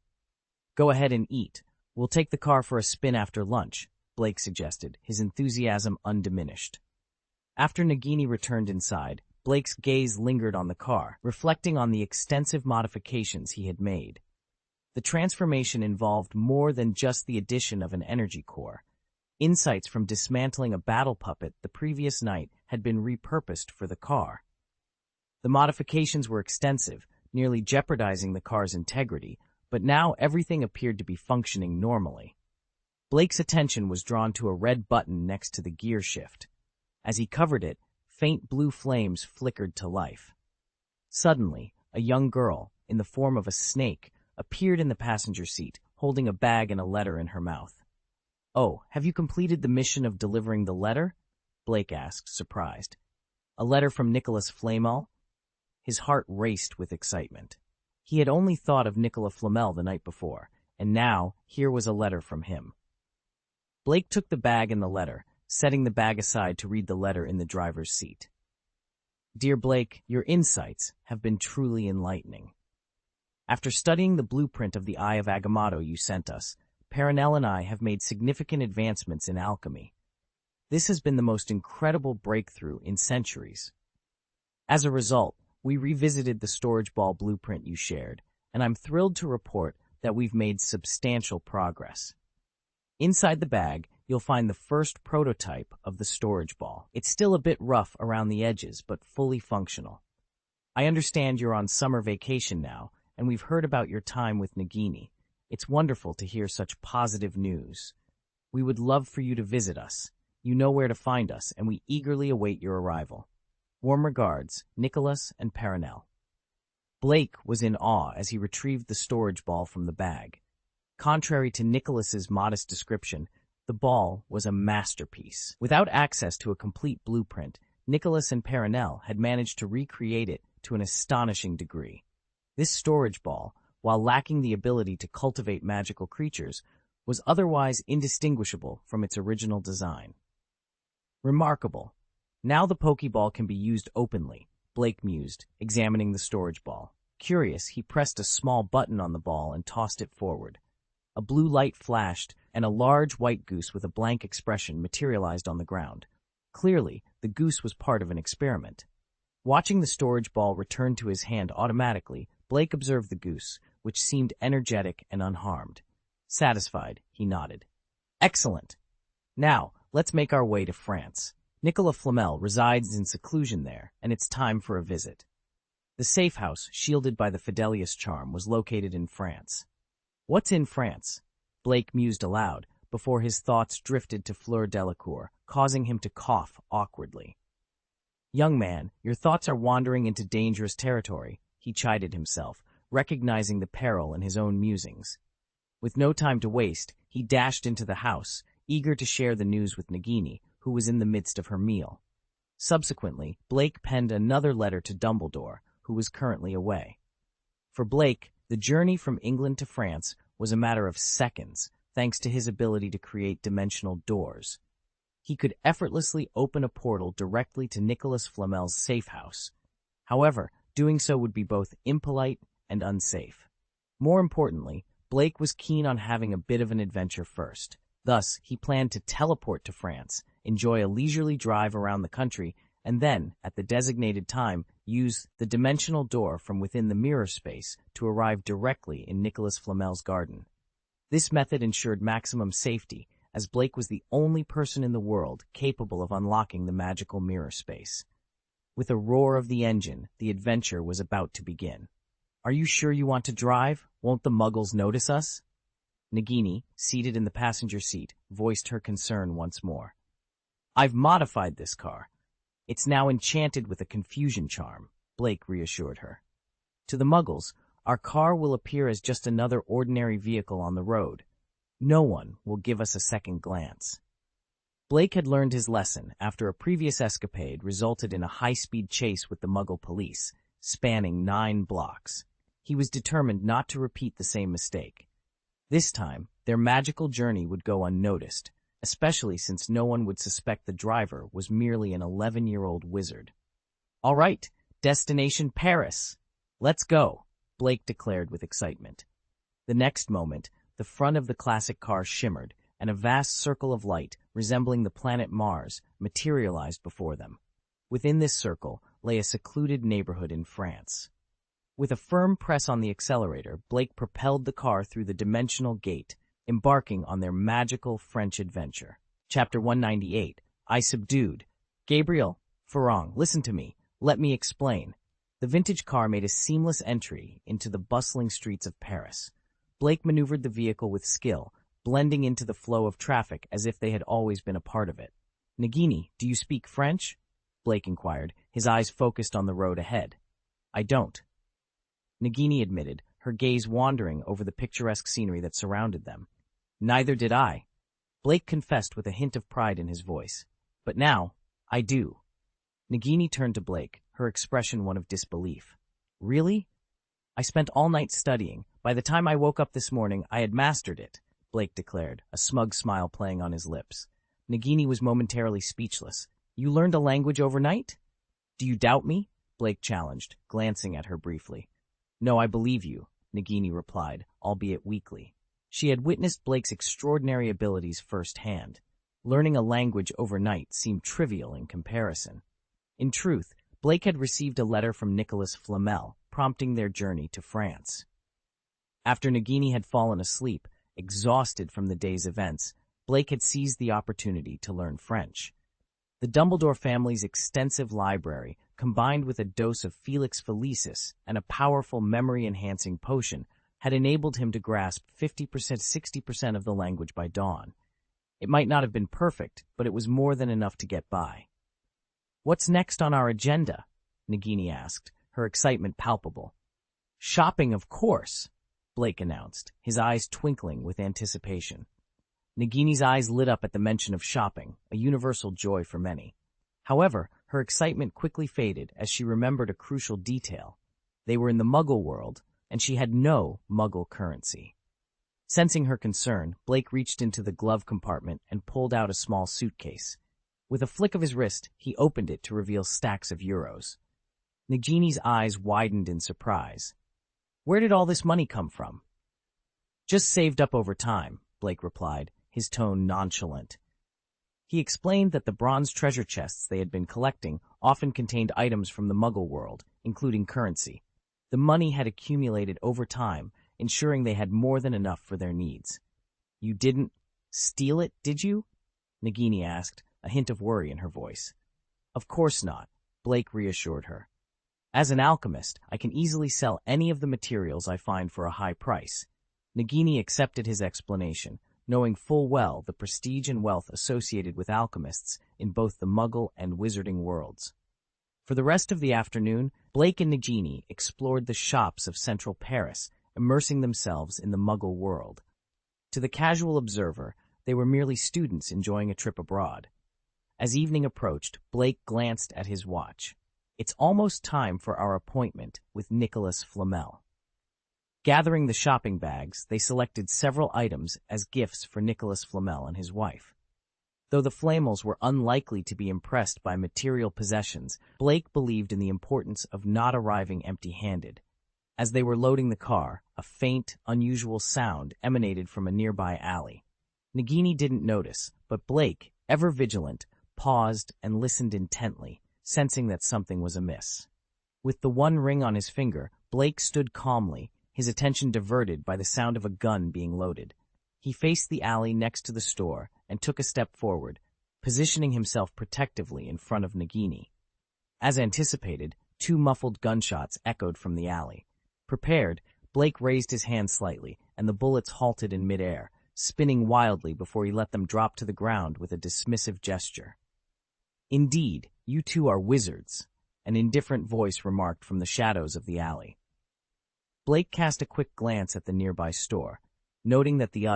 "Go ahead and eat. We'll take the car for a spin after lunch," Blake suggested, his enthusiasm undiminished. After Nagini returned inside, Blake's gaze lingered on the car, reflecting on the extensive modifications he had made. The transformation involved more than just the addition of an energy core. Insights from dismantling a battle puppet the previous night had been repurposed for the car. The modifications were extensive, nearly jeopardizing the car's integrity, but now everything appeared to be functioning normally. Blake's attention was drawn to a red button next to the gear shift. As he covered it, faint blue flames flickered to life. Suddenly, a young girl, in the form of a snake, appeared in the passenger seat, holding a bag and a letter in her mouth. "Oh, have you completed the mission of delivering the letter?" Blake asked, surprised. "A letter from Nicholas Flamel?" His heart raced with excitement. He had only thought of Nicolas Flamel the night before, and now here was a letter from him. Blake took the bag and the letter, setting the bag aside to read the letter in the driver's seat. "Dear Blake, your insights have been truly enlightening. After studying the blueprint of the Eye of Agamotto you sent us, Perenelle and I have made significant advancements in alchemy. This has been the most incredible breakthrough in centuries. As a result, we revisited the storage ball blueprint you shared, and I'm thrilled to report that we've made substantial progress. Inside the bag, you'll find the first prototype of the storage ball. It's still a bit rough around the edges, but fully functional. I understand you're on summer vacation now, and we've heard about your time with Nagini. It's wonderful to hear such positive news. We would love for you to visit us. You know where to find us, and we eagerly await your arrival. Warm regards, Nicholas and Perenelle." Blake was in awe as he retrieved the storage ball from the bag. Contrary to Nicholas's modest description, the ball was a masterpiece. Without access to a complete blueprint, Nicholas and Perenelle had managed to recreate it to an astonishing degree. This storage ball, while lacking the ability to cultivate magical creatures, was otherwise indistinguishable from its original design. "Remarkable. Now the Pokeball can be used openly," Blake mused, examining the storage ball. Curious, he pressed a small button on the ball and tossed it forward. A blue light flashed, and a large white goose with a blank expression materialized on the ground. Clearly, the goose was part of an experiment. Watching the storage ball return to his hand automatically, Blake observed the goose, which seemed energetic and unharmed. Satisfied, he nodded. "Excellent. Now, let's make our way to France. Nicolas Flamel resides in seclusion there, and it's time for a visit." The safe house, shielded by the Fidelius charm, was located in France. "What's in France?" Blake mused aloud, before his thoughts drifted to Fleur Delacour, causing him to cough awkwardly. "Young man, your thoughts are wandering into dangerous territory," he chided himself, recognizing the peril in his own musings. With no time to waste, he dashed into the house, eager to share the news with Nagini, who was in the midst of her meal. Subsequently, Blake penned another letter to Dumbledore, who was currently away. For Blake, the journey from England to France was a matter of seconds, thanks to his ability to create dimensional doors. He could effortlessly open a portal directly to Nicholas Flamel's safe house. However, doing so would be both impolite and unsafe. More importantly, Blake was keen on having a bit of an adventure first. Thus, he planned to teleport to France, enjoy a leisurely drive around the country, and then, at the designated time, use the dimensional door from within the mirror space to arrive directly in Nicholas Flamel's garden. This method ensured maximum safety, as Blake was the only person in the world capable of unlocking the magical mirror space. With a roar of the engine, the adventure was about to begin. "Are you sure you want to drive? Won't the muggles notice us?" Nagini, seated in the passenger seat, voiced her concern once more. "I've modified this car. It's now enchanted with a confusion charm," Blake reassured her. "To the muggles, our car will appear as just another ordinary vehicle on the road. No one will give us a second glance." Blake had learned his lesson after a previous escapade resulted in a high-speed chase with the Muggle police, spanning 9 blocks. He was determined not to repeat the same mistake. This time, their magical journey would go unnoticed, especially since no one would suspect the driver was merely an 11-year-old wizard. "All right, destination Paris. Let's go," Blake declared with excitement. The next moment, the front of the classic car shimmered, and a vast circle of light, resembling the planet Mars, materialized before them. Within this circle lay a secluded neighborhood in France. With a firm press on the accelerator, Blake propelled the car through the dimensional gate, embarking on their magical French adventure. Chapter 198, I Subdued. "Gabriel, Farang, listen to me. Let me explain." The vintage car made a seamless entry into the bustling streets of Paris. Blake maneuvered the vehicle with skill, blending into the flow of traffic as if they had always been a part of it. "Nagini, do you speak French?" Blake inquired, his eyes focused on the road ahead. "I don't." Nagini admitted, her gaze wandering over the picturesque scenery that surrounded them. "Neither did I." Blake confessed with a hint of pride in his voice. "But now, I do." Nagini turned to Blake, her expression one of disbelief. "Really?" "I spent all night studying. By the time I woke up this morning, I had mastered it," Blake declared, a smug smile playing on his lips. Nagini was momentarily speechless. "You learned a language overnight?" "Do you doubt me?" Blake challenged, glancing at her briefly. "No, I believe you," Nagini replied, albeit weakly. She had witnessed Blake's extraordinary abilities firsthand. Learning a language overnight seemed trivial in comparison. In truth, Blake had received a letter from Nicholas Flamel, prompting their journey to France. After Nagini had fallen asleep, exhausted from the day's events, Blake had seized the opportunity to learn French. The Dumbledore family's extensive library, combined with a dose of Felix Felicis and a powerful memory-enhancing potion, had enabled him to grasp 50–60% of the language by dawn. It might not have been perfect, but it was more than enough to get by. "What's next on our agenda?" Nagini asked, her excitement palpable. "Shopping, of course," Blake announced, his eyes twinkling with anticipation. Nagini's eyes lit up at the mention of shopping, a universal joy for many. However, her excitement quickly faded as she remembered a crucial detail. They were in the Muggle world, and she had no Muggle currency. Sensing her concern, Blake reached into the glove compartment and pulled out a small suitcase. With a flick of his wrist, he opened it to reveal stacks of euros. Nagini's eyes widened in surprise. "Where did all this money come from?" "Just saved up over time," Blake replied, his tone nonchalant. He explained that the bronze treasure chests they had been collecting often contained items from the Muggle world, including currency. The money had accumulated over time, ensuring they had more than enough for their needs. "You didn't steal it, did you?" Nagini asked, a hint of worry in her voice. "Of course not," Blake reassured her. "As an alchemist, I can easily sell any of the materials I find for a high price." Nagini accepted his explanation, knowing full well the prestige and wealth associated with alchemists in both the Muggle and Wizarding worlds. For the rest of the afternoon, Blake and Nagini explored the shops of central Paris, immersing themselves in the Muggle world. To the casual observer, they were merely students enjoying a trip abroad. As evening approached, Blake glanced at his watch. It's almost time for our appointment with Nicholas Flamel. Gathering the shopping bags, they selected several items as gifts for Nicholas Flamel and his wife. Though the Flamels were unlikely to be impressed by material possessions, Blake believed in the importance of not arriving empty-handed. As they were loading the car, a faint, unusual sound emanated from a nearby alley. Nagini didn't notice, but Blake, ever vigilant, paused and listened intently, sensing that something was amiss. With the one ring on his finger, Blake stood calmly, his attention diverted by the sound of a gun being loaded. He faced the alley next to the store and took a step forward, positioning himself protectively in front of Nagini. As anticipated, 2 muffled gunshots echoed from the alley. Prepared, Blake raised his hand slightly, and the bullets halted in midair, spinning wildly before he let them drop to the ground with a dismissive gesture. "Indeed, you two are wizards," an indifferent voice remarked from the shadows of the alley. Blake cast a quick glance at the nearby store, noting that the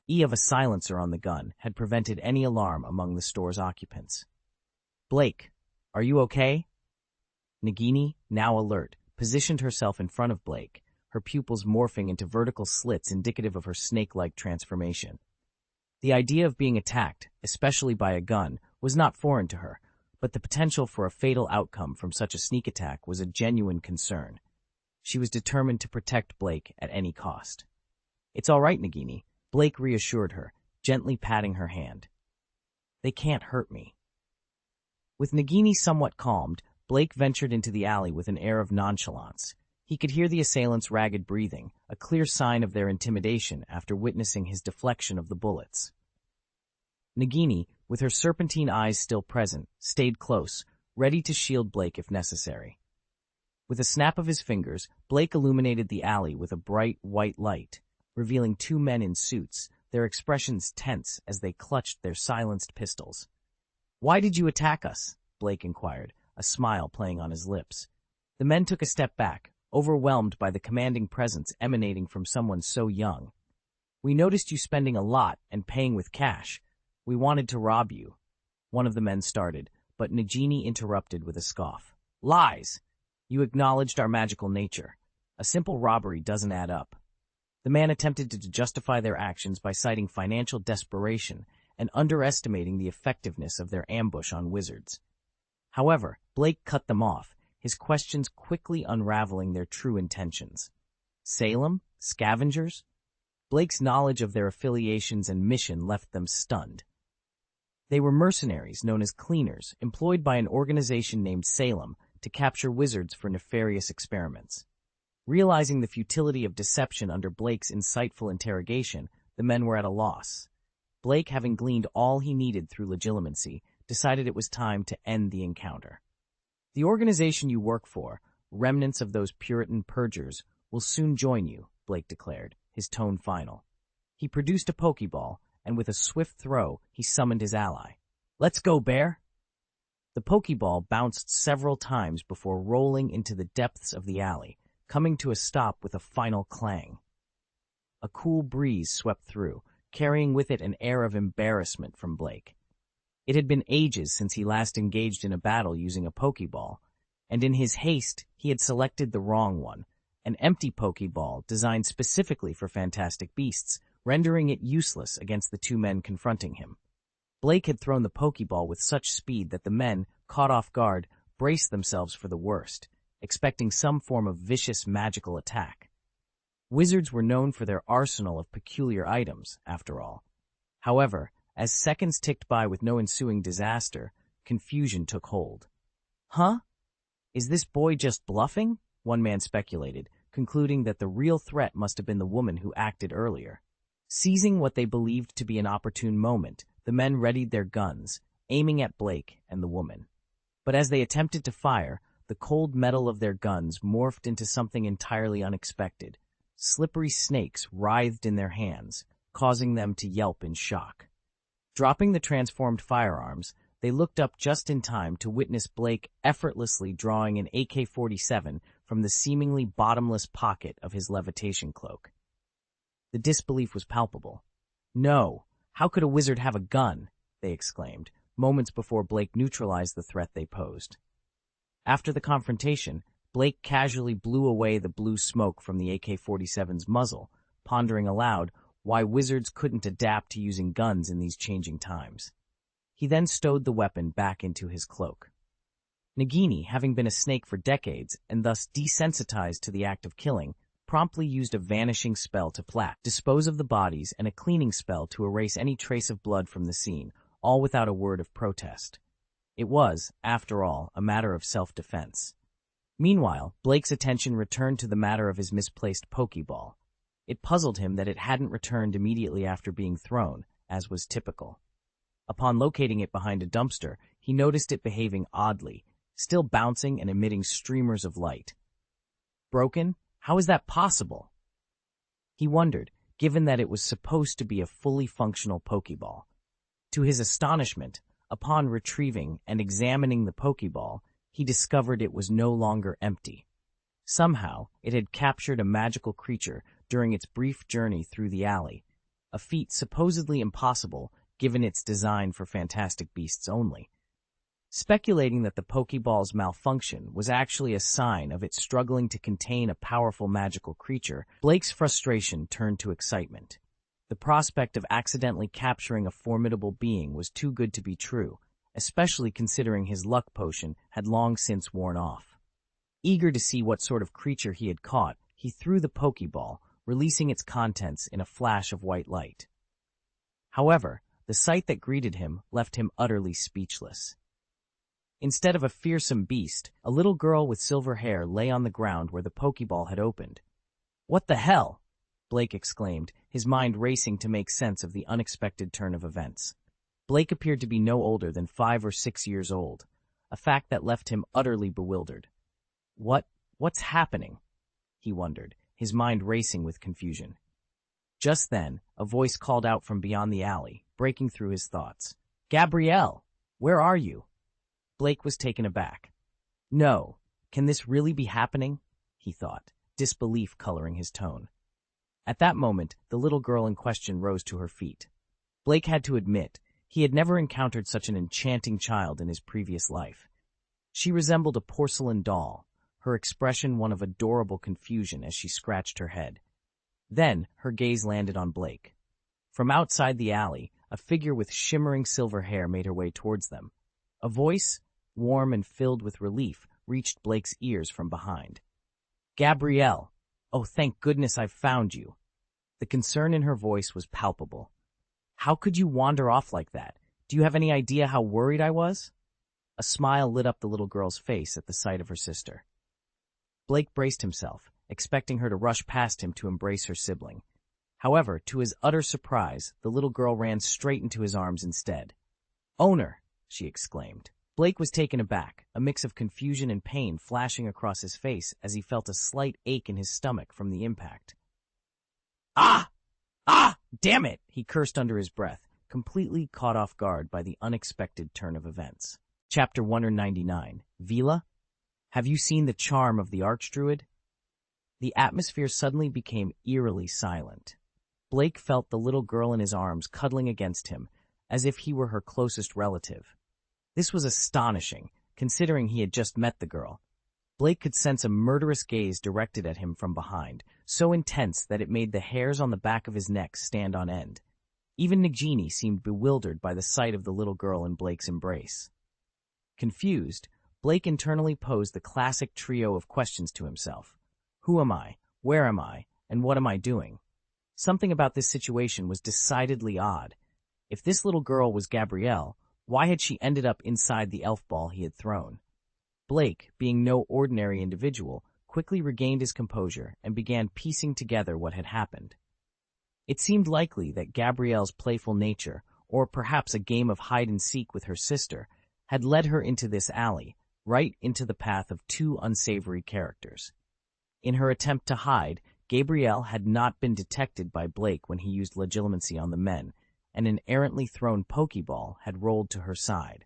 "e" of a silencer on the gun had prevented any alarm among the store's occupants. "Blake, are you okay?" Nagini, now alert, positioned herself in front of Blake, her pupils morphing into vertical slits indicative of her snake-like transformation. The idea of being attacked, especially by a gun, was not foreign to her, but the potential for a fatal outcome from such a sneak attack was a genuine concern. She was determined to protect Blake at any cost. "It's all right, Nagini," Blake reassured her, gently patting her hand. "They can't hurt me." With Nagini somewhat calmed, Blake ventured into the alley with an air of nonchalance. He could hear the assailants' ragged breathing, a clear sign of their intimidation after witnessing his deflection of the bullets. Nagini, with her serpentine eyes still present, stayed close, ready to shield Blake if necessary. With a snap of his fingers, Blake illuminated the alley with a bright white light, revealing 2 men in suits, their expressions tense as they clutched their silenced pistols. "Why did you attack us?" Blake inquired, a smile playing on his lips. The men took a step back, overwhelmed by the commanding presence emanating from someone so young. "We noticed you spending a lot and paying with cash. We wanted to rob you." One of the men started, but Nagini interrupted with a scoff. "Lies! You acknowledged our magical nature. A simple robbery doesn't add up." The man attempted to justify their actions by citing financial desperation and underestimating the effectiveness of their ambush on wizards. However, Blake cut them off, his questions quickly unraveling their true intentions. Salem? Scavengers? Blake's knowledge of their affiliations and mission left them stunned. They were mercenaries known as cleaners, employed by an organization named Salem to capture wizards for nefarious experiments. Realizing the futility of deception under Blake's insightful interrogation, the men were at a loss. Blake, having gleaned all he needed through legilimency, decided it was time to end the encounter. "The organization you work for, remnants of those Puritan purgers, will soon join you," Blake declared, his tone final. He produced a Pokeball, and with a swift throw, he summoned his ally. "Let's go, Bear!" The Pokeball bounced several times before rolling into the depths of the alley, coming to a stop with a final clang. A cool breeze swept through, carrying with it an air of embarrassment from Blake. It had been ages since he last engaged in a battle using a Pokeball, and in his haste he had selected the wrong one, an empty Pokeball designed specifically for fantastic beasts, rendering it useless against the 2 men confronting him. Blake had thrown the Pokeball with such speed that the men, caught off guard, braced themselves for the worst, expecting some form of vicious magical attack. Wizards were known for their arsenal of peculiar items, after all. However, as seconds ticked by with no ensuing disaster, confusion took hold. "Huh? Is this boy just bluffing?" one man speculated, concluding that the real threat must have been the woman who acted earlier. Seizing what they believed to be an opportune moment, the men readied their guns, aiming at Blake and the woman. But as they attempted to fire, the cold metal of their guns morphed into something entirely unexpected. Slippery snakes writhed in their hands, causing them to yelp in shock. Dropping the transformed firearms, They looked up just in time to witness Blake effortlessly drawing an AK-47 from the seemingly bottomless pocket of his levitation cloak. The disbelief was palpable. "No! How could a wizard have a gun?" they exclaimed, moments before Blake neutralized the threat they posed. After the confrontation, Blake casually blew away the blue smoke from the AK-47's muzzle, pondering aloud why wizards couldn't adapt to using guns in these changing times. He then stowed the weapon back into his cloak. Nagini, having been a snake for decades and thus desensitized to the act of killing, promptly used a vanishing spell to dispose of the bodies and a cleaning spell to erase any trace of blood from the scene, all without a word of protest. It was, after all, a matter of self-defense. Meanwhile, Blake's attention returned to the matter of his misplaced Pokeball. It puzzled him that it hadn't returned immediately after being thrown, as was typical. Upon locating it behind a dumpster, he noticed it behaving oddly, still bouncing and emitting streamers of light. Broken? How is that possible? He wondered, given that it was supposed to be a fully functional Pokeball. To his astonishment, upon retrieving and examining the Pokeball, he discovered it was no longer empty. Somehow, it had captured a magical creature during its brief journey through the alley, a feat supposedly impossible given its design for fantastic beasts only. Speculating that the Pokeball's malfunction was actually a sign of it struggling to contain a powerful magical creature, Blake's frustration turned to excitement. The prospect of accidentally capturing a formidable being was too good to be true, especially considering his luck potion had long since worn off. Eager to see what sort of creature he had caught, he threw the Pokeball, releasing its contents in a flash of white light. However, the sight that greeted him left him utterly speechless. Instead of a fearsome beast, a little girl with silver hair lay on the ground where the Pokeball had opened. "What the hell?" Blake exclaimed, his mind racing to make sense of the unexpected turn of events. Blake appeared to be no older than 5 or 6 years old, a fact that left him utterly bewildered. What's happening?" he wondered, his mind racing with confusion. Just then, a voice called out from beyond the alley, breaking through his thoughts. "Gabrielle, where are you?" Blake was taken aback. "No, can this really be happening?" he thought, disbelief coloring his tone. At that moment, the little girl in question rose to her feet. Blake had to admit, he had never encountered such an enchanting child in his previous life. She resembled a porcelain doll, her expression one of adorable confusion as she scratched her head. Then, her gaze landed on Blake. From outside the alley, a figure with shimmering silver hair made her way towards them. A voice, warm and filled with relief, reached Blake's ears from behind. "Gabrielle! Oh, thank goodness I've found you." The concern in her voice was palpable. "How could you wander off like that? Do you have any idea how worried I was?" A smile lit up the little girl's face at the sight of her sister. Blake braced himself, expecting her to rush past him to embrace her sibling. However, to his utter surprise, the little girl ran straight into his arms instead. "Owner!" she exclaimed. Blake was taken aback, a mix of confusion and pain flashing across his face as he felt a slight ache in his stomach from the impact. "Ah! Ah! Damn it!" he cursed under his breath, completely caught off guard by the unexpected turn of events. Chapter 199. Vila? Have you seen the charm of the Archdruid? The atmosphere suddenly became eerily silent. Blake felt the little girl in his arms cuddling against him, as if he were her closest relative. This was astonishing, considering he had just met the girl. Blake could sense a murderous gaze directed at him from behind, so intense that it made the hairs on the back of his neck stand on end. Even Nagini seemed bewildered by the sight of the little girl in Blake's embrace. Confused, Blake internally posed the classic trio of questions to himself. Who am I? Where am I? And what am I doing? Something about this situation was decidedly odd. If this little girl was Gabrielle, why had she ended up inside the elf ball he had thrown? Blake, being no ordinary individual, quickly regained his composure and began piecing together what had happened. It seemed likely that Gabrielle's playful nature, or perhaps a game of hide-and-seek with her sister, had led her into this alley, right into the path of 2 unsavory characters. In her attempt to hide, Gabrielle had not been detected by Blake when he used legilimency on the men, and an errantly thrown Pokeball had rolled to her side.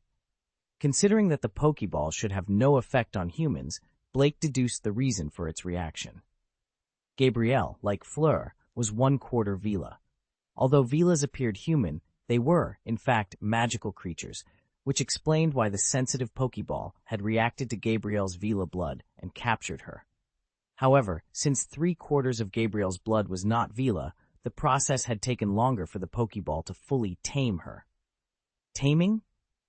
Considering that the Pokeball should have no effect on humans, Blake deduced the reason for its reaction. Gabrielle, like Fleur, was 1/4 Vila. Although Vilas appeared human, they were, in fact, magical creatures, which explained why the sensitive Pokeball had reacted to Gabrielle's Vila blood and captured her. However, since 3/4 of Gabrielle's blood was not Vila, the process had taken longer for the Pokeball to fully tame her. Taming?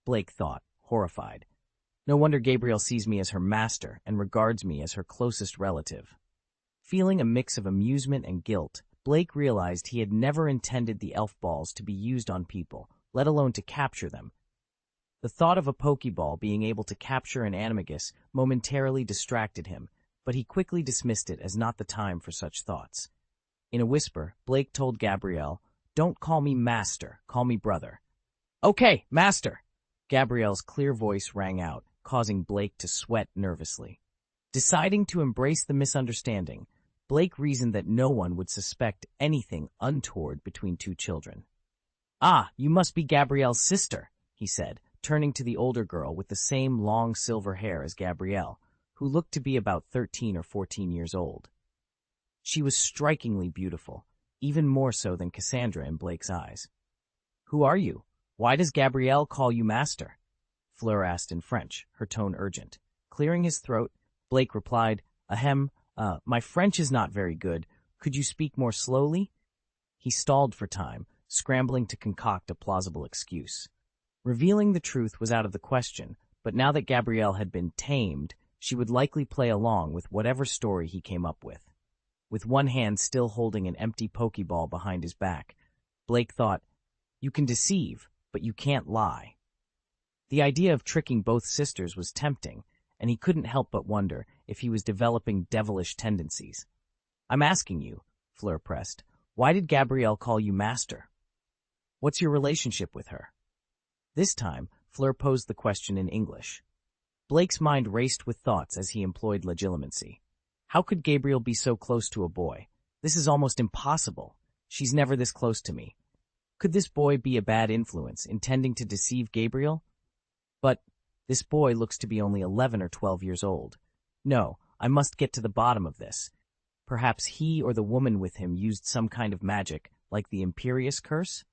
Blake thought, horrified. No wonder Gabrielle sees me as her master and regards me as her closest relative. Feeling a mix of amusement and guilt, Blake realized he had never intended the elf balls to be used on people, let alone to capture them. The thought of a Pokeball being able to capture an animagus momentarily distracted him, but he quickly dismissed it as not the time for such thoughts. In a whisper, Blake told Gabrielle, "Don't call me master, call me brother." "Okay, master!" Gabrielle's clear voice rang out, causing Blake to sweat nervously. Deciding to embrace the misunderstanding, Blake reasoned that no one would suspect anything untoward between two children. "Ah, you must be Gabrielle's sister," he said, turning to the older girl with the same long silver hair as Gabrielle, who looked to be about 13 or 14 years old. She was strikingly beautiful, even more so than Cassandra in Blake's eyes. "Who are you? Why does Gabrielle call you master?" Fleur asked in French, her tone urgent. Clearing his throat, Blake replied, "Ahem, my French is not very good. Could you speak more slowly?" He stalled for time, scrambling to concoct a plausible excuse. Revealing the truth was out of the question, but now that Gabrielle had been tamed, she would likely play along with whatever story he came up with. With one hand still holding an empty Pokeball behind his back, Blake thought, "You can deceive, but you can't lie." The idea of tricking both sisters was tempting, and he couldn't help but wonder if he was developing devilish tendencies. "I'm asking you," Fleur pressed, "why did Gabrielle call you master? What's your relationship with her?" This time, Fleur posed the question in English. Blake's mind raced with thoughts as he employed legilimency. How could Gabrielle be so close to a boy? This is almost impossible. She's never this close to me. Could this boy be a bad influence, intending to deceive Gabrielle? But this boy looks to be only 11 or 12 years old. No, I must get to the bottom of this. Perhaps he or the woman with him used some kind of magic, like the Imperious Curse?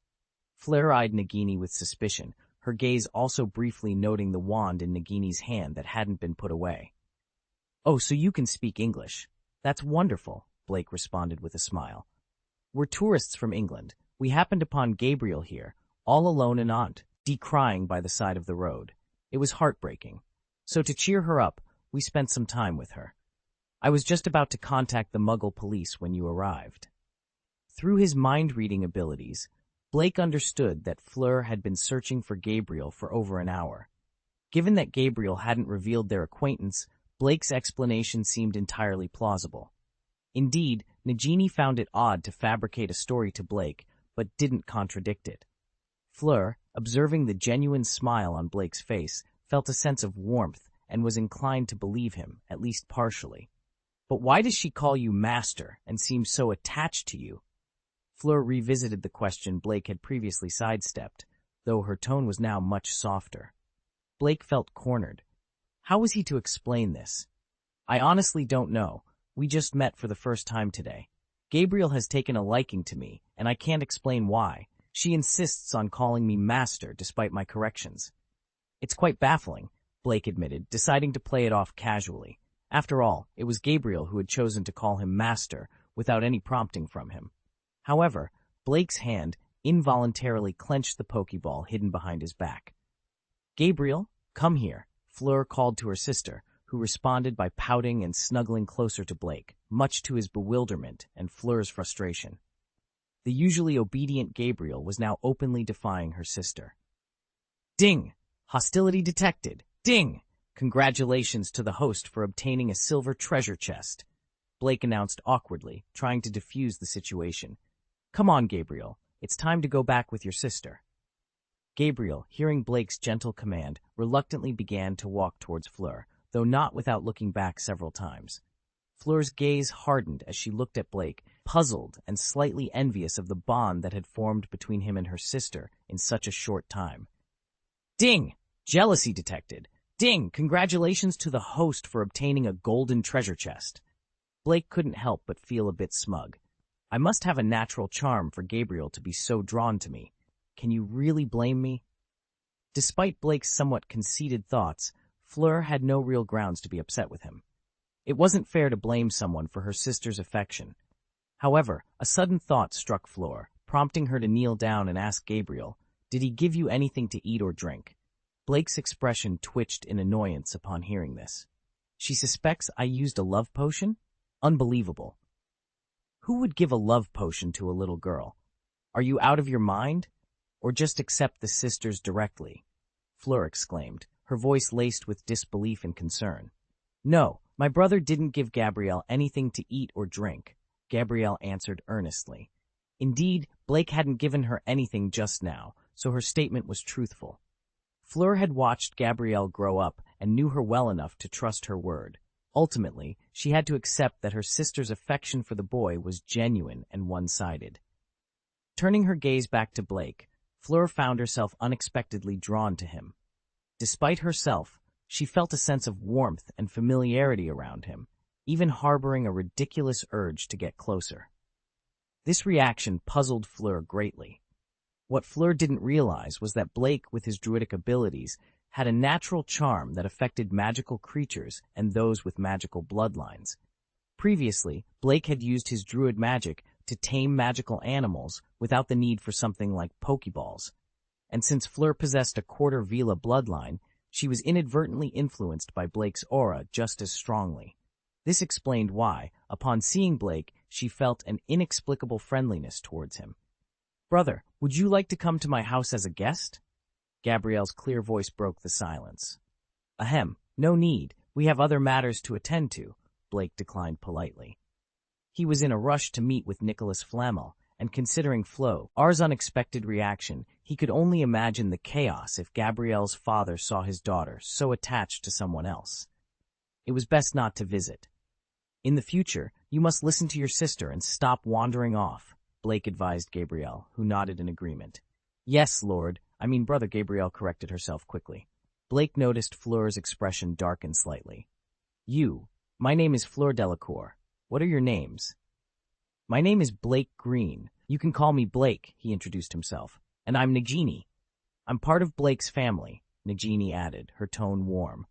Fleur eyed Nagini with suspicion, her gaze also briefly noting the wand in Nagini's hand that hadn't been put away. "Oh, so you can speak English. That's wonderful," Blake responded with a smile. "We're tourists from England. We happened upon Gabrielle here, all alone and aunt, decrying by the side of the road. It was heartbreaking. So to cheer her up, we spent some time with her. I was just about to contact the Muggle police when you arrived." Through his mind-reading abilities, Blake understood that Fleur had been searching for Gabrielle for over an hour. Given that Gabrielle hadn't revealed their acquaintance, Blake's explanation seemed entirely plausible. Indeed, Nagini found it odd to fabricate a story to Blake, but didn't contradict it. Fleur, observing the genuine smile on Blake's face, felt a sense of warmth and was inclined to believe him, at least partially. "But why does she call you master and seem so attached to you?" Fleur revisited the question Blake had previously sidestepped, though her tone was now much softer. Blake felt cornered. How was he to explain this? "I honestly don't know. We just met for the first time today. Gabrielle has taken a liking to me, and I can't explain why. She insists on calling me master despite my corrections." "It's quite baffling," Blake admitted, deciding to play it off casually. After all, it was Gabrielle who had chosen to call him master without any prompting from him. However, Blake's hand involuntarily clenched the Pokeball hidden behind his back. "Gabrielle, come here," Fleur called to her sister, who responded by pouting and snuggling closer to Blake, much to his bewilderment and Fleur's frustration. The usually obedient Gabrielle was now openly defying her sister. "Ding! Hostility detected! Ding! Congratulations to the host for obtaining a silver treasure chest," Blake announced awkwardly, trying to defuse the situation. "Come on, Gabrielle. It's time to go back with your sister." Gabrielle, hearing Blake's gentle command, reluctantly began to walk towards Fleur, though not without looking back several times. Fleur's gaze hardened as she looked at Blake, puzzled and slightly envious of the bond that had formed between him and her sister in such a short time. "Ding!" Jealousy detected. Ding! Congratulations to the host for obtaining a golden treasure chest. Blake couldn't help but feel a bit smug. I must have a natural charm for Gabriel to be so drawn to me. Can you really blame me? Despite Blake's somewhat conceited thoughts, Fleur had no real grounds to be upset with him. It wasn't fair to blame someone for her sister's affection. However, a sudden thought struck Fleur, prompting her to kneel down and ask Gabriel, "Did he give you anything to eat or drink?" Blake's expression twitched in annoyance upon hearing this. She suspects I used a love potion? Unbelievable. Who would give a love potion to a little girl? Are you out of your mind? Or just accept the sisters directly? Fleur exclaimed, her voice laced with disbelief and concern. No, my brother didn't give Gabrielle anything to eat or drink, Gabrielle answered earnestly. Indeed, Blake hadn't given her anything just now, so her statement was truthful. Fleur had watched Gabrielle grow up and knew her well enough to trust her word. Ultimately, she had to accept that her sister's affection for the boy was genuine and one-sided. Turning her gaze back to Blake, Fleur found herself unexpectedly drawn to him. Despite herself, she felt a sense of warmth and familiarity around him, even harboring a ridiculous urge to get closer. This reaction puzzled Fleur greatly. What Fleur didn't realize was that Blake, with his druidic abilities, had a natural charm that affected magical creatures and those with magical bloodlines. Previously, Blake had used his druid magic to tame magical animals without the need for something like Pokeballs. And since Fleur possessed a quarter Vila bloodline, she was inadvertently influenced by Blake's aura just as strongly. This explained why, upon seeing Blake, she felt an inexplicable friendliness towards him. "Brother, would you like to come to my house as a guest?" Gabrielle's clear voice broke the silence. "Ahem, no need. We have other matters to attend to," Blake declined politely. He was in a rush to meet with Nicholas Flamel, and considering Fleur's unexpected reaction, he could only imagine the chaos if Gabrielle's father saw his daughter so attached to someone else. It was best not to visit. "In the future, you must listen to your sister and stop wandering off," Blake advised Gabrielle, who nodded in agreement. "Yes, Lord. Brother," Gabrielle corrected herself quickly. Blake noticed Fleur's expression darken slightly. My name is Fleur Delacour. What are your names?" "My name is Blake Green. You can call me Blake," he introduced himself. "And I'm Nagini." "I'm part of Blake's family," Nagini added, her tone warm.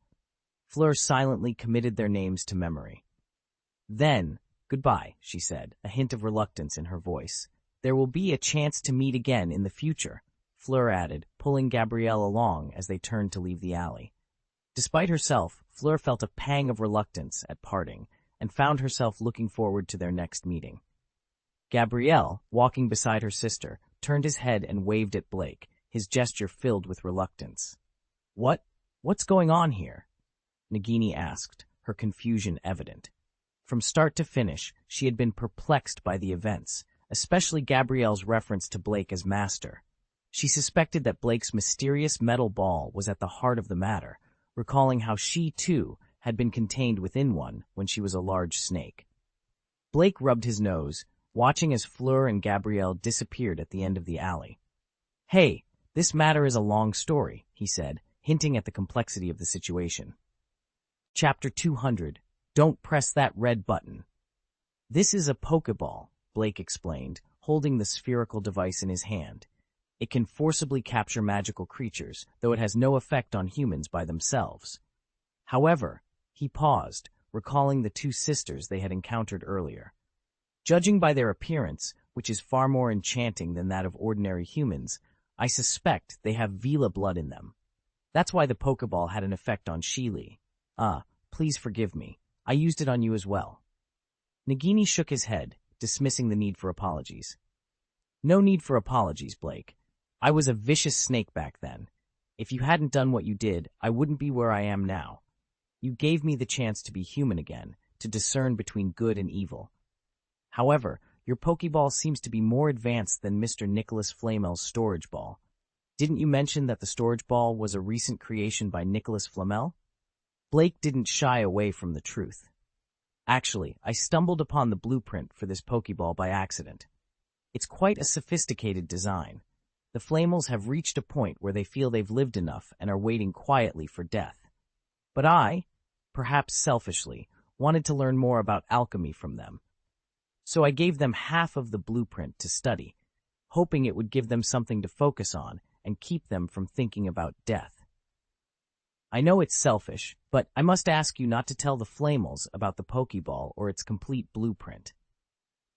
Fleur silently committed their names to memory. "Then, goodbye," she said, a hint of reluctance in her voice. "There will be a chance to meet again in the future," Fleur added, pulling Gabrielle along as they turned to leave the alley. Despite herself, Fleur felt a pang of reluctance at parting and found herself looking forward to their next meeting. Gabrielle, walking beside her sister, turned his head and waved at Blake, his gesture filled with reluctance. What's going on here?" Nagini asked, her confusion evident. From start to finish, she had been perplexed by the events, especially Gabrielle's reference to Blake as master. She suspected that Blake's mysterious metal ball was at the heart of the matter, recalling how she, too, had been contained within one when she was a large snake. Blake rubbed his nose, watching as Fleur and Gabrielle disappeared at the end of the alley. "Hey, this matter is a long story," he said, hinting at the complexity of the situation. Chapter 200. Don't press that red button. "This is a Pokeball," Blake explained, holding the spherical device in his hand. "It can forcibly capture magical creatures, though it has no effect on humans by themselves." However, he paused, recalling the two sisters they had encountered earlier. "Judging by their appearance, which is far more enchanting than that of ordinary humans, I suspect they have Vila blood in them. That's why the Pokeball had an effect on Sheely. Please forgive me. I used it on you as well." Nagini shook his head, dismissing the need for apologies. "No need for apologies, Blake. I was a vicious snake back then. If you hadn't done what you did, I wouldn't be where I am now. You gave me the chance to be human again, to discern between good and evil. However, your Pokeball seems to be more advanced than Mr. Nicholas Flamel's storage ball. Didn't you mention that the storage ball was a recent creation by Nicholas Flamel?" Blake didn't shy away from the truth. "Actually, I stumbled upon the blueprint for this Pokeball by accident. It's quite a sophisticated design. The Flamels have reached a point where they feel they've lived enough and are waiting quietly for death. But I, perhaps selfishly, wanted to learn more about alchemy from them. So I gave them half of the blueprint to study, hoping it would give them something to focus on and keep them from thinking about death. I know it's selfish, but I must ask you not to tell the Flamels about the Pokeball or its complete blueprint.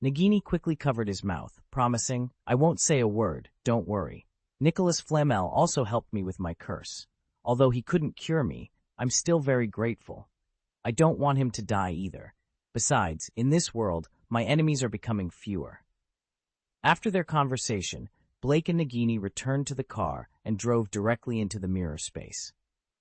Nagini quickly covered his mouth, promising, I won't say a word, don't worry. Nicholas Flamel also helped me with my curse. Although he couldn't cure me, I'm still very grateful. I don't want him to die either. Besides, in this world, my enemies are becoming fewer. After their conversation, Blake and Nagini returned to the car and drove directly into the mirror space.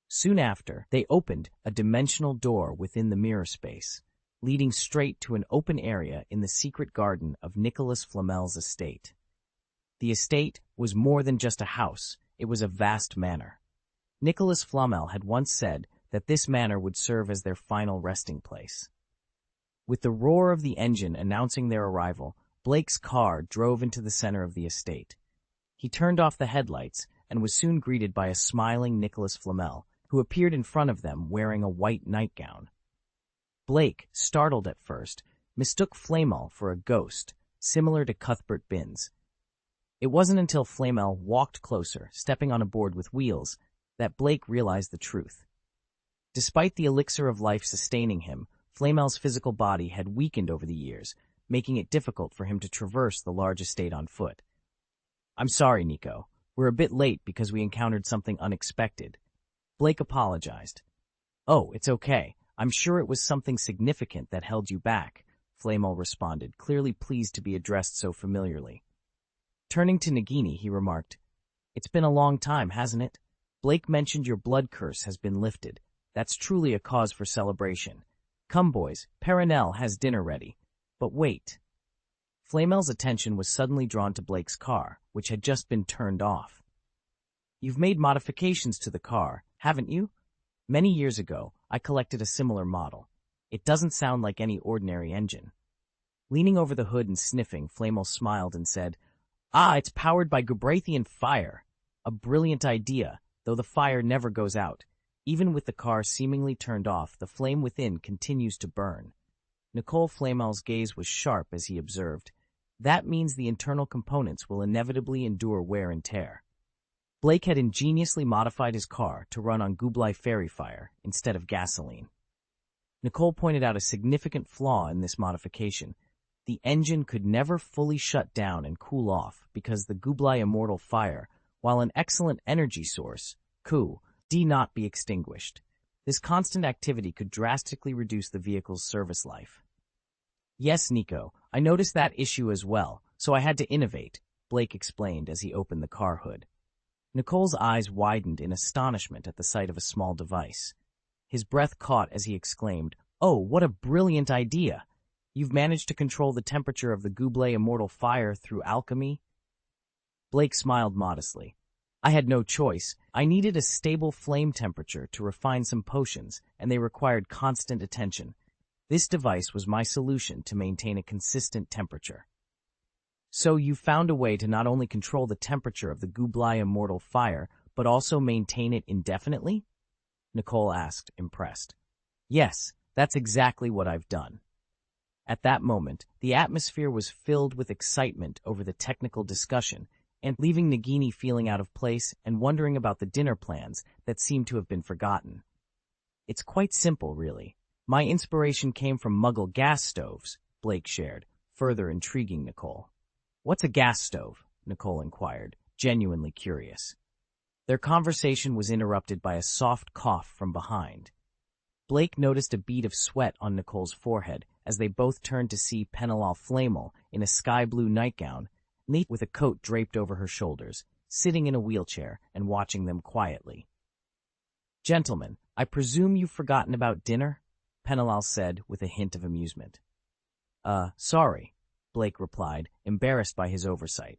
Soon after, they opened a dimensional door within the mirror space, leading straight to an open area in the secret garden of Nicholas Flamel's estate. The estate was more than just a house, it was a vast manor. Nicholas Flamel had once said that this manor would serve as their final resting place. With the roar of the engine announcing their arrival, Blake's car drove into the center of the estate. He turned off the headlights and was soon greeted by a smiling Nicholas Flamel, who appeared in front of them wearing a white nightgown. Blake, startled at first, mistook Flamel for a ghost, similar to Cuthbert Binns. It wasn't until Flamel walked closer, stepping on a board with wheels, that Blake realized the truth. Despite the elixir of life sustaining him, Flamel's physical body had weakened over the years, making it difficult for him to traverse the large estate on foot. I'm sorry, Nico. We're a bit late because we encountered something unexpected. Blake apologized. Oh, it's okay. I'm sure it was something significant that held you back, Flamel responded, clearly pleased to be addressed so familiarly. Turning to Nagini, he remarked, It's been a long time, hasn't it? Blake mentioned your blood curse has been lifted. That's truly a cause for celebration. Come, boys, Perenelle has dinner ready. But wait. Flamel's attention was suddenly drawn to Blake's car, which had just been turned off. You've made modifications to the car, haven't you? Many years ago, I collected a similar model. It doesn't sound like any ordinary engine. Leaning over the hood and sniffing, Flamel smiled and said, it's powered by Gubrathian fire. A brilliant idea, though the fire never goes out. Even with the car seemingly turned off, the flame within continues to burn. Nicole Flamel's gaze was sharp as he observed, That means the internal components will inevitably endure wear and tear. Blake had ingeniously modified his car to run on Gublai fairy fire instead of gasoline. Nicole pointed out a significant flaw in this modification. The engine could never fully shut down and cool off because the Gublai immortal fire, while an excellent energy source, could not be extinguished. This constant activity could drastically reduce the vehicle's service life. Yes, Nico, I noticed that issue as well, so I had to innovate, Blake explained as he opened the car hood. Nicole's eyes widened in astonishment at the sight of a small device. His breath caught as he exclaimed, Oh, what a brilliant idea! You've managed to control the temperature of the Gublai immortal fire through alchemy? Blake smiled modestly. I had no choice. I needed a stable flame temperature to refine some potions, and they required constant attention. This device was my solution to maintain a consistent temperature. So you found a way to not only control the temperature of the Gublai immortal fire, but also maintain it indefinitely? Nicole asked, impressed. Yes, that's exactly what I've done. At that moment, the atmosphere was filled with excitement over the technical discussion, and leaving Nagini feeling out of place and wondering about the dinner plans that seemed to have been forgotten. It's quite simple, really. My inspiration came from Muggle gas stoves, Blake shared, further intriguing Nicole. What's a gas stove? Nicole inquired, genuinely curious. Their conversation was interrupted by a soft cough from behind. Blake noticed a bead of sweat on Nicole's forehead as they both turned to see Penelope Flamel in a sky-blue nightgown, neat with a coat draped over her shoulders, sitting in a wheelchair and watching them quietly. Gentlemen, I presume you've forgotten about dinner? Penelope said with a hint of amusement. Sorry, Blake replied, embarrassed by his oversight.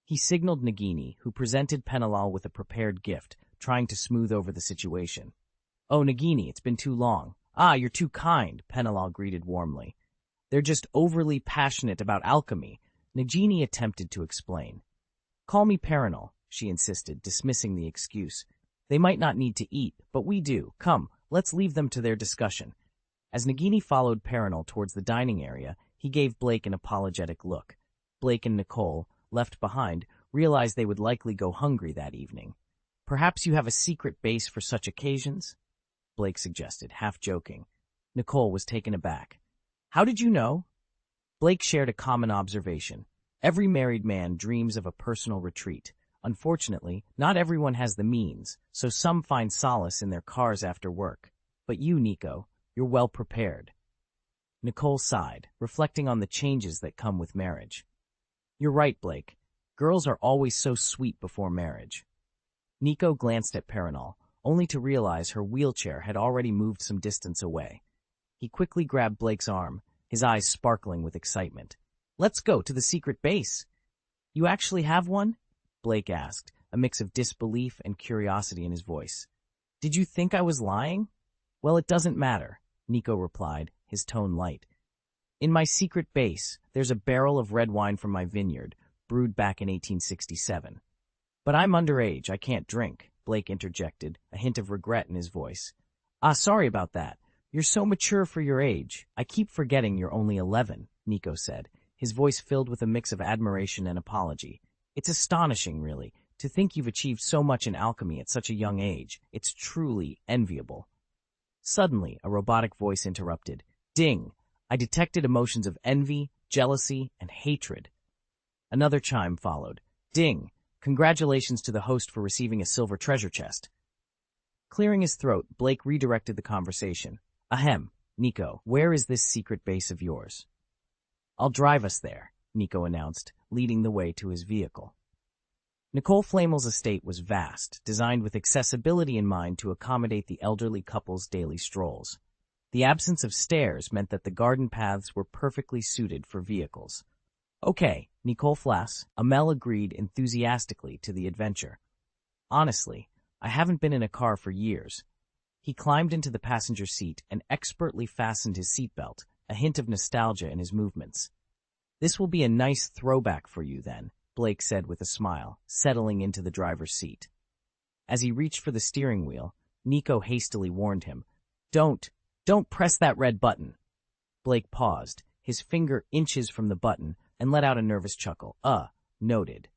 He signaled Nagini, who presented Penelope with a prepared gift, trying to smooth over the situation. Oh, Nagini, it's been too long. You're too kind, Penelope greeted warmly. They're just overly passionate about alchemy, Nagini attempted to explain. Call me Perenelle. she insisted, dismissing the excuse. They might not need to eat, but we do. Come, let's leave them to their discussion. As Nagini followed Perenelle towards the dining area, he gave Blake an apologetic look. Blake and Nicole, left behind, realized they would likely go hungry that evening. Perhaps you have a secret base for such occasions? Blake suggested, half joking. Nicole was taken aback. How did you know? Blake shared a common observation. Every married man dreams of a personal retreat. Unfortunately, not everyone has the means, so some find solace in their cars after work. But you, Nico, you're well prepared. Nicole sighed, reflecting on the changes that come with marriage. You're right, Blake. Girls are always so sweet before marriage. Nico glanced at Perenelle, only to realize her wheelchair had already moved some distance away. He quickly grabbed Blake's arm, his eyes sparkling with excitement. Let's go to the secret base. You actually have one? Blake asked, a mix of disbelief and curiosity in his voice. Did you think I was lying? Well, it doesn't matter, Nico replied, his tone light. In my secret base, there's a barrel of red wine from my vineyard, brewed back in 1867. But I'm underage, I can't drink, Blake interjected, a hint of regret in his voice. Sorry about that. You're so mature for your age. I keep forgetting you're only 11, Nico said, his voice filled with a mix of admiration and apology. It's astonishing, really, to think you've achieved so much in alchemy at such a young age. It's truly enviable. Suddenly, a robotic voice interrupted. Ding! I detected emotions of envy, jealousy, and hatred. Another chime followed. Ding! Congratulations to the host for receiving a silver treasure chest. Clearing his throat, Blake redirected the conversation. Ahem, Nico, where is this secret base of yours? I'll drive us there, Nico announced, leading the way to his vehicle. Nicole Flamel's estate was vast, designed with accessibility in mind to accommodate the elderly couple's daily strolls. The absence of stairs meant that the garden paths were perfectly suited for vehicles. Okay, Nicole Flas, Amel agreed enthusiastically to the adventure. Honestly, I haven't been in a car for years. He climbed into the passenger seat and expertly fastened his seatbelt, a hint of nostalgia in his movements. This will be a nice throwback for you then, Blake said with a smile, settling into the driver's seat. As he reached for the steering wheel, Nico hastily warned him, Don't press that red button. Blake paused, his finger inches from the button, and let out a nervous chuckle. Noted.